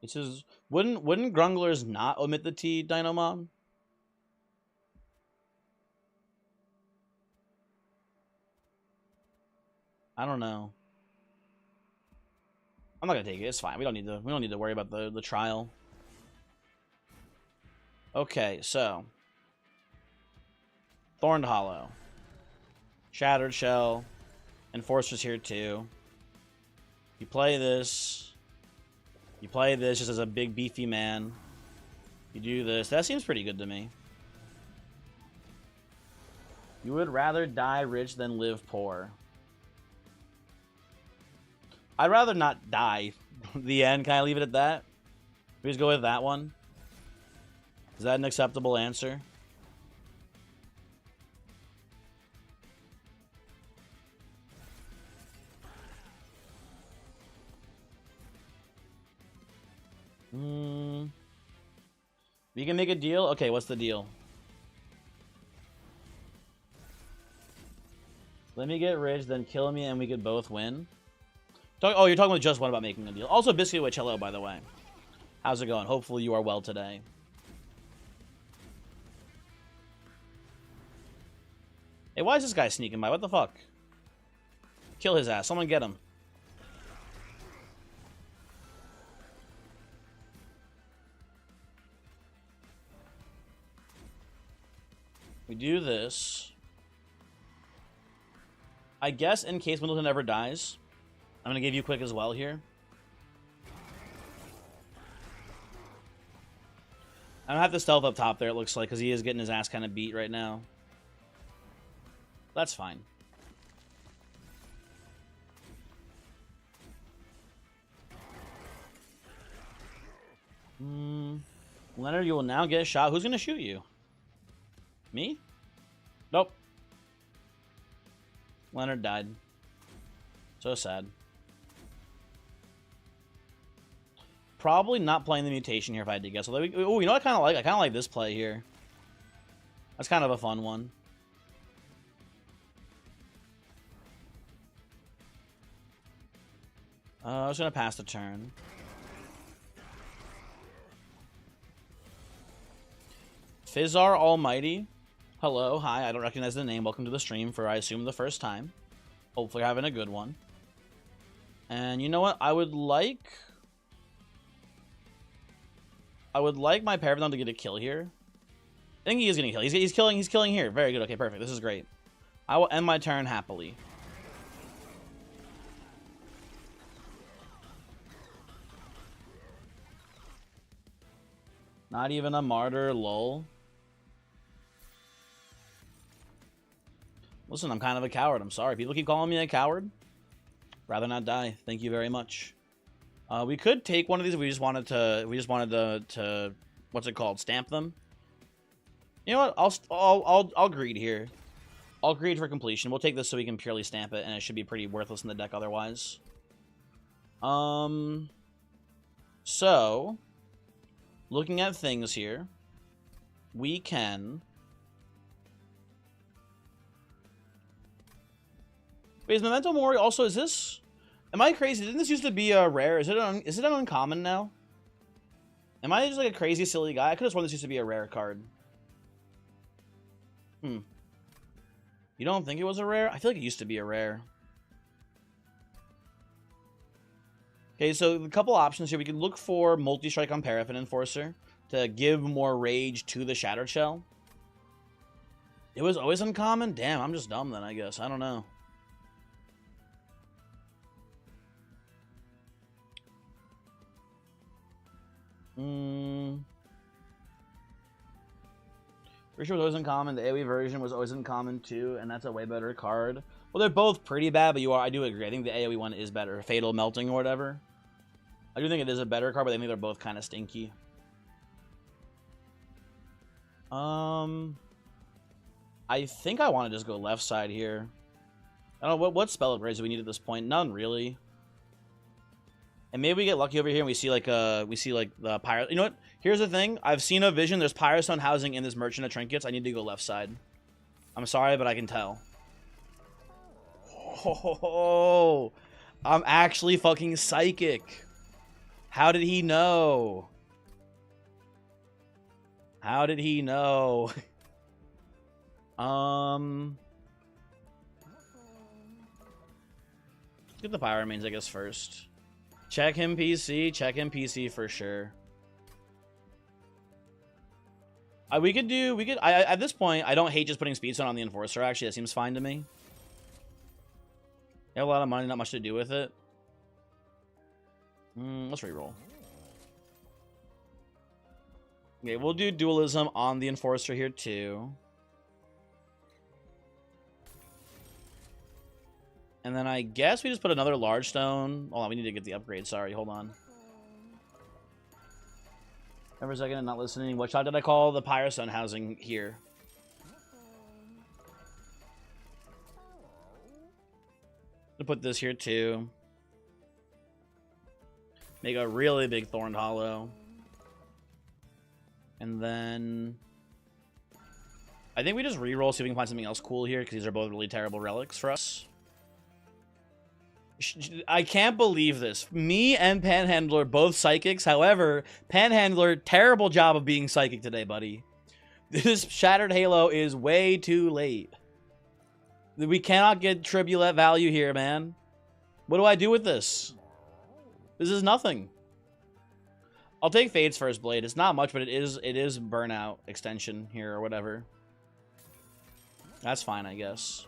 It says, wouldn't Grunglers not omit the T, Dynamon? I don't know. I'm not gonna take it. It's fine. We don't need to worry about the trial. Okay, so Thorned Hollow, Shattered Shell, Enforcer's here too. You play this. You play this just as a big beefy man. You do this. That seems pretty good to me. You would rather die rich than live poor. I'd rather not die. The end. Can I leave it at that? We just go with that one. Is that an acceptable answer? We can make a deal? Okay, what's the deal? Let me get rich, then kill me, and we could both win. Oh, you're talking with Just One about making a deal. Also, Biscuit Witch, hello, by the way. How's it going? Hopefully you are well today. Hey, why is this guy sneaking by? What the fuck? Kill his ass. Someone get him. We do this. I guess in case Middleton never dies, I'm going to give you quick as well here. I'm going to have to stealth up top there, it looks like, because he is getting his ass kind of beat right now. That's fine. Leonard, you will now get shot. Who's going to shoot you? Me? Nope. Leonard died. So sad. Probably not playing the mutation here if I had to guess. Oh, you know what I kind of like? I kind of like this play here. That's kind of a fun one. I was gonna pass the turn. Fizzar Almighty. Hello, hi, I don't recognize the name. Welcome to the stream for, I assume, the first time. Hopefully having a good one. And you know what? I would like my Paravidon to get a kill here. I think he is getting a kill. He's killing here. Very good. Okay, perfect. This is great. I will end my turn happily. Not even a martyr, lol. Listen, I'm kind of a coward. I'm sorry. People keep calling me a coward. Rather not die. Thank you very much. We could take one of these if we just wanted to what's it called? Stamp them. You know what? I'll greed here. I'll greed for completion. We'll take this so we can purely stamp it, and it should be pretty worthless in the deck otherwise. So looking at things here, we can. Wait, is Memento Mori also, is this... Am I crazy? Didn't this used to be a rare? Is it an uncommon now? Am I just like a crazy, silly guy? I could have sworn this used to be a rare card. You don't think it was a rare? I feel like it used to be a rare. Okay, so a couple options here. We could look for multi-strike on Paraffin Enforcer to give more rage to the Shattered Shell. It was always uncommon? Damn, I'm just dumb then, I guess. I don't know. Pretty sure it was always uncommon. The AoE version was always uncommon too, and that's a way better card. Well, they're both pretty bad, but I do agree. I think the AoE one is better. Fatal Melting or whatever. I do think it is a better card, but I think they're both kind of stinky. I think I want to just go left side here. I don't know, what spell upgrades do we need at this point? None, really. And maybe we get lucky over here and we see like the pirate. You know what? Here's the thing. I've seen a vision. There's Pyrostone housing in this Merchant of Trinkets. I need to go left side. I'm sorry, but I can tell. Oh, I'm actually fucking psychic. How did he know? How did he know? Get the Pyro Remains, I guess, first. Check him PC. Check him PC for sure. At this point, I don't hate just putting Speed Stone on the Enforcer, actually. That seems fine to me. You have a lot of money, not much to do with it. Let's reroll. Okay, we'll do Dualism on the Enforcer here, too. And then I guess we just put another large stone. Hold on, we need to get the upgrade. Sorry, hold on. Remember a second and not listening. What shot did I call the Pyrostone housing here? To put this here too. Make a really big Thorned Hollow. And then I think we just reroll, see if we can find something else cool here, because these are both really terrible relics for us. I can't believe this. Me and Panhandler both psychics. However, Panhandler, terrible job of being psychic today, buddy. This Shattered Halo is way too late. We cannot get Tribulate value here, man. What do I do with this? This is nothing. I'll take Fade's First Blade. It's not much, but it is Burnout extension here or whatever. That's fine, I guess.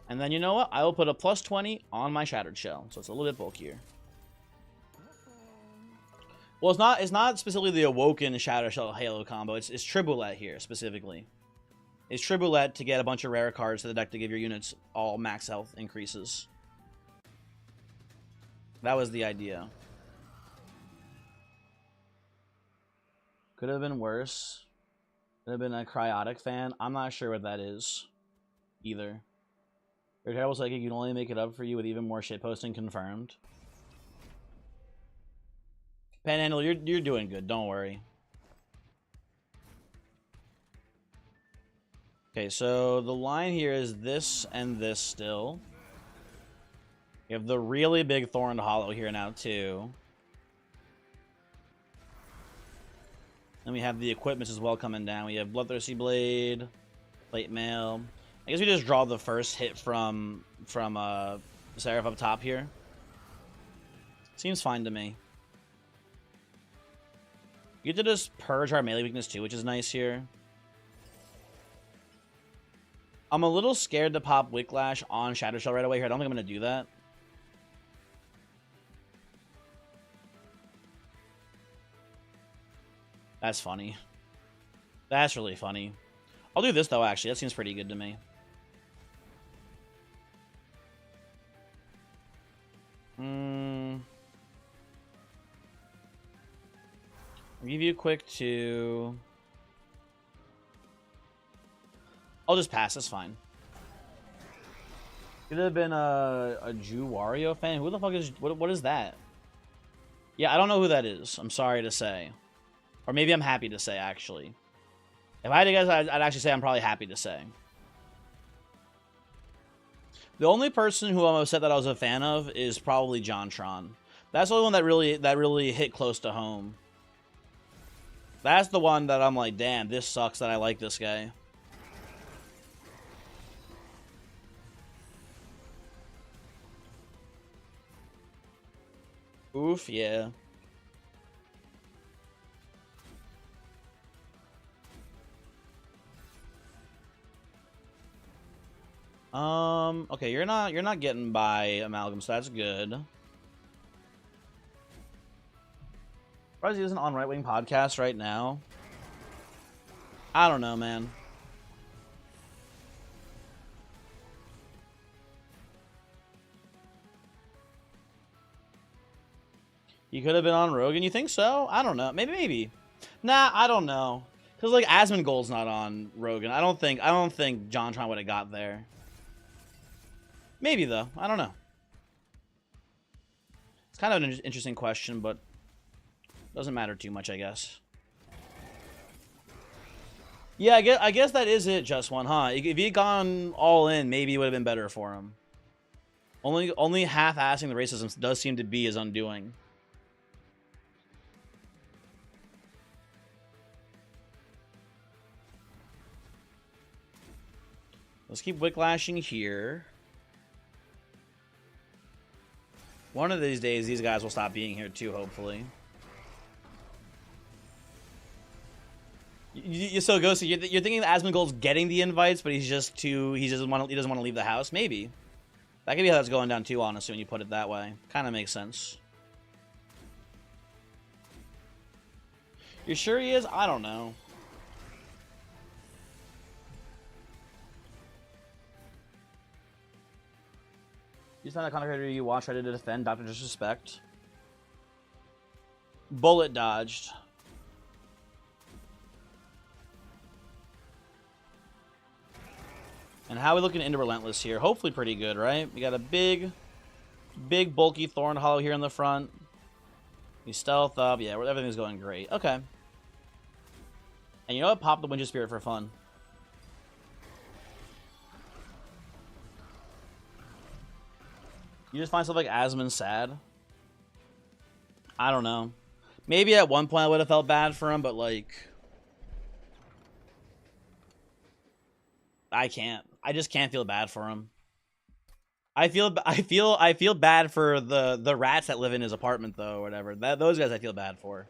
And then you know what? I will put a +20 on my Shattered Shell, so it's a little bit bulkier. Well, it's not specifically the Awoken Shattered Shell Halo combo. It's Tribulate here specifically. It's Tribulate to get a bunch of rare cards to the deck to give your units all max health increases. That was the idea. Could have been worse. Could have been a Cryotic fan. I'm not sure what that is either. Your terrible psychic can only make it up for you with even more shitposting confirmed. Panhandle, you're doing good. Don't worry. Okay, so the line here is this and this still. We have the really big Thorned Hollow here now, too. And we have the equipment as well coming down. We have Bloodthirsty Blade, Plate Mail. I guess we just draw the first hit from Seraph up top here. Seems fine to me. You get to just purge our melee weakness too, which is nice here. I'm a little scared to pop Wicklash on Shadow Shell right away here. I don't think I'm going to do that. That's funny. That's really funny. I'll do this, though, actually. That seems pretty good to me. I'll give you a quick 2. I'll just pass. That's fine. Could have been a Jew Wario fan. Who the fuck is... What is that? Yeah, I don't know who that is. I'm sorry to say. Or maybe I'm happy to say, actually. If I had to guess, I'd actually say I'm probably happy to say. The only person who I'm upset that I was a fan of is probably JonTron. That's the only one that really hit close to home. That's the one that I'm like, damn, this sucks that I like this guy. Oof, yeah. Okay, you're not getting by Amalgam, so that's good. Surprised he isn't on Right Wing Podcast right now. I don't know, man. You could have been on Rogan. You think so? I don't know. Maybe. Nah, I don't know. Cause like Asmongold's not on Rogan. I don't think JonTron would have got there. Maybe though. I don't know. It's kind of an interesting question, but doesn't matter too much, I guess. Yeah, I guess that is it, Just One, huh? If he had gone all in, maybe it would have been better for him. Only half-assing the racism does seem to be his undoing. Let's keep Wicklashing here. One of these days, these guys will stop being here too, hopefully. You so Ghosty, you're thinking that Asmongold's getting the invites, but he doesn't want to leave the house. Maybe that could be how that's going down too. Honestly, when you put it that way, kind of makes sense. You sure he is? I don't know. You not a content creator you watch ready to defend Dr. Disrespect. Bullet dodged. And how are we looking into Relentless here? Hopefully pretty good, right? We got a big bulky Thorned Hollow here in the front. We stealth up. Yeah, everything's going great. Okay. And you know what? Pop the Winter Spirit for fun. You just find stuff like Asmon sad? I don't know. Maybe at one point I would have felt bad for him, but like... I can't. I just can't feel bad for him. I feel bad for the rats that live in his apartment though, or whatever. Those guys I feel bad for.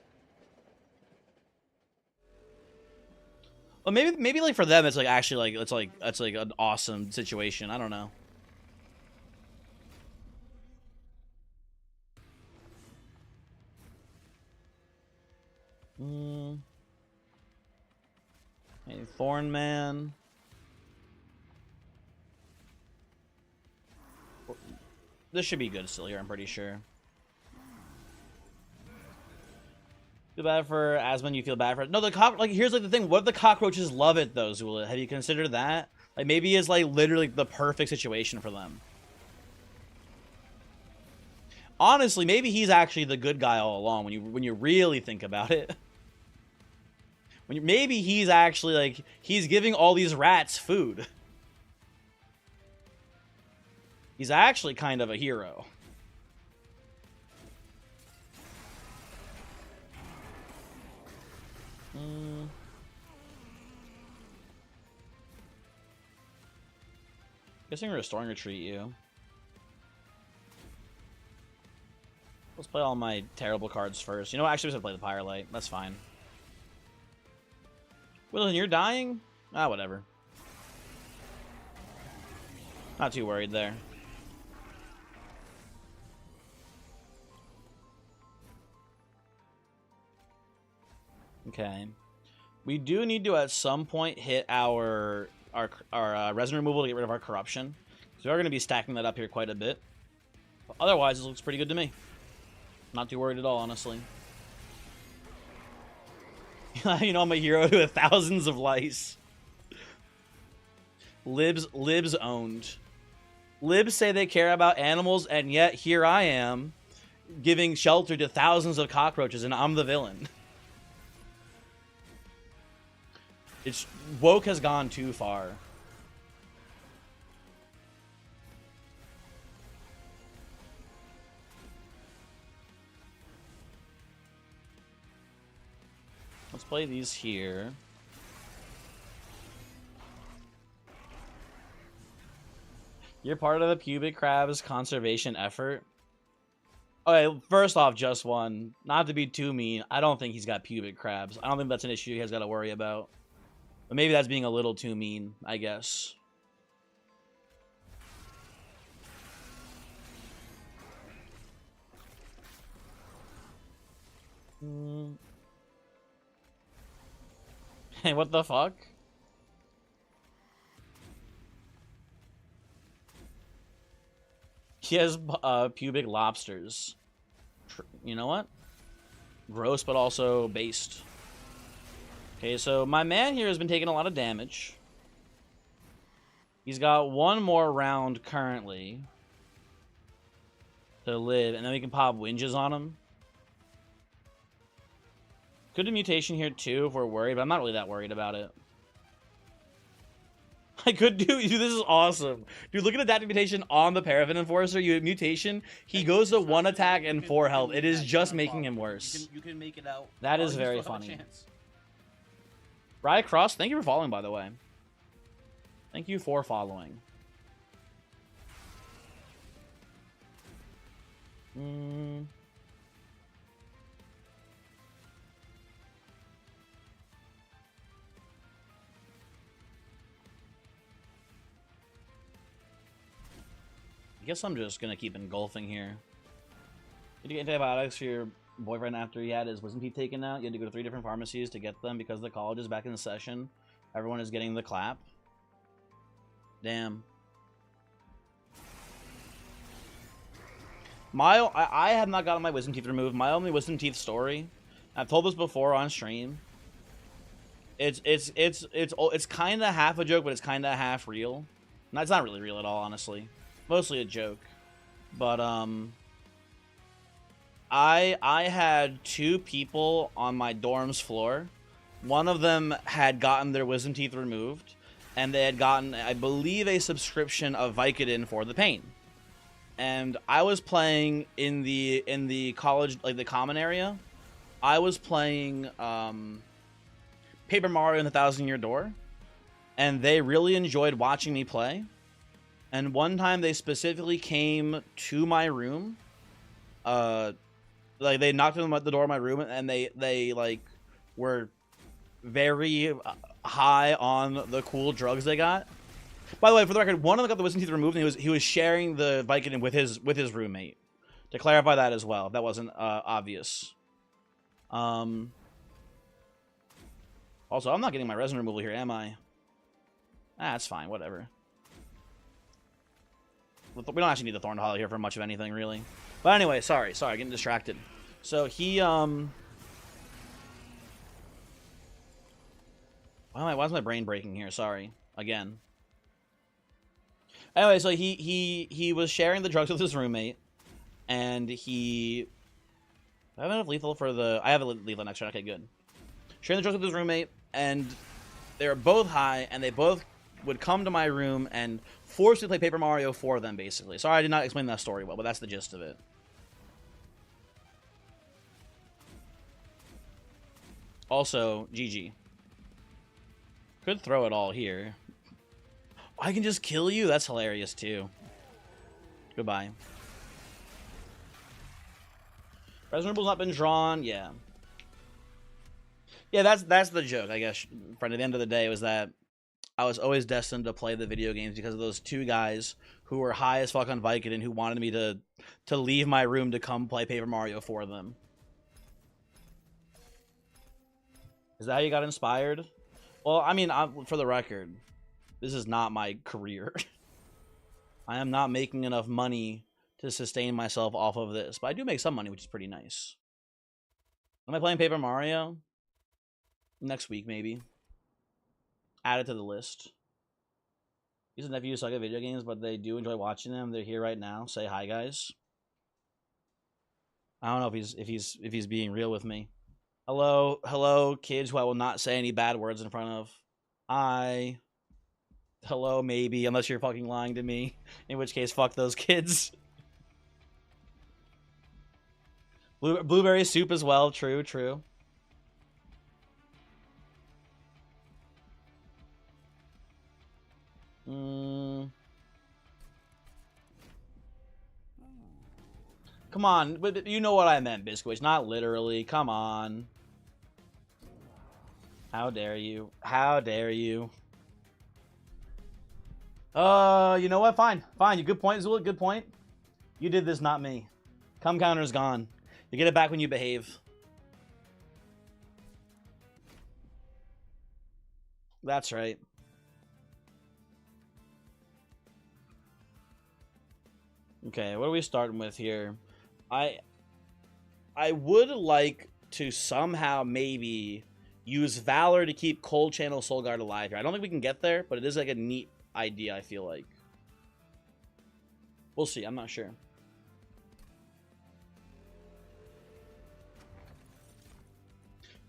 Well, maybe like for them it's like actually like it's like an awesome situation. I don't know. Hey, Thorn Man. This should be good still here, I'm pretty sure. Feel bad for Asmon, you feel bad for it. No, here's like the thing, what if the cockroaches love it though, Zula? Have you considered that? Like maybe it's like literally the perfect situation for them. Honestly, maybe he's actually the good guy all along when you really think about it. Maybe he's actually like he's giving all these rats food. He's actually kind of a hero. Guessing Restoring Retreat you. Let's play all my terrible cards first. You know what? Actually, I'm just gonna play the Pyrelite. That's fine. Willen, you're dying? Ah, whatever. Not too worried there. Okay. We do need to, at some point, hit our resin removal to get rid of our corruption. So we are going to be stacking that up here quite a bit. But otherwise, this looks pretty good to me. Not too worried at all, honestly. You know, I'm a hero to thousands of lice. Libs owned. Libs say they care about animals, and yet here I am giving shelter to thousands of cockroaches, and I'm the villain. It's woke has gone too far. Let's play these here. You're part of the pubic crab's conservation effort. Okay, first off, just one. Not to be too mean, I don't think he's got pubic crabs. I don't think that's an issue he has got to worry about. But maybe that's being a little too mean, I guess. Hey, what the fuck? He has pubic lobsters. You know what? Gross, but also based. Okay, so my man here has been taking a lot of damage. He's got one more round currently to live, and then we can pop winges on him. Could do mutation here too if we're worried, but I'm not really that worried about it. I could do. Dude, this is awesome. Dude, look at that mutation on the Paraffin Enforcer. You have mutation. He goes to 1 attack and 4 health. It is just making him worse. You can make it out. That is very funny. Riot Cross, thank you for following, by the way. Thank you for following. I guess I'm just gonna keep engulfing here. Did you get antibiotics for your boyfriend after he had his wisdom teeth taken out? You had to go to 3 different pharmacies to get them because the college is back in session. Everyone is getting the clap. Damn. I have not gotten my wisdom teeth removed. My only wisdom teeth story, I've told this before on stream. It's kind of half a joke, but it's kind of half real. No, it's not really real at all, honestly. Mostly a joke. But I had 2 people on my dorm's floor. One of them had gotten their wisdom teeth removed, and they had gotten, I believe, a subscription of Vicodin for the pain. And I was playing in the college, like the common area. I was playing Paper Mario and the Thousand Year Door, and they really enjoyed watching me play. And one time they specifically came to my room, like they knocked on the door of my room, and they like were very high on the cool drugs they got. By the way, for the record, one of them got the wisdom teeth removed, and he was sharing the Vicodin with his roommate. To clarify that as well, if that wasn't obvious. Also, I'm not getting my resin removal here, am I? Ah, that's fine, whatever. We don't actually need the Thorn Hollow here for much of anything, really. But anyway, sorry, getting distracted. So he, why is my brain breaking here? Sorry, again. Anyway, so he was sharing the drugs with his roommate, and I have enough lethal for the. I have a lethal next turn. Okay, good. Sharing the drugs with his roommate, and they were both high, and they both would come to my room and force me to play Paper Mario for them, basically. Sorry, I did not explain that story well, but that's the gist of it. Also, GG. Could throw it all here. I can just kill you? That's hilarious, too. Goodbye. Resident Evil's not been drawn? Yeah. Yeah, that's the joke, I guess. Friend, at the end of the day, was that I was always destined to play the video games because of those two guys who were high as fuck on Vicodin who wanted me to leave my room to come play Paper Mario for them. Is that how you got inspired? Well, I mean, for the record, this is not my career. I am not making enough money to sustain myself off of this, but I do make some money, which is pretty nice. Am I playing Paper Mario? Next week, maybe. Add it to the list. These nephews suck at video games, but they do enjoy watching them. They're here right now. Say hi, guys. I don't know if he's being real with me. Hello, kids who I will not say any bad words in front of. Hi. Hello, maybe, unless you're fucking lying to me. In which case, fuck those kids. Blueberry soup as well. True. Come on, you know what I meant, Biscuits. Not literally. Come on. How dare you? How dare you? You know what? Fine. Good point, Zula. Good point. You did this, not me. Cum counter's gone. You get it back when you behave. That's right. Okay, what are we starting with here? I would like to somehow maybe use Valor to keep Cold Channel Soul Guard alive here. I don't think we can get there, but it is like a neat idea, I feel like. We'll see, I'm not sure.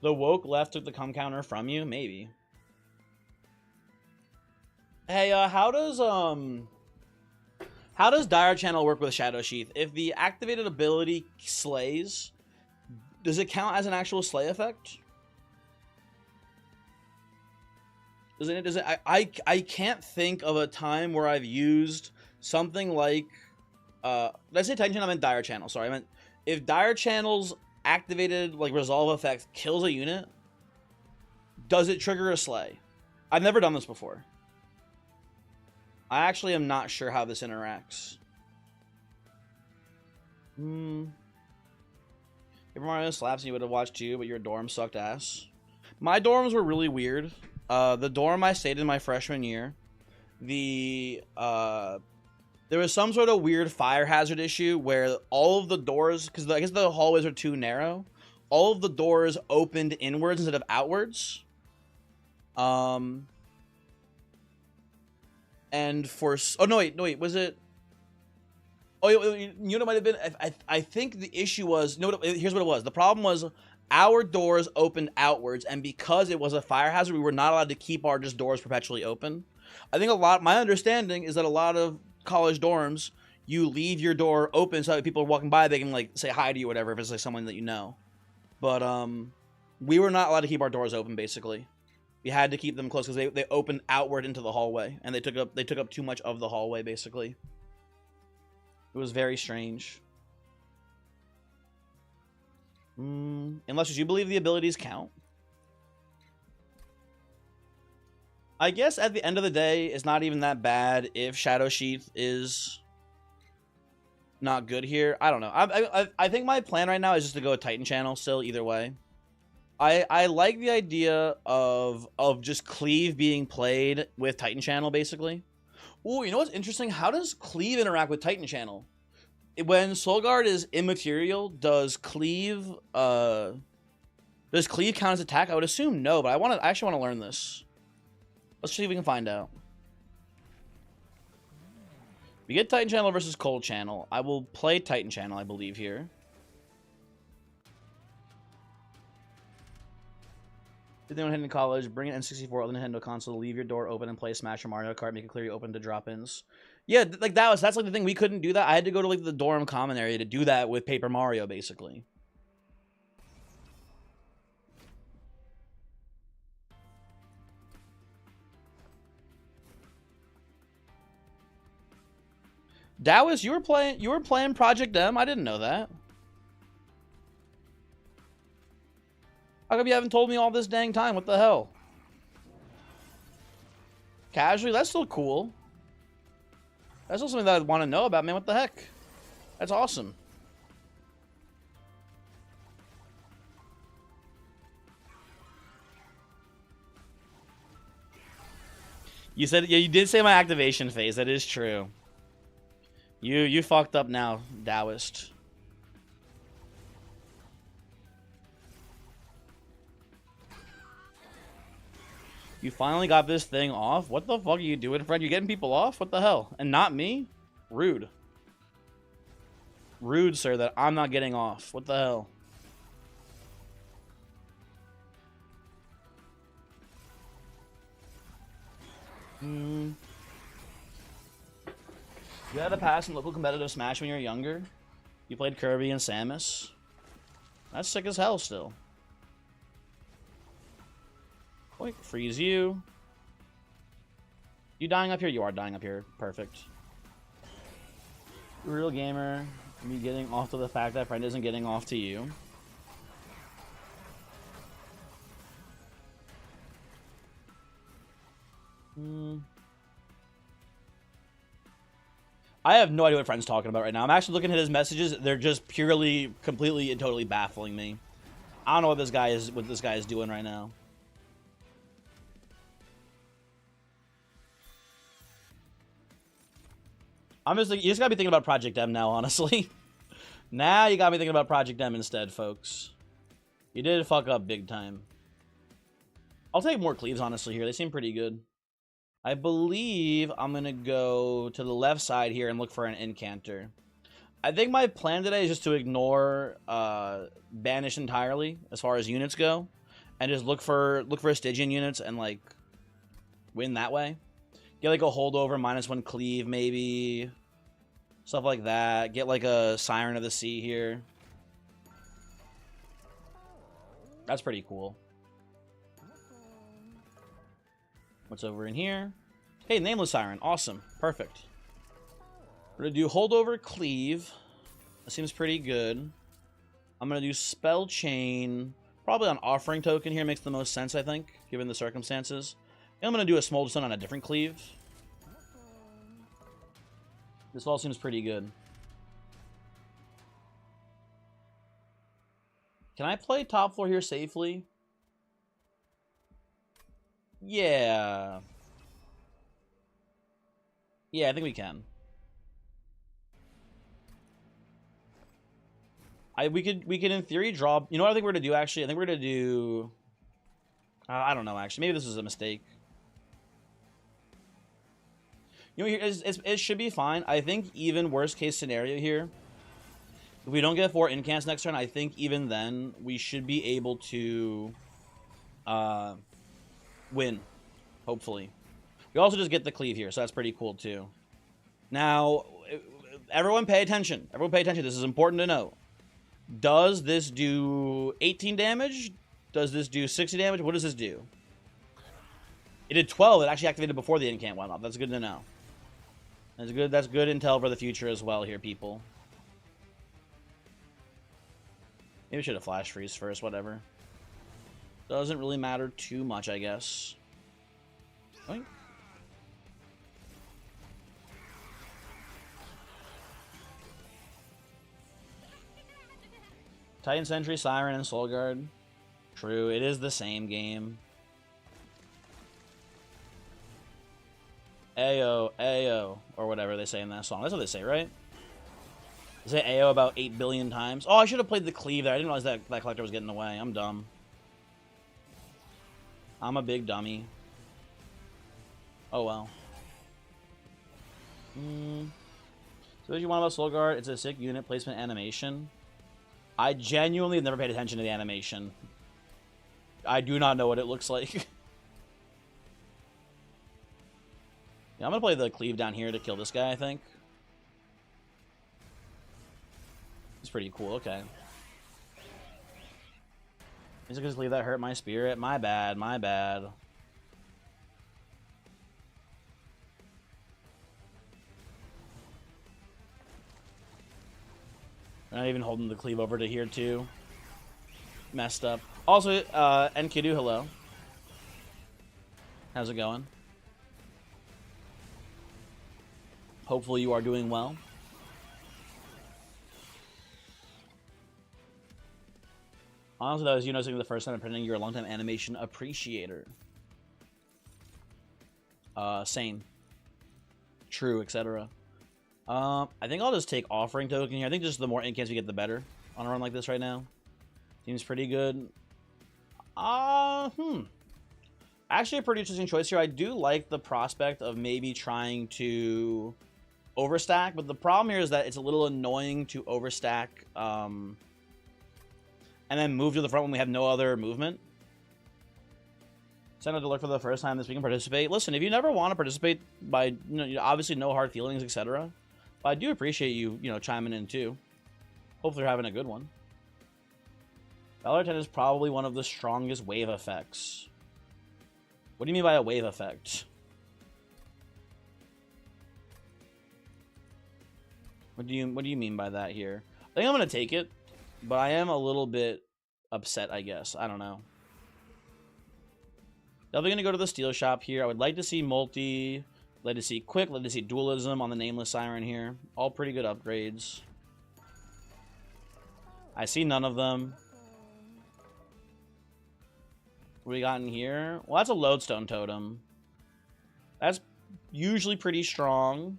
The woke left took the cum counter from you? Maybe. Hey, how does Dire Channel work with Shadow Sheath? If the activated ability slays, does it count as an actual slay effect? Does it? I can't think of a time where I've used something like let's say Titan Channel, I meant Dire Channel. Sorry, I meant if Dire Channel's activated like resolve effect kills a unit, does it trigger a slay? I've never done this before. I actually am not sure how this interacts. If Mario slaps you would have watched you, but your dorm sucked ass. My dorms were really weird. The dorm I stayed in my freshman year, there was some sort of weird fire hazard issue where all of the doors, because I guess the hallways are too narrow, all of the doors opened inwards instead of outwards. And for no wait, was it? Oh, you know what it might have been. I think the issue was here's what it was. The problem was our doors opened outwards, and because it was a fire hazard, we were not allowed to keep our just doors perpetually open. I think my understanding is that a lot of college dorms, you leave your door open so that people are walking by, they can like say hi to you or whatever if it's like someone that you know. But we were not allowed to keep our doors open basically. We had to keep them closed because they opened outward into the hallway, and they took up too much of the hallway basically. It was very strange. Unless you believe the abilities count. I guess at the end of the day, it's not even that bad if Shadow Sheath is not good here. I don't know. I think my plan right now is just to go with Titan Channel still, either way. I like the idea of just Cleave being played with Titan Channel, basically. Ooh, you know what's interesting? How does Cleave interact with Titan Channel? When Soul Guard is immaterial, does Cleave count as attack? I would assume no, but I actually want to learn this. Let's see if we can find out. We get Titan Channel versus Cold Channel. I will play Titan Channel, I believe, here. If they don't head into college, bring an N64 or the Nintendo console, leave your door open and play Smash or Mario Kart, make it clear you open to drop-ins. Yeah, like that's like the thing. We couldn't do that. I had to go to like the dorm common area to do that with Paper Mario, basically. Dallas, you were playing Project M? I didn't know that. How come you haven't told me all this dang time? What the hell? Casually, that's still cool. That's still something that I'd want to know about, man. What the heck? That's awesome. You said, yeah, you did say my activation phase. That is true. You fucked up now, Taoist. You finally got this thing off? What the fuck are you doing, friend? You getting people off? What the hell? And not me? Rude. Rude, sir, that I'm not getting off. What the hell? You had a pass in local competitive Smash when you were younger? You played Kirby and Samus? That's sick as hell still. Boink, freeze you. You dying up here? You are dying up here. Perfect. Real gamer. Me getting off to the fact that friend isn't getting off to you. I have no idea what friend's talking about right now. I'm actually looking at his messages. They're just purely, completely, and totally baffling me. I don't know what this guy is doing right now. I'm just thinking, you just gotta be thinking about Project M now, honestly. Now you gotta be thinking about Project M instead, folks. You did fuck up big time. I'll take more cleaves, honestly, here. They seem pretty good. I believe I'm gonna go to the left side here and look for an Incanter. I think my plan today is just to ignore Banish entirely as far as units go, and just look for Stygian units and like win that way. Get like a holdover -1 cleave maybe, stuff like that. Get like a Siren of the Sea here. That's pretty cool. What's over in here? Hey, Nameless Siren. Awesome. Perfect. We're going to do Holdover Cleave. That seems pretty good. I'm going to do Spell Chain. Probably on Offering Token here makes the most sense, I think, given the circumstances. And I'm going to do a Smolder Stone on a different Cleave. This all seems pretty good. Can I play top floor here safely? Yeah. Yeah, I think we can. We could in theory draw. You know what I think we're gonna do actually? I think we're gonna do. I don't know actually. Maybe this was a mistake. You know, it should be fine. I think even worst case scenario here, if we don't get 4 incants next turn, I think even then we should be able to win, hopefully. We also just get the cleave here, so that's pretty cool too. Now, everyone pay attention. Everyone pay attention. This is important to know. Does this do 18 damage? Does this do 60 damage? What does this do? It did 12. It actually activated before the incant went off. That's good to know. That's good intel for the future as well here, people. Maybe we should have flash freeze first, whatever. Doesn't really matter too much, I guess. Oink. Titan Sentry, Siren, and Soul Guard. True, it is the same game. Ayo, Ayo, or whatever they say in that song. That's what they say, right? They say Ayo about 8 billion times. Oh, I should have played the cleave there. I didn't realize that collector was getting away. I'm dumb. I'm a big dummy. Oh, well. So what you want about Soul Guard? It's a sick unit placement animation. I genuinely have never paid attention to the animation. I do not know what it looks like. Yeah, I'm gonna play the cleave down here to kill this guy, I think. It's pretty cool, okay. He's gonna just leave that hurt my spirit. My bad, my bad. I'm not even holding the cleave over to here too. Messed up. Also, Enkidu, hello. How's it going? Hopefully you are doing well. Honestly, that was you noticing the first time pretending you're a longtime animation appreciator. Same. True, etc. I think I'll just take offering token here. I think just the more incants we get, the better on a run like this right now. Seems pretty good. Actually, a pretty interesting choice here. I do like the prospect of maybe trying to overstack, but the problem here is that it's a little annoying to overstack, and then move to the front when we have no other movement. Send out to look for the first time this week and participate. Listen, if you never want to participate by, obviously no hard feelings, etc. But I do appreciate you, chiming in too. Hopefully you're having a good one. Valor 10 is probably one of the strongest wave effects. What do you mean by a wave effect? What do you mean by that here? I think I'm gonna take it, but I am a little bit upset, I guess. I don't know. Definitely gonna go to the steel shop here. I would like to see multi, like to see quick, like to see dualism on the nameless siren here. All pretty good upgrades. I see none of them. What we got in here? Well, that's a lodestone totem. That's usually pretty strong.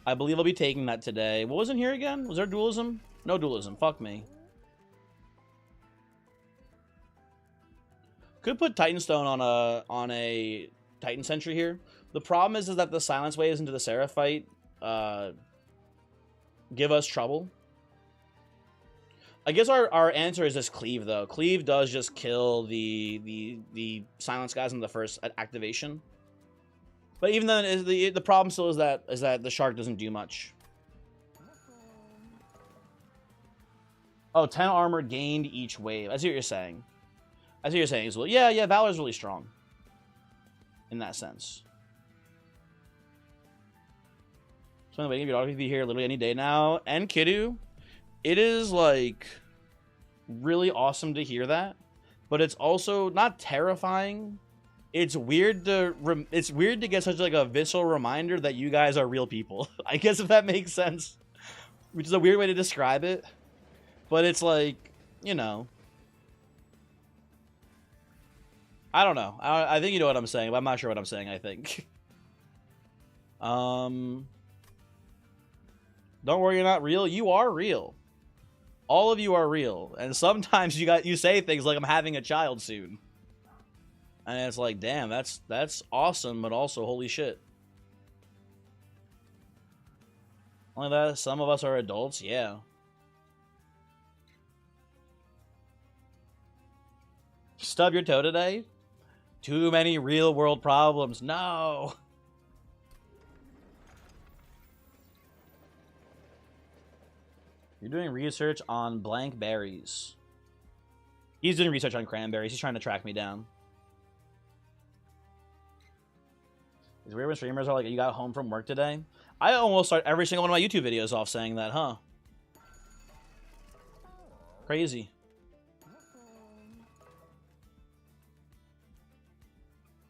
I believe I'll be taking that today. What was in here again? Was there dualism? No dualism. Fuck me. Could put Titanstone on a Titan Sentry here. The problem is that the silence waves into the Seraphite give us trouble. I guess our answer is just Cleave, though. Cleave does just kill the silence guys in the first activation. But even then, the problem still is that the shark doesn't do much. Oh, 10 armor gained each wave. I see what you're saying. I see what you're saying as well. Yeah, Valor's really strong. In that sense. So I'm waiting for your dog to be here literally any day now. And Kiddu, it is like really awesome to hear that. But it's also not terrifying. It's weird to get such like a visceral reminder that you guys are real people. I guess if that makes sense. Which is a weird way to describe it. But it's like, I don't know. I think you know what I'm saying, but I'm not sure what I'm saying, I think. Don't worry, you're not real. You are real. All of you are real. And sometimes you say things like, I'm having a child soon. And it's like, damn, that's awesome, but also holy shit. Only that some of us are adults, yeah. Stub your toe today? Too many real world problems. No. You're doing research on blank berries. He's doing research on cranberries. He's trying to track me down. It's weird when streamers are like, you got home from work today? I almost start every single one of my YouTube videos off saying that, huh? Crazy.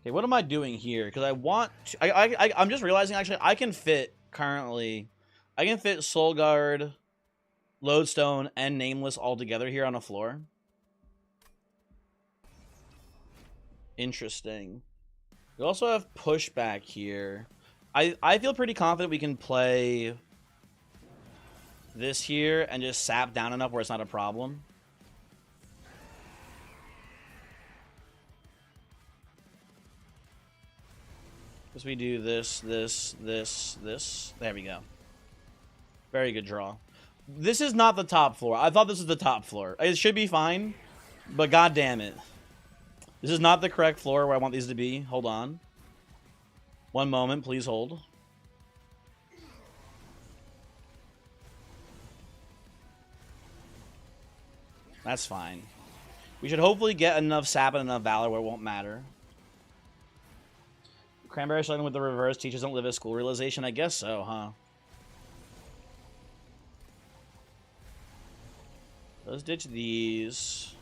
Okay, what am I doing here? Because I want to, I'm just realizing, actually, I can fit Soul Guard, Lodestone, and Nameless all together here on a floor. Interesting. We also have Pushback here. I feel pretty confident we can play this here and just sap down enough where it's not a problem. Because we do this. There we go. Very good draw. This is not the top floor. I thought this was the top floor. It should be fine, but god damn it. This is not the correct floor where I want these to be. Hold on. One moment, please hold. That's fine. We should hopefully get enough sap and enough valor where it won't matter. Cranberry struggling with the reverse. Teachers don't live at school realization. I guess so, huh? Let's ditch these.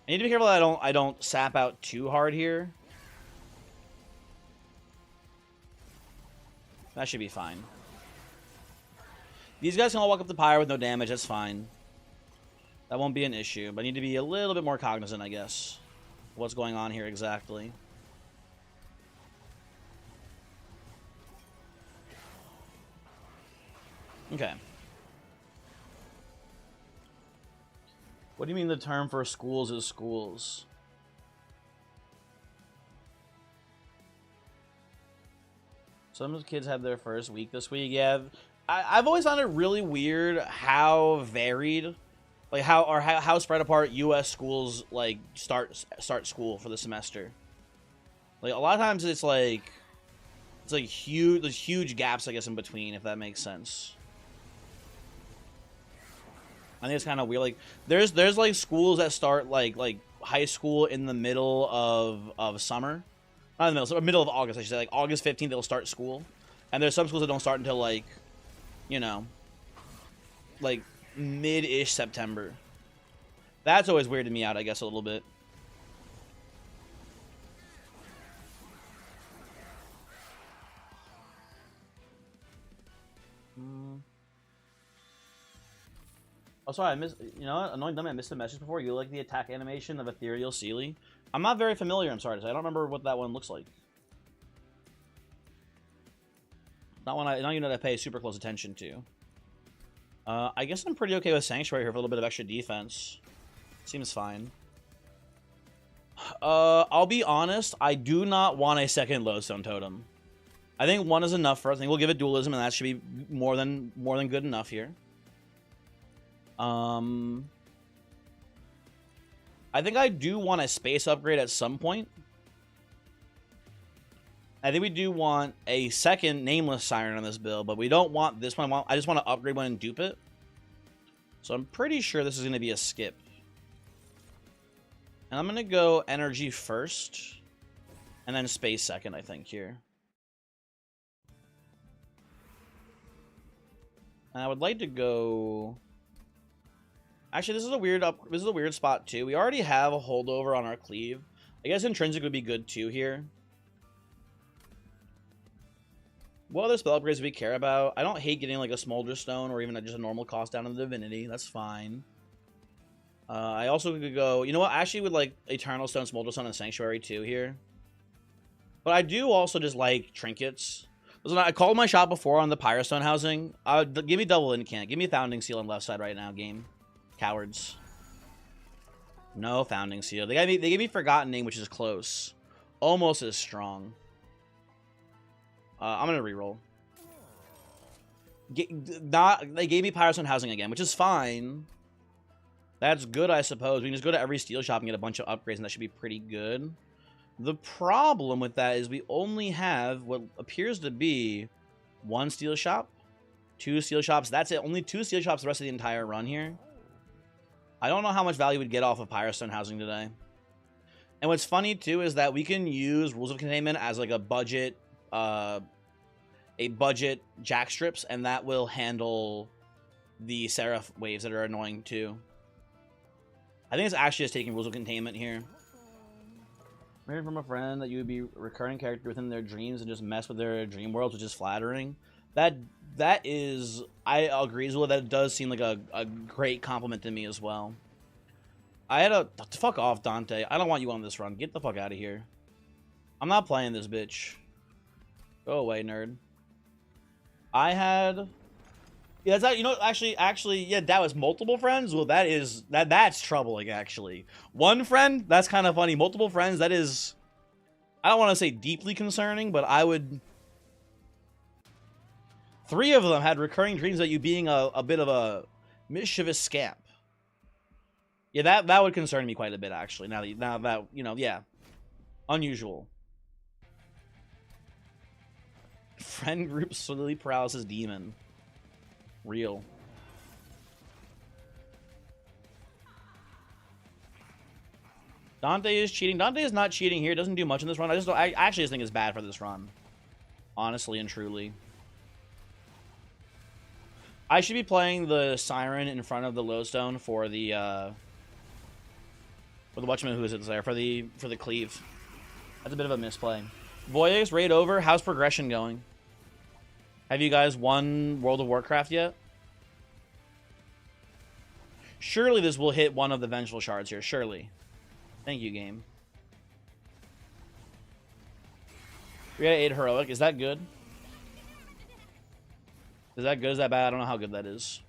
I need to be careful that I don't sap out too hard here. That should be fine. These guys can all walk up the pyre with no damage. That's fine. That won't be an issue. But I need to be a little bit more cognizant, I guess. What's going on here exactly. Okay. What do you mean the term for schools is schools? Some kids had their first week this week. Yeah, I've always found it really weird how varied, like how spread apart U.S. schools like start school for the semester. Like a lot of times it's like huge. There's huge gaps, I guess, in between, if that makes sense. I think it's kind of weird. Like there's like schools that start like high school in the middle of summer. Not in the middle of August, I should say. Like August 15th, they'll start school. And there's some schools that don't start until like, you know, like mid-ish September. That's always weirded me out, I guess, a little bit. Oh, sorry, I missed. You know what? Annoying dummy, I missed the message before. You like the attack animation of Ethereal Sealy? I'm not very familiar, I'm sorry to say. I don't remember what that one looks like. Not one not unit I pay super close attention to. I guess I'm pretty okay with Sanctuary here for a little bit of extra defense. Seems fine. I'll be honest, I do not want a second Lodestone Totem. I think one is enough for us. I think we'll give it dualism, and that should be more than good enough here. I think I do want a space upgrade at some point. I think we do want a second Nameless Siren on this build, but we don't want this one. I just want to upgrade one and dupe it. So I'm pretty sure this is going to be a skip. And I'm going to go Energy first, and then Space second, I think, here. And I would like to go... Actually, this is a weird spot too. We already have a holdover on our cleave. I guess Intrinsic would be good too here. What other spell upgrades do we care about? I don't hate getting like a Smolder Stone or even just a normal cost down in the Divinity. That's fine. I also could go... You know what? I actually would like Eternal Stone, Smolder Stone, and Sanctuary too here. But I do also just like Trinkets. Listen, I called my shot before on the Pyrostone housing. Give me double incant. Give me a Founding Seal on left side right now, game. Cowards. No Founding Seal. They gave me Forgotten Name, which is close. Almost as strong. I'm gonna reroll. They gave me Pyrostone housing again, which is fine. That's good, I suppose. We can just go to every steel shop and get a bunch of upgrades, and that should be pretty good. The problem with that is we only have what appears to be one steel shop, 2 steel shops. That's it. Only 2 steel shops the rest of the entire run here. I don't know how much value we'd get off of Pyrostone housing today. And what's funny too is that we can use Rules of Containment as like a budget jack strips, and that will handle the Seraph waves that are annoying too. I think it's actually just taking Rules of Containment here. Hearing from a friend that you would be a recurring character within their dreams and just mess with their dream worlds, which is flattering. That is, I agree as well. That does seem like a great compliment to me as well. I had a... Fuck off, Dante. I don't want you on this run. Get the fuck out of here. I'm not playing this bitch. Go away, nerd. I had... Yeah, that's, you know, actually, yeah, that was multiple friends. Well, that's troubling, actually. One friend, that's kind of funny. Multiple friends, that is... I don't want to say deeply concerning, but I would... 3 of them had recurring dreams about you being a bit of a mischievous scamp. Yeah, that would concern me quite a bit, actually. Now that, you know, yeah. Unusual. Friend group sleep paralysis demon. Real. Dante is cheating. Dante is not cheating here. Doesn't do much in this run. I actually just think it's bad for this run. Honestly and truly. I should be playing the Siren in front of the Lodestone for the Watchman, who is it there? For the cleave. That's a bit of a misplay. Voyix, raid over. How's progression going? Have you guys won World of Warcraft yet? Surely this will hit one of the Vengeful Shards here. Surely. Thank you, game. 3 out of 8 heroic. Is that good? Is that good? Is that bad? I don't know how good that is.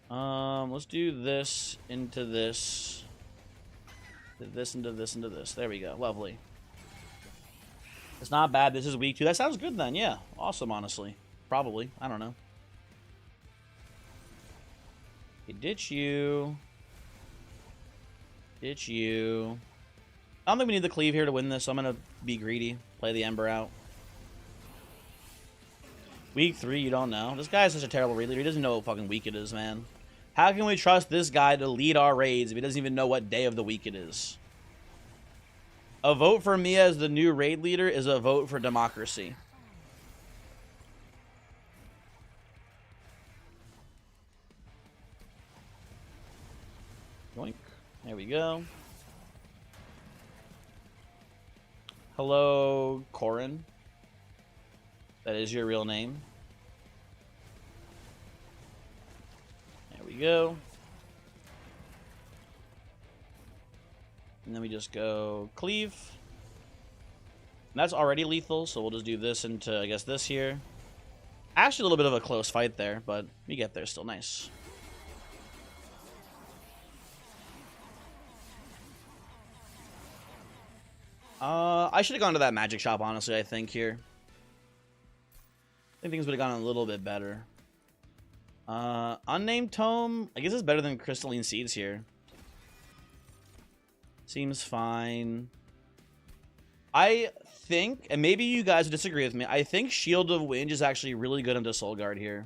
Let's do this into this. This into this into this. There we go. Lovely. It's not bad. This is week 2. That sounds good then. Yeah. Awesome, honestly. Probably. I don't know. Okay, ditch you. Ditch you. I don't think we need the cleave here to win this, so I'm going to be greedy. Play the Ember out. Week 3, you don't know. This guy is such a terrible raid leader. He doesn't know what fucking week it is, man. How can we trust this guy to lead our raids if he doesn't even know what day of the week it is? A vote for me as the new raid leader is a vote for democracy. Yoink. There we go. Hello, Corin. That is your real name. There we go. And then we just go cleave. And that's already lethal, so we'll just do this into, I guess, this here. Actually, a little bit of a close fight there, but we get there still. Nice. I should have gone to that magic shop, honestly, I think, here. I think things would have gone a little bit better. Unnamed Tome. I guess it's better than Crystalline Seeds here. Seems fine. I think, and maybe you guys would disagree with me, I think Shield of Wind is actually really good into Soul Guard here.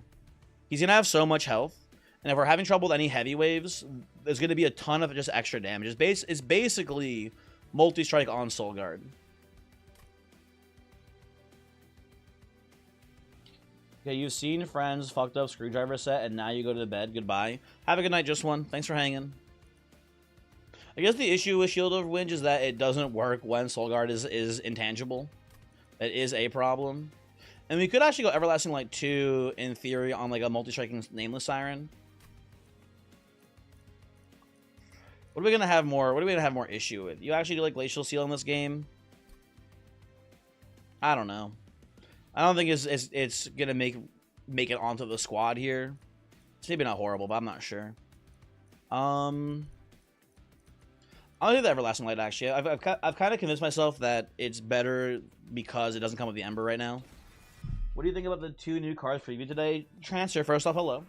He's going to have so much health. And if we're having trouble with any heavy waves, there's going to be a ton of just extra damage. It's basically multi-strike on Soul Guard. Okay, you've seen friends fucked up screwdriver set, and now you go to bed. Goodbye. Have a good night, Just One. Thanks for hanging. I guess the issue with Shield of Wind is that it doesn't work when Soul Guard is intangible. That is a problem. And we could actually go Everlasting Light 2, in theory, on like a multi-striking Nameless Siren. What are we gonna have more? What are we gonna have more issue with? You actually do like Glacial Seal in this game? I don't know. I don't think it's gonna make it onto the squad here. It's maybe not horrible, but I'm not sure. I'll do the Everlasting Light, actually. I've kind of convinced myself that it's better because it doesn't come with the Ember right now. What do you think about the 2 new cards previewed today? Transfer, first off, hello.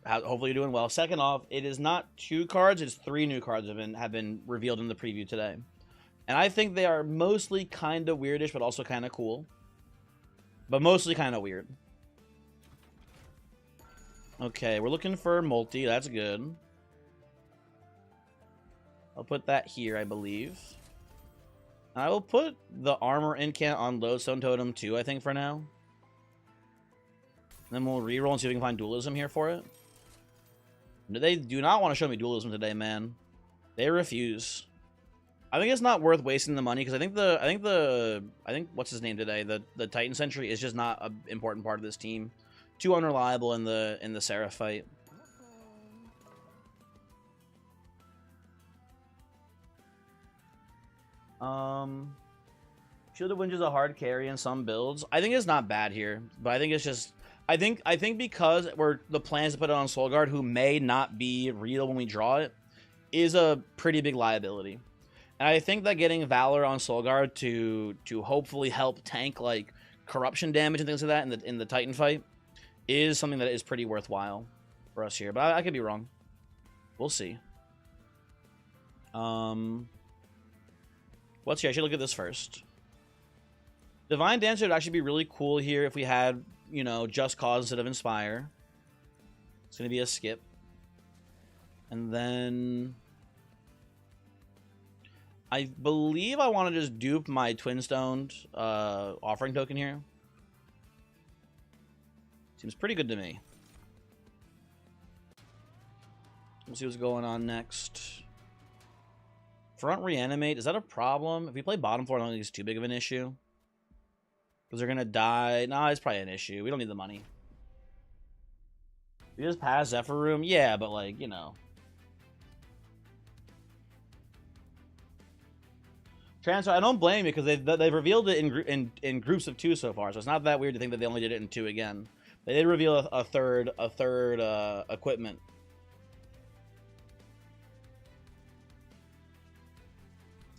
Hopefully you're doing well. Second off, it is not 2 cards, it's 3 new cards have been revealed in the preview today. And I think they are mostly kind of weirdish, but also kind of cool. But mostly kind of weird. Okay, we're looking for multi. That's good. I'll put that here, I believe. And I will put the armor incant on Lodestone Totem too, I think, for now. And then we'll reroll and see if we can find dualism here for it. They do not want to show me dualism today, man. They refuse. I think it's not worth wasting the money because I think what's his name today? The Titan Sentry is just not an important part of this team. Too unreliable in the Seraph fight. Shield of Wind is a hard carry in some builds. I think it's not bad here, but I think it's just I think because the plans to put it on Soul Guard, who may not be real when we draw it, is a pretty big liability. And I think that getting Valor on Soul Guard to hopefully help tank like corruption damage and things like that in the Titan fight is something that is pretty worthwhile for us here. But I could be wrong. We'll see. Let's see. I should look at this first. Divine Dancer would actually be really cool here if we had, you know, Just Cause instead of Inspire. It's going to be a skip. And then I believe I want to just dupe my Twin Stoned offering token here. Seems pretty good to me. Let's see what's going on next. Front Reanimate, is that a problem? If we play bottom floor, I don't think it's too big of an issue. Because they're going to die. Nah, it's probably an issue. We don't need the money. We just pass Zephyr Room? Yeah, but like, you know. Transfer, I don't blame you because they've revealed it in groups of 2 so far, so it's not that weird to think that they only did it in 2 again. They did reveal a third equipment.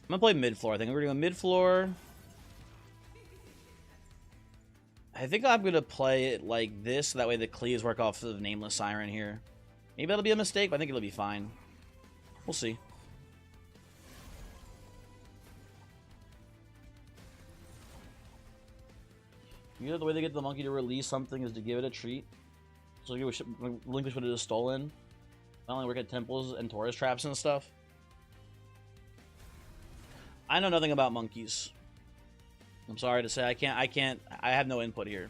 I'm gonna play mid floor. I think we're gonna go mid floor. I think I'm gonna play it like this, so that way the cleaves work off of Nameless Siren here. Maybe that'll be a mistake, but I think it'll be fine. We'll see. You know, the way they get the monkey to release something is to give it a treat. So you relinquish what it is stolen. Not only work at temples and Taurus traps and stuff. I know nothing about monkeys. I'm sorry to say, I have no input here.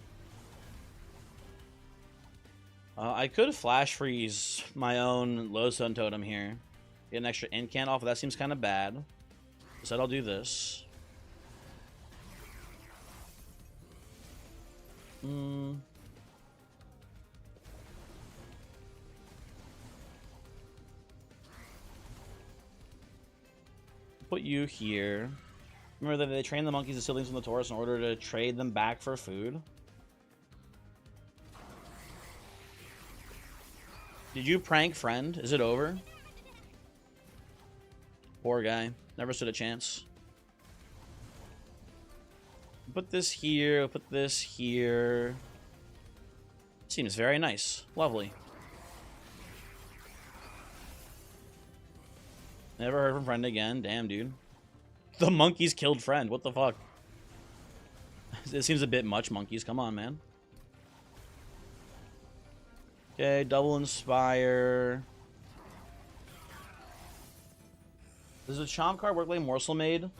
I could flash freeze my own Lodestone Totem here. Get an extra incant off, but that seems kind of bad. So I'll do this. Put you here. Remember that they train the monkeys to steal things from the Taurus in order to trade them back for food? Did you prank friend? Is it over? Poor guy. Never stood a chance. Put this here. Put this here. Seems very nice. Lovely. Never heard from friend again. Damn, dude. The monkeys killed friend. What the fuck? It seems a bit much, monkeys. Come on, man. Okay, double inspire. Does the Chomp card work like Morsel Maid?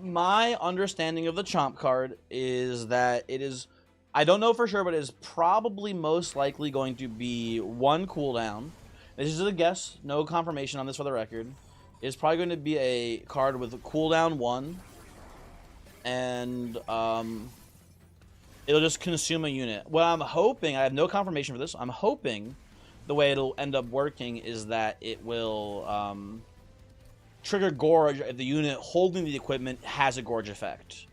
My understanding of the Chomp card is that it is... I don't know for sure, but it is probably most likely going to be 1 cooldown. This is a guess. No confirmation on this for the record. It's probably going to be a card with a cooldown 1. And it'll just consume a unit. What I'm hoping, I have no confirmation for this, I'm hoping the way it'll end up working is that it will trigger Gorge if the unit holding the equipment has a Gorge effect.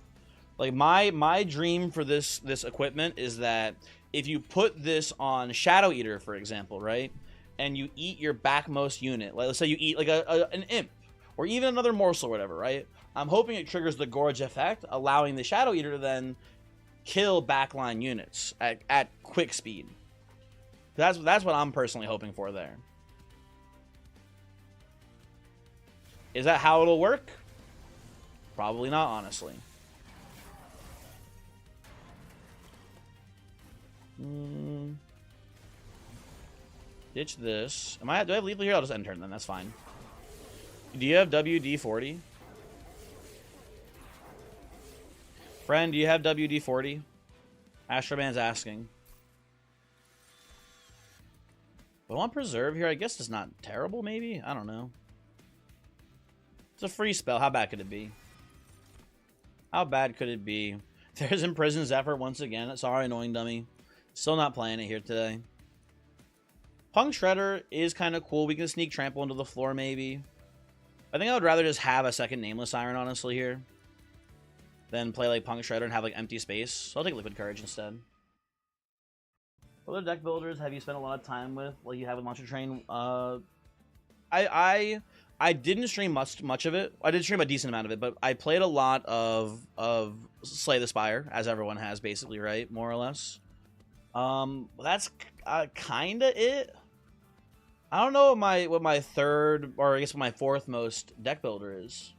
Like, my dream for this equipment is that if you put this on Shadow Eater, for example, right? And you eat your backmost unit, like, let's say you eat like an imp or even another morsel or whatever, right? I'm hoping it triggers the Gorge effect, allowing the Shadow Eater to then kill backline units at quick speed. That's what I'm personally hoping for there. Is that how it'll work? Probably not, honestly. Ditch this. Do I have lethal here? I'll just end turn then. That's fine. Do you have WD-40? Friend, do you have WD-40? Astroman's asking. Do I want Preserve here? I guess it's not terrible, maybe? I don't know. It's a free spell. How bad could it be? How bad could it be? There's Imprisoned Zephyr once again. Sorry, annoying dummy. Still not playing it here today. Punk Shredder is kind of cool. We can sneak Trample into the floor, maybe. I think I would rather just have a second Nameless Siren, honestly, here. Than play, like, Punk Shredder and have, like, empty space. So I'll take Liquid Courage instead. What other deck builders have you spent a lot of time with, like you have with Monster Train? I didn't stream much of it. I did stream a decent amount of it, but I played a lot of Slay the Spire, as everyone has, basically, right? More or less. That's kind of it. I don't know what my third, or I guess my fourth most deck builder is.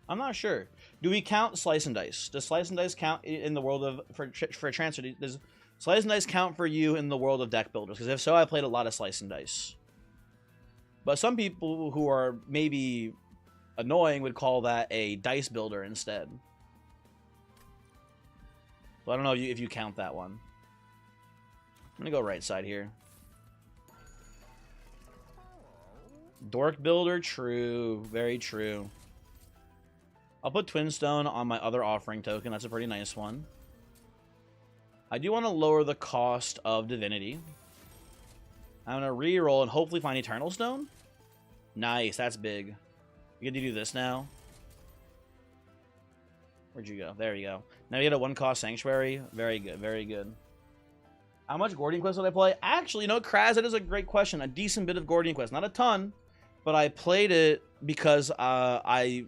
I'm not sure. Do we count Slice and Dice? Does Slice and Dice count in the world of for transfer? Does Slice and Dice count for you in the world of deck builders? Because if so, I played a lot of Slice and Dice. But some people who are maybe annoying would call that a dice builder instead. So I don't know if you count that one. I'm gonna go right side here. Dork builder, true, very true. I'll put Twinstone on my other offering token. That's a pretty nice one. I do want to lower the cost of Divinity. I'm gonna re-roll and hopefully find Eternal Stone. Nice, that's big. You get to do this now. Where'd you go? There you go. Now you get a 1-cost Sanctuary. Very good, very good. How much Gordian Quest did I play? Actually, you know, Kraz, that is a great question. A decent bit of Gordian Quest. Not a ton, but I played it because I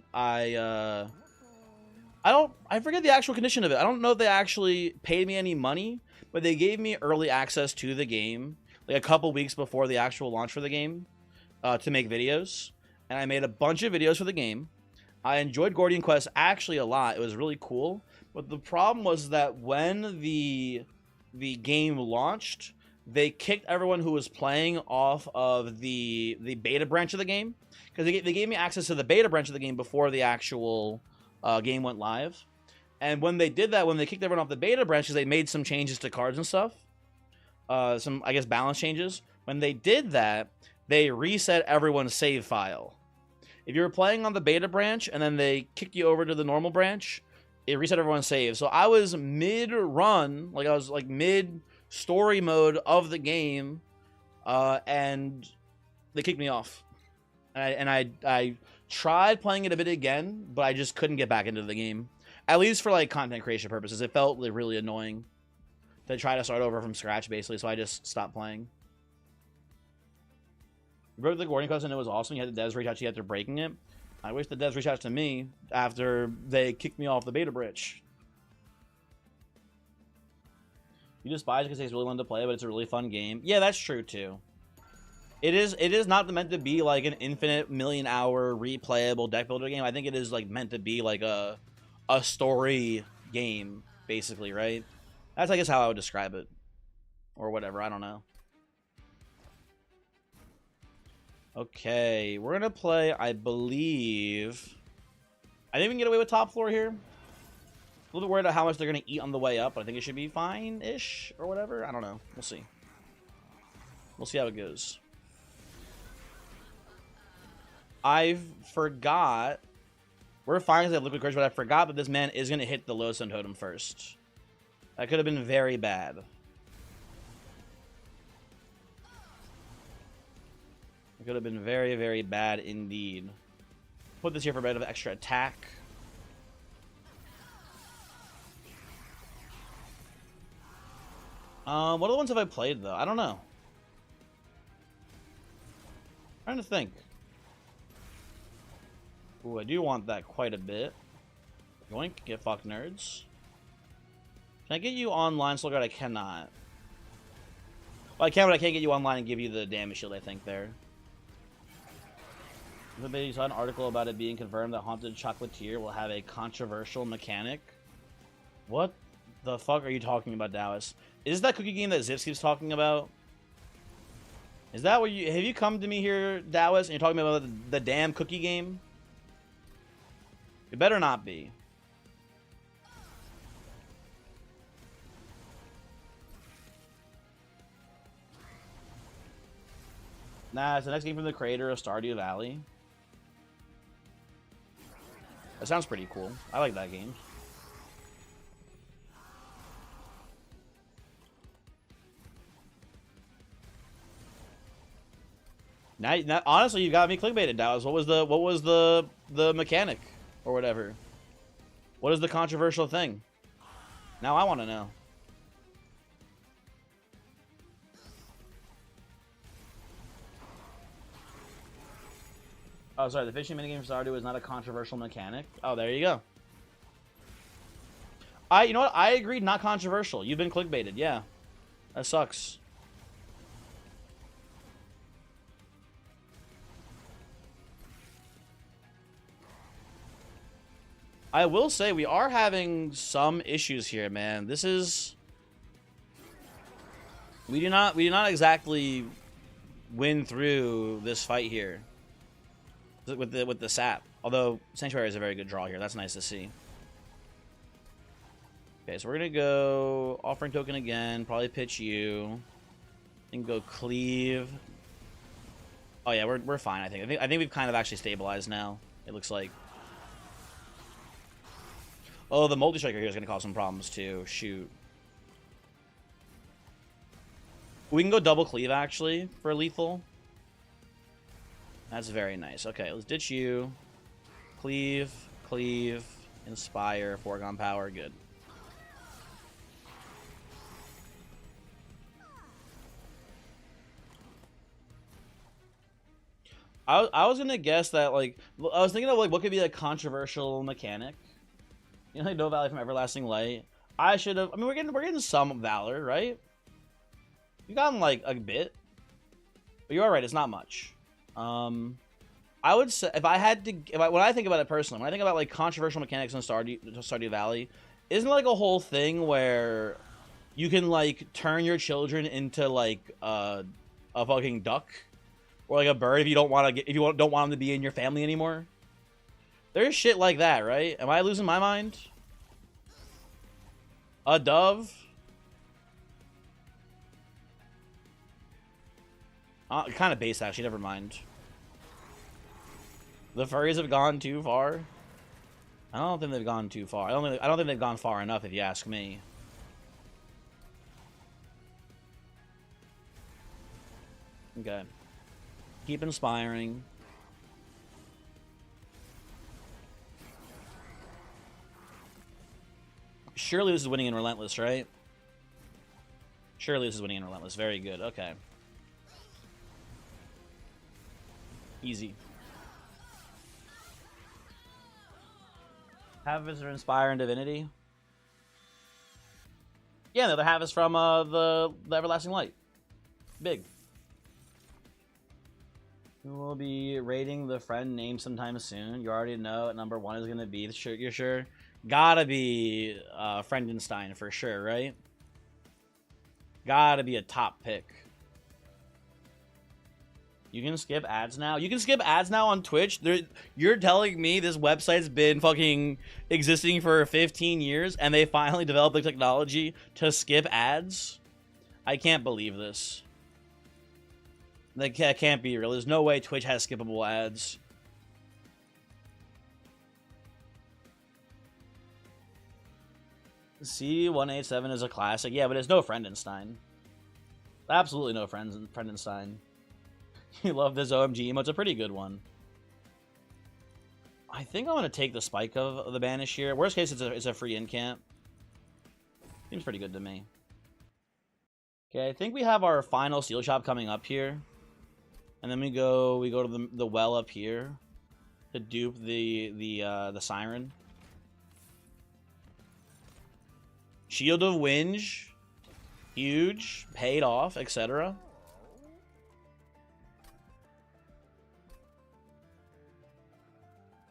forget the actual condition of it. I don't know if they actually paid me any money, but they gave me early access to the game, like a couple weeks before the actual launch for the game, to make videos. And I made a bunch of videos for the game. I enjoyed Gordian Quest actually a lot. It was really cool. But the problem was that when the game launched, they kicked everyone who was playing off of the beta branch of the game, because they gave me access to the beta branch of the game before the actual game went live. And when they did that, when they kicked everyone off the beta branch, because they made some changes to cards and stuff, some, I guess, balance changes. When they did that, they reset everyone's save file. If you were playing on the beta branch and then they kicked you over to the normal branch, it reset everyone's save. So I was mid-run, like I was like mid-story mode of the game, and they kicked me off. And I tried playing it a bit again, but I just couldn't get back into the game. At least for like content creation purposes. It felt like, really annoying to try to start over from scratch, basically, so I just stopped playing. You broke the Gordian Quest and it was awesome. You had the devs reach out to you after breaking it. I wish the devs reached out to me after they kicked me off the beta bridge. You despise it because it's really fun to play, but it's a really fun game. Yeah, that's true too. It is not meant to be like an infinite million-hour replayable deck builder game. I think it is like meant to be like a story game, basically, right? That's, I guess, how I would describe it. Or whatever, I don't know. Okay, we're gonna play, I believe... I think we can get away with top floor here. A little bit worried about how much they're gonna eat on the way up, but I think it should be fine-ish, or whatever. I don't know. We'll see. We'll see how it goes. I forgot... We're fine because they have Liquid Courage, but I forgot that this man is gonna hit the Lodestone Totem first. That could have been very bad. It could have been very, very bad indeed. Put this here for a bit of extra attack. What other ones have I played, though? I don't know. I'm trying to think. Ooh, I do want that quite a bit. Yoink, get fucked, nerds. Can I get you online, Soulguard? I cannot. Well, I can, but I can't get you online and give you the damage shield, I think, there. You saw an article about it being confirmed that Haunted Chocolatier will have a controversial mechanic. What the fuck are you talking about, Dallas? Is that cookie game that Zips keeps talking about? Is that what you... Have you come to me here, Dallas, and you're talking about the damn cookie game? It better not be. Nah, it's the next game from the creator of Stardew Valley. That sounds pretty cool. I like that game. Now, honestly, you got me clickbaited, Dallas. What was the mechanic or whatever? What is the controversial thing? Now I want to know. Oh, sorry, the fishing minigame for Stardew is not a controversial mechanic. Oh, there you go. You know what? I agreed, not controversial. You've been clickbaited, yeah. That sucks. I will say we are having some issues here, man. This is... We do not exactly win through this fight here with the sap. Although Sanctuary is a very good draw here. That's nice to see. Okay, so we're gonna go offering token again. Probably pitch you. And go cleave. Oh yeah, we're fine. I think we've kind of actually stabilized now. It looks like. Oh, the multi-striker here is gonna cause some problems too. Shoot. We can go double cleave actually for lethal. That's very nice. Okay, let's ditch you. Cleave, cleave, inspire, foregone power. Good. I was gonna guess that, like, I was thinking of like what could be a controversial mechanic. You know, like No Valley from Everlasting Light. I should have. I mean, we're getting some Valor, right? You gotten like a bit, but you are right. It's not much. I would say if I had to, when I think about it personally, when I think about like controversial mechanics in Stardew Valley, isn't it like a whole thing where you can like turn your children into like a fucking duck or like a bird if you don't want to don't want them to be in your family anymore? There's shit like that, right? Am I losing my mind? A dove? Kind of base, actually. Never mind. The furries have gone too far. I don't think they've gone too far. I don't think they've gone far enough, if you ask me. Okay. Keep inspiring. Surely this is winning in Relentless, right? Surely this is winning in Relentless. Very good. Okay. Easy. Harvest or Inspire in Divinity? Yeah, no, the Harvest from the Everlasting Light. Big. We will be rating the friend name sometime soon. You already know what number 1 is going to be. You're sure? Gotta be Friendenstein for sure, right? Gotta be a top pick. You can skip ads now? You can skip ads now on Twitch? You're telling me this website's been fucking existing for 15 years and they finally developed the technology to skip ads? I can't believe this. That can't be real. There's no way Twitch has skippable ads. C187 is a classic. Yeah, but it's no Friendenstein. Absolutely no Friendenstein. You love this OMG emote. It's a pretty good one. I think I'm going to take the Spike of the Banish here. Worst case, it's a free incant. Seems pretty good to me. Okay, I think we have our final Steel Shop coming up here. And then we go to the well up here to dupe the Siren. Shield of Winge. Huge. Paid off, etc.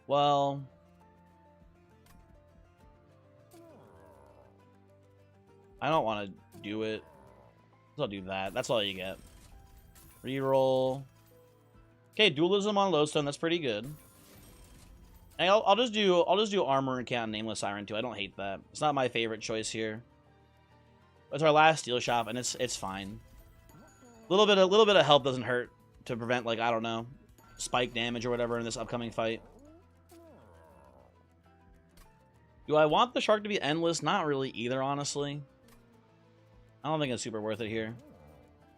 Well, I don't want to do it. I'll do that. That's all you get. Reroll. Okay, Dualism on Lodestone. That's pretty good. And I'll just do Armor and Count Nameless Siren too. I don't hate that. It's not my favorite choice here. It's our last Steel Shop, and it's fine. A little bit of help doesn't hurt to prevent, like, I don't know, spike damage or whatever in this upcoming fight. Do I want the shark to be endless? Not really either, honestly. I don't think it's super worth it here.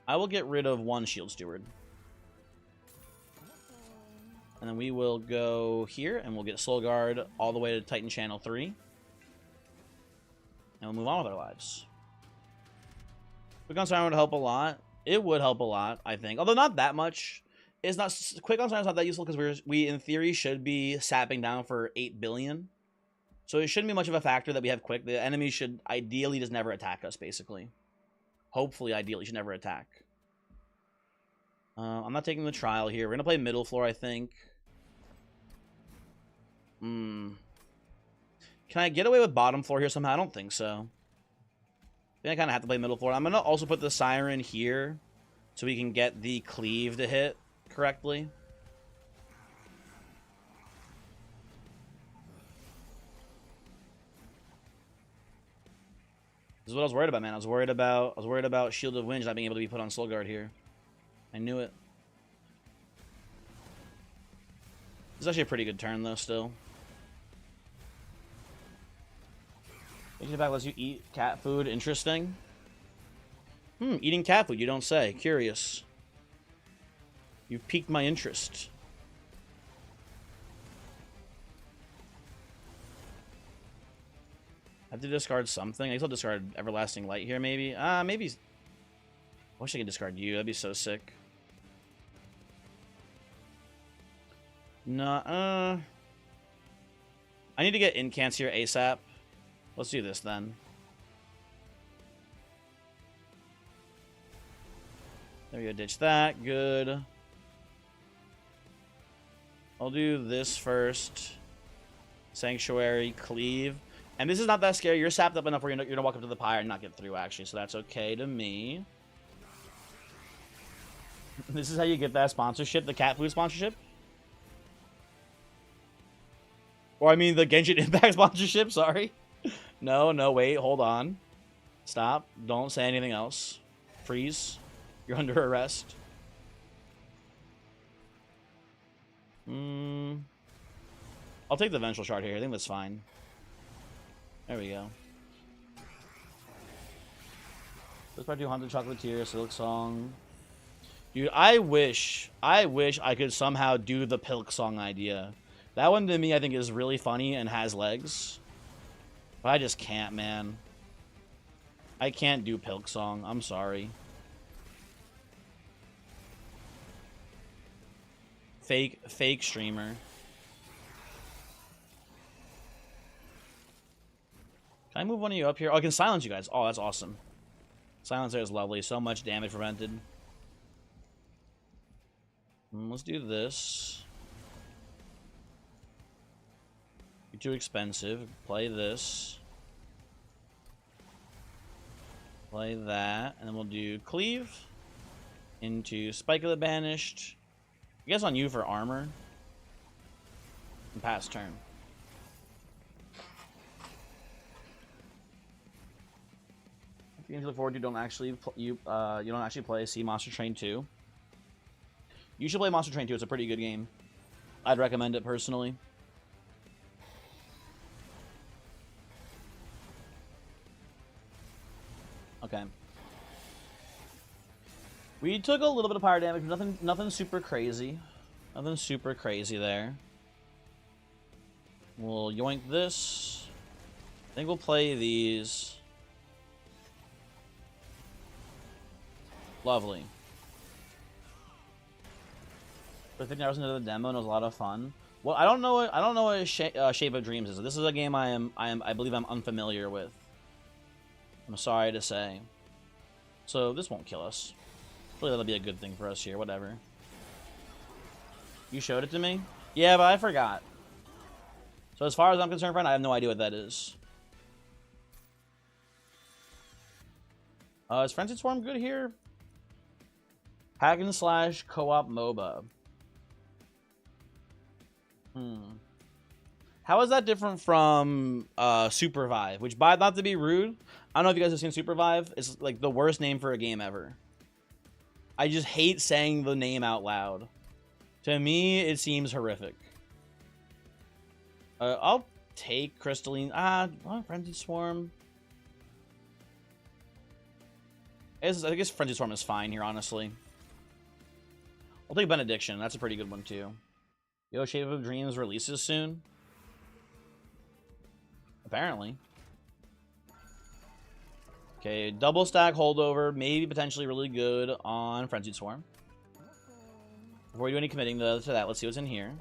I will get rid of 1 Shield Steward. And then we will go here, and we'll get Soul Guard all the way to Titan Channel 3. And we'll move on with our lives. Quick on Siren would help a lot. It would help a lot, I think. Although not that much. It's not Quick on Siren is not that useful because we in theory should be sapping down for 8 billion. So it shouldn't be much of a factor that we have Quick. The enemy should ideally just never attack us, basically. Hopefully, ideally, should never attack. I'm not taking the trial here. We're going to play middle floor, I think. Can I get away with bottom floor here somehow? I don't think so. I think I kind of have to play middle floor. I'm going to also put the Siren here so we can get the cleave to hit correctly. This is what I was worried about, man. I was worried about Shield of Winds not being able to be put on Soul Guard here. I knew it. This is actually a pretty good turn, though, still. Taking it back lets you eat cat food. Interesting. Eating cat food, you don't say. Curious. You've piqued my interest. I have to discard something. I guess I'll discard Everlasting Light here, maybe. Maybe. I wish I could discard you. That'd be so sick. Nah, I need to get Incants here ASAP. Let's do this then. There we go, ditch that. Good. I'll do this first. Sanctuary, cleave. And this is not that scary. You're sapped up enough where you're gonna walk up to the pyre and not get through, actually. So that's okay to me. This is how you get that sponsorship, the cat food sponsorship. Or I mean the Genshin Impact sponsorship, sorry. No, wait, hold on. Stop. Don't say anything else. Freeze. You're under arrest. I'll take the Vengeful Shard here. I think that's fine. There we go. This part 2 Haunted Chocolatier, Silk Song. Dude, I wish I could somehow do the Pilk Song idea. That one to me I think is really funny and has legs. But I just can't, man. I can't do Pilk Song. I'm sorry. Fake streamer. Can I move one of you up here? Oh, I can silence you guys. Oh, that's awesome. Silencer is lovely. So much damage prevented. Let's do this. You're too expensive. Play this. Play that. And then we'll do Cleave. Into Spike of the Banished. I guess on you for armor. And pass turn. Games you look forward to don't actually you don't actually play. See Monster Train 2. You should play Monster Train 2. It's a pretty good game. I'd recommend it personally. Okay. We took a little bit of pyre damage, nothing super crazy. Nothing super crazy there. We'll yoink this. I think we'll play these. Lovely. I think I was into the demo and it was a lot of fun. Well, I don't know what Shape of Dreams is. This is a game I believe I'm unfamiliar with. I'm sorry to say. So this won't kill us. Really, that'll be a good thing for us here. Whatever. You showed it to me? Yeah, but I forgot. So as far as I'm concerned, friend, I have no idea what that is. Is Frenzy Swarm good here? Hack and slash co-op MOBA. How is that different from Supervive? Which, by not to be rude, I don't know if you guys have seen Supervive. It's like the worst name for a game ever. I just hate saying the name out loud. To me, it seems horrific. I'll take Crystalline. Frenzy Swarm. I guess Frenzy Swarm is fine here, honestly. I'll take Benediction. That's a pretty good one, too. Yo, Shape of Dreams releases soon? Apparently. Okay, double stack holdover. Maybe potentially really good on Frenzied Swarm. Before we do any committing to that, let's see what's in here.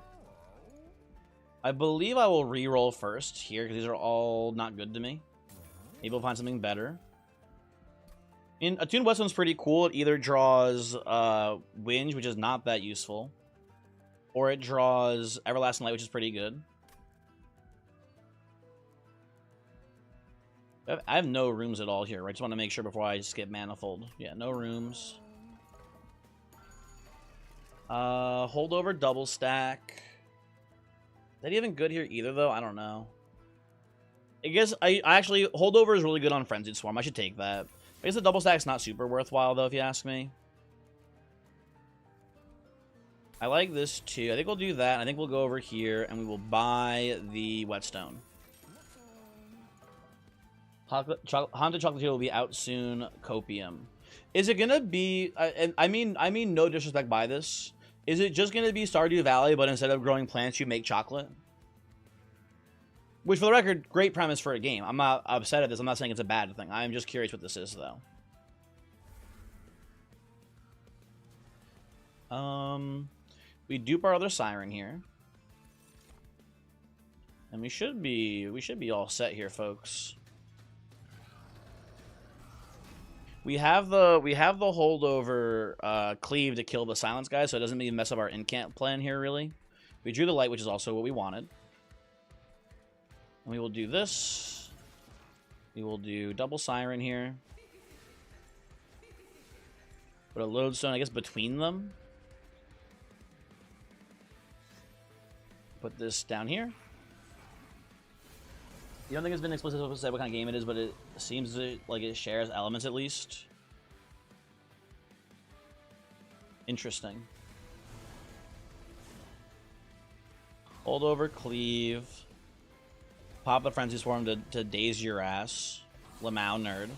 I believe I will re-roll first here, because these are all not good to me. Maybe we'll find something better. Attuned Whetstone's pretty cool. It either draws Winge, which is not that useful, or it draws Everlasting Light, which is pretty good. I have no rooms at all here. I just want to make sure before I just get Manifold. Yeah, no rooms. Holdover double stack. Is that even good here either, though? I don't know. I guess I actually holdover is really good on Frenzied Swarm. I should take that. I guess the double stack's not super worthwhile though, if you ask me. I like this too. I think we'll do that. I think we'll go over here and we will buy the Whetstone. Haunted Chocolatier will be out soon. Copium. Is it gonna be? I mean, no disrespect by this. Is it just gonna be Stardew Valley, but instead of growing plants, you make chocolate? Which, for the record, great premise for a game. I'm not upset at this. I'm not saying it's a bad thing. I'm just curious what this is, though. We dupe our other Siren here, and we should be all set here, folks. We have the holdover cleave to kill the silence guy, so it doesn't even mess up our incant plan here. Really, we drew the light, which is also what we wanted. And we will do this. We will do double Siren here. Put a lodestone, I guess, between them. Put this down here. I don't think it's been explicitly said what kind of game it is, but it seems like it shares elements at least. Interesting. Hold over, cleave. Pop the Frenzy Swarm to daze your ass. Lamau nerd.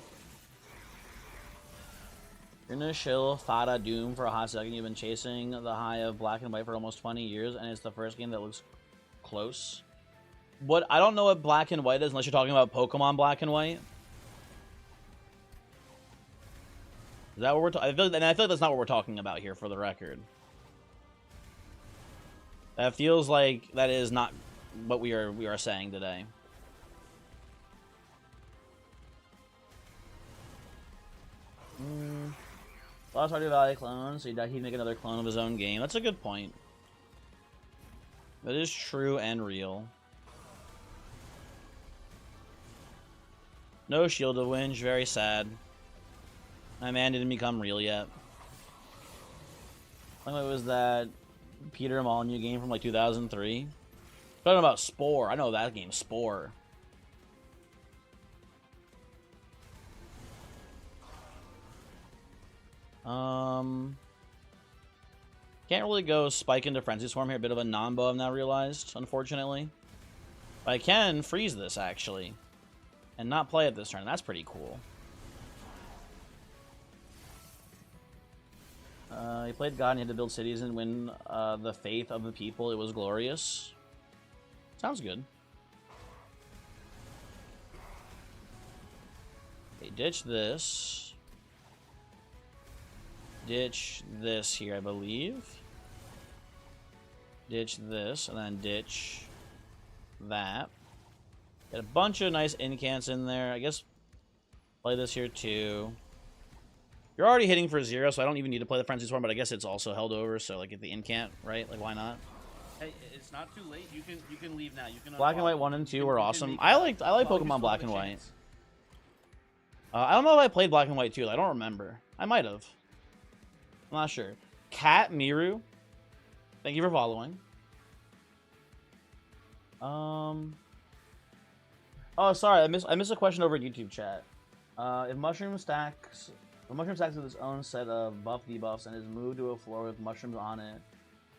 You're gonna shill Fada Doom for a hot second. You've been chasing the high of Black and White for almost 20 years, and it's the first game that looks close. What I don't know what Black and White is unless you're talking about Pokemon Black and White. Is that what we're talking? And I feel like that's not what we're talking about here, for the record. That feels like that is not what we are saying today. Lost Stardew Valley clone, so he'd make another clone of his own game. That's a good point. That is true and real. No Shield of Winch, very sad. My man didn't become real yet. I think it was that Peter Molyneux game from like 2003. Talking about Spore. I know that game, Spore. Can't really go Spike into Frenzy Swarm here. A bit of a non-bow, I've now realized, unfortunately. But I can freeze this, actually. And not play it this turn. That's pretty cool. He played God and he had to build cities and win the faith of the people. It was glorious. Sounds good. Okay, ditch this. Ditch this here, I believe. Ditch this, and then ditch that. Get a bunch of nice incants in there. I guess play this here too. You're already hitting for 0, so I don't even need to play the Frenzy Swarm, but I guess it's also held over, so like get the incant, right? Like why not? Hey, it's not too late. You can leave now. You can Black and White 1 and 2 were awesome. I like well, Pokemon Black and White. I don't know if I played Black and White 2. I don't remember. I might have. I'm not sure. Cat Miru, thank you for following. Oh, sorry, I missed a question over YouTube chat. If Mushroom stacks with its own set of buff debuffs and is moved to a floor with mushrooms on it,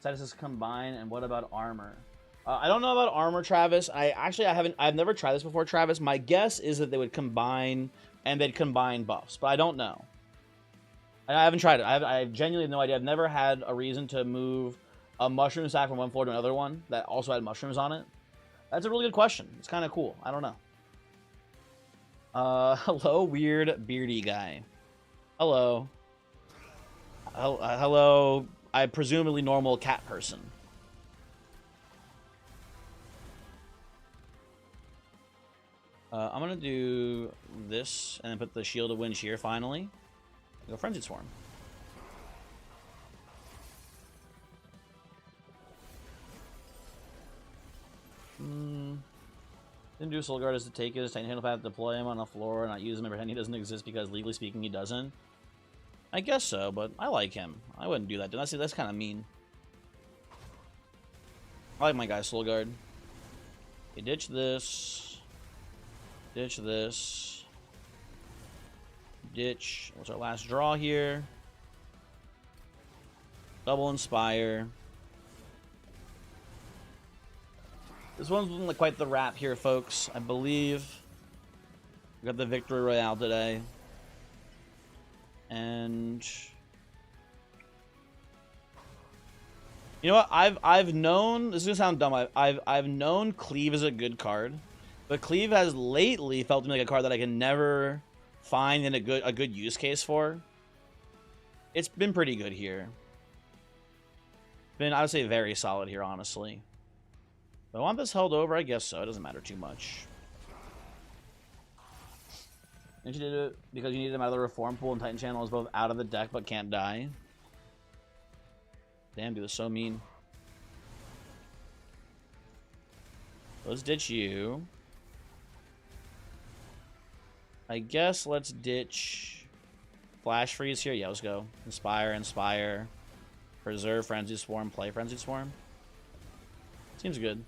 statuses combine, and what about armor? I don't know about armor, Travis. I've never tried this before, Travis. My guess is that they would combine and they'd combine buffs, but I don't know. I haven't tried it. I genuinely have no idea. I've never had a reason to move a mushroom stack from one floor to another one that also had mushrooms on it. That's a really good question. It's kind of cool. I don't know. Hello, weird beardy guy. Hello. Hello, I presumably normal cat person. I'm gonna do this and then put the Shield of Winch here finally. Go Frenzied Swarm. Didn't do Soul Guard is to take his Titan Handle Path, deploy him on the floor, and not use him and pretend he doesn't exist because legally speaking he doesn't. I guess so, but I like him. I wouldn't do that. That's kind of mean. I like my guy Soul Guard. Okay, ditch this. Ditch this. Ditch. What's our last draw here? Double Inspire. This one's looking like quite the wrap here, folks. I believe we got the Victory Royale today. And you know what? I've known, this is gonna sound dumb. I've known Cleave is a good card, but Cleave has lately felt to me like a card that I can never find in a good use case for. It's been pretty good here. Been, I would say, very solid here, honestly. Do I want this held over? I guess so. It doesn't matter too much. And you did it because you needed him out of the Reform Pool, and Titan Channel is both out of the deck but can't die. Damn, dude, that's so mean. Let's ditch you. I guess let's ditch Flash Freeze here. Yeah, let's go. Inspire. Preserve Frenzy Swarm, play Frenzy Swarm. Seems good.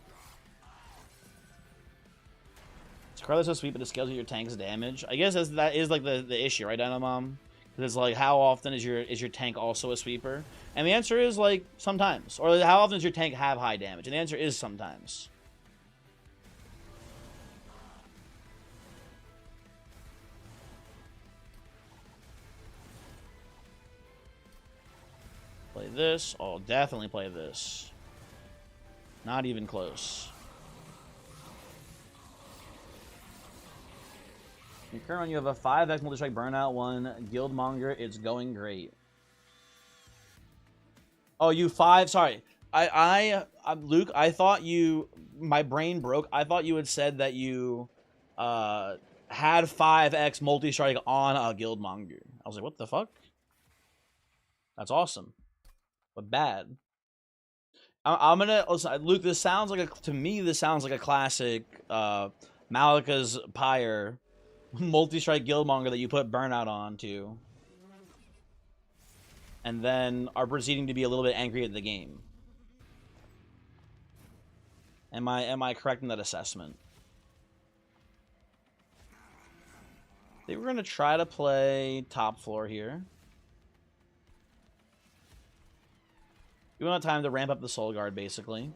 Carlos so sweet, but it scales with your tank's damage. I guess that is like the issue, right, Dynamom? Because it's like, how often is your tank also a sweeper? And the answer is like sometimes. Or how often does your tank have high damage? And the answer is sometimes. Play this. Oh, definitely play this. Not even close. In current run, you have a 5x multi-strike burnout 1 Guildmonger. It's going great. Oh, you 5. Sorry. Luke, I thought you, my brain broke. I thought you had said that you had 5x multi-strike on a Guildmonger. I was like, what the fuck? That's awesome. But bad. I'm gonna listen, Luke, this sounds like to me this sounds like a classic Malika's Pyre multi-strike Guildmonger that you put burnout on to, and then are proceeding to be a little bit angry at the game. Am I correct in that assessment? I think we're gonna try to play top floor here. We want time to ramp up the Soul Guard, basically.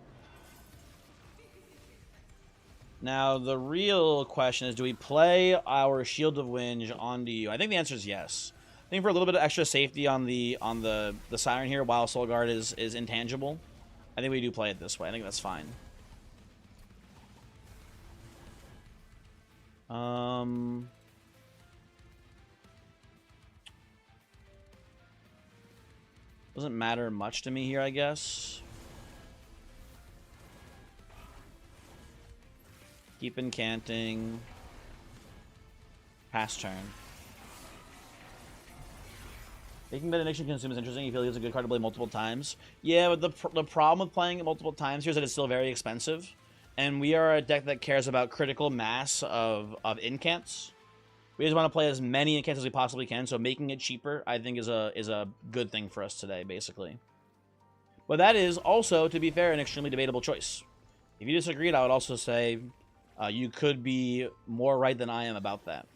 Now, the real question is, do we play our Shield of Winge onto you? I think the answer is yes. I think for a little bit of extra safety on the Siren here, while Soul Guard is intangible, I think we do play it this way. I think that's fine. Doesn't matter much to me here, I guess. Keep incanting. Pass turn. Making Benediction consume is interesting. You feel it's a good card to play multiple times. Yeah, but the problem with playing it multiple times here is that it's still very expensive. And we are a deck that cares about critical mass of incants. We just want to play as many incants as we possibly can, so making it cheaper, I think, is a good thing for us today, basically. But that is also, to be fair, an extremely debatable choice. If you disagreed, I would also say you could be more right than I am about that.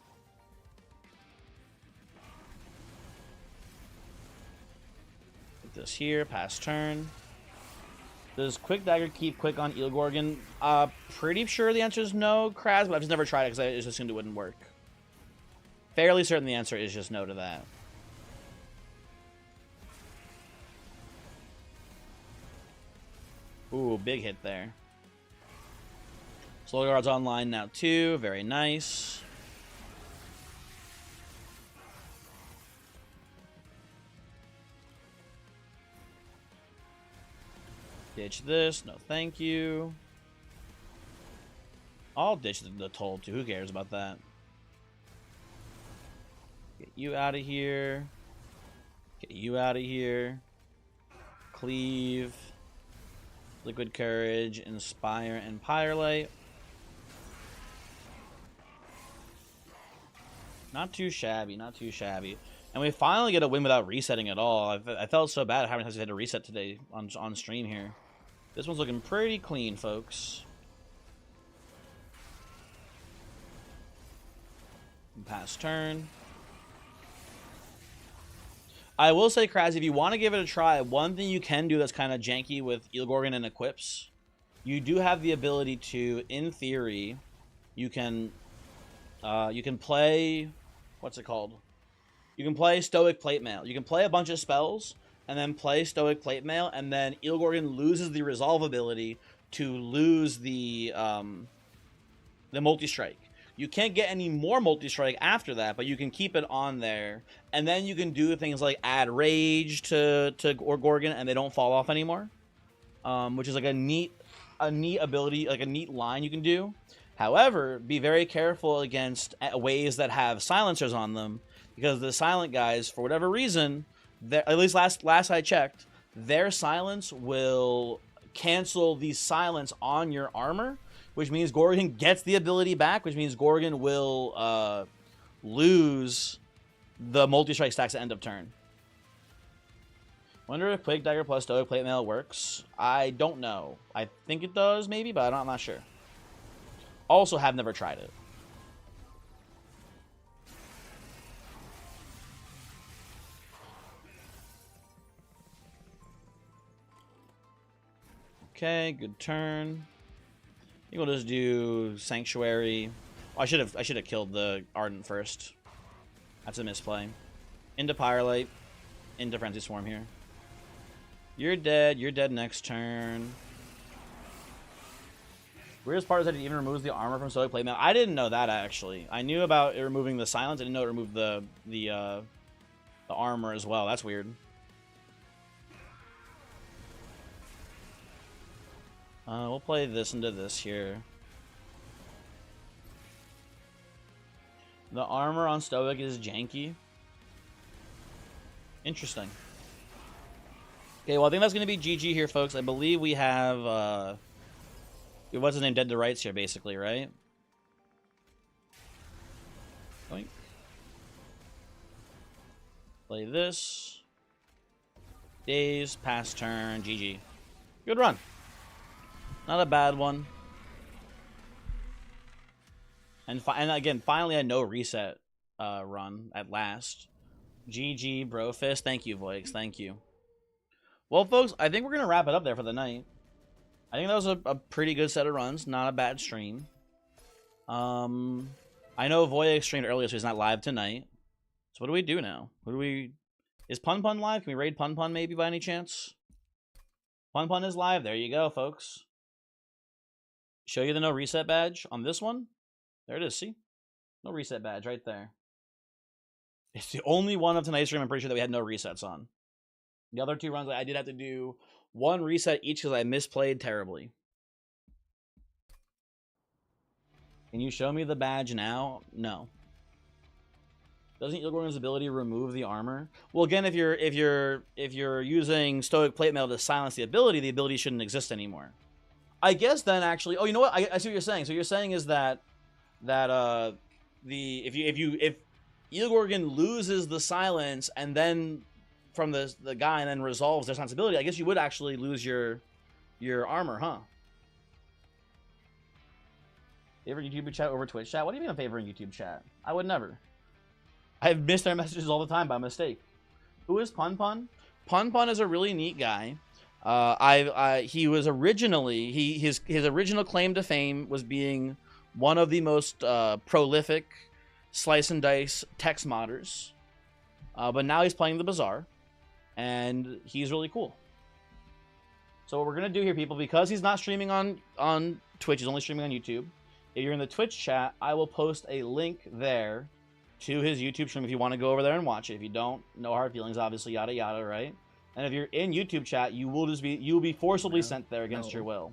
Put this here, pass turn. Does Quick Dagger keep quick on Eel Gorgon? Pretty sure the answer is no, Kraz, but I've just never tried it because I just assumed it wouldn't work. Fairly certain the answer is just no to that. Ooh, big hit there. Soul Guard's online now too. Very nice. Ditch this. No, thank you. I'll ditch the toll too. Who cares about that? Get you out of here. Get you out of here. Cleave. Liquid Courage, Inspire, and Pyrelite. Not too shabby, not too shabby. And we finally get a win without resetting at all. I felt so bad having to hit a reset today on stream here. This one's looking pretty clean, folks. Pass turn. I will say, Kraz, if you want to give it a try, one thing you can do that's kind of janky with Eelgorgyn and equips, you do have the ability to, in theory, you can play, what's it called? You can play Stoic Plate Mail. You can play a bunch of spells and then play Stoic Plate Mail, and then Eelgorgyn loses the resolve ability to lose the multi-strike. You can't get any more multi-strike after that, but you can keep it on there. And then you can do things like add rage to Gorgon, and they don't fall off anymore. Which is like a neat ability, like a neat line you can do. However, be very careful against ways that have silencers on them, because the silent guys, for whatever reason, at least last I checked, their silence will cancel the silence on your armor, which means Gorgon gets the ability back, which means Gorgon will lose the multi-strike stacks at end of turn. Wonder if Quake Dagger plus Stoic Plate Mail works. I don't know. I think it does, maybe, but I'm not sure. Also have never tried it. Okay, good turn. I think we'll just do Sanctuary. Oh, I should have killed the Ardent first. That's a misplay. Into Pyrelite. Into Frenzy Swarm here. You're dead. You're dead next turn. Weirdest part is that it even removes the armor from Stoic Plate Mail. I didn't know that, actually. I knew about it removing the silence. I didn't know it removed the armor as well. That's weird. We'll play this into this here. The armor on Stoic is janky. Interesting. Okay, well, I think that's going to be GG here, folks. I believe we have, what's his name, Dead to Rights here, basically, right? Going. Play this. Days, pass turn, GG. Good run. Not a bad one. And again, finally a no reset run at last. GG, Brofist. Thank you, Voix. Thank you. Well, folks, I think we're going to wrap it up there for the night. I think that was a pretty good set of runs. Not a bad stream. I know Voix streamed earlier, so he's not live tonight. So what do we do now? Is Pun Pun live? Can we raid Pun Pun maybe by any chance? Pun Pun is live. There you go, folks. Show you the no reset badge on this one. There it is, see? No reset badge right there. It's the only one of tonight's stream I'm pretty sure that we had no resets on. The other two runs, I did have to do one reset each because I misplayed terribly. Can you show me the badge now? No. Doesn't Eelgorgyn's ability remove the armor? Well, again, if you're using Stoic Plate Mail to silence the ability shouldn't exist anymore. I guess then actually, oh, you know what? I see what you're saying. So you're saying is that if Eelgorgyn loses the silence and then from the guy and then resolves their sensibility, I guess you would actually lose your armor, huh? Favorite YouTube chat over Twitch chat? What do you mean I'm favoring YouTube chat? I would never. I've missed their messages all the time by mistake. Who is Pun Pun? Pun Pun is a really neat guy. He was originally his original claim to fame was being one of the most prolific slice and dice text modders, but now he's playing the Bazaar, and he's really cool. So what we're gonna do here, people, because he's not streaming on Twitch, he's only streaming on YouTube. If you're in the Twitch chat, I will post a link there to his YouTube stream if you want to go over there and watch it. If you don't, no hard feelings, obviously, yada yada, right? And if you're in YouTube chat, you will be forcibly sent there against your will.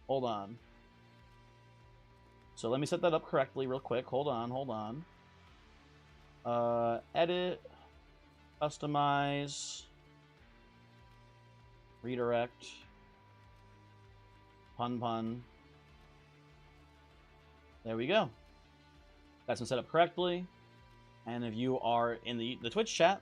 Hold on. So let me set that up correctly real quick. Hold on. Edit, customize, redirect, Pun. There we go. That's been set up correctly. And if you are in the Twitch chat,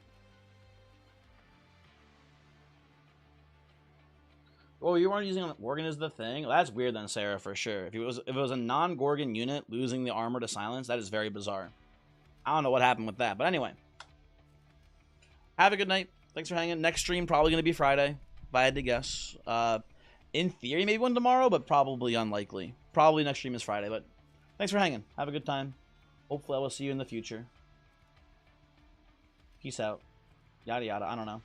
oh, you weren't using Gorgon as the thing? Well, that's weird then, Sarah, for sure. If it was a non-Gorgon unit losing the armor to silence, that is very bizarre. I don't know what happened with that, but anyway. Have a good night. Thanks for hanging. Next stream probably going to be Friday, if I had to guess. In theory, maybe one tomorrow, but probably unlikely. Probably next stream is Friday, but thanks for hanging. Have a good time. Hopefully I will see you in the future. Peace out. Yada yada. I don't know.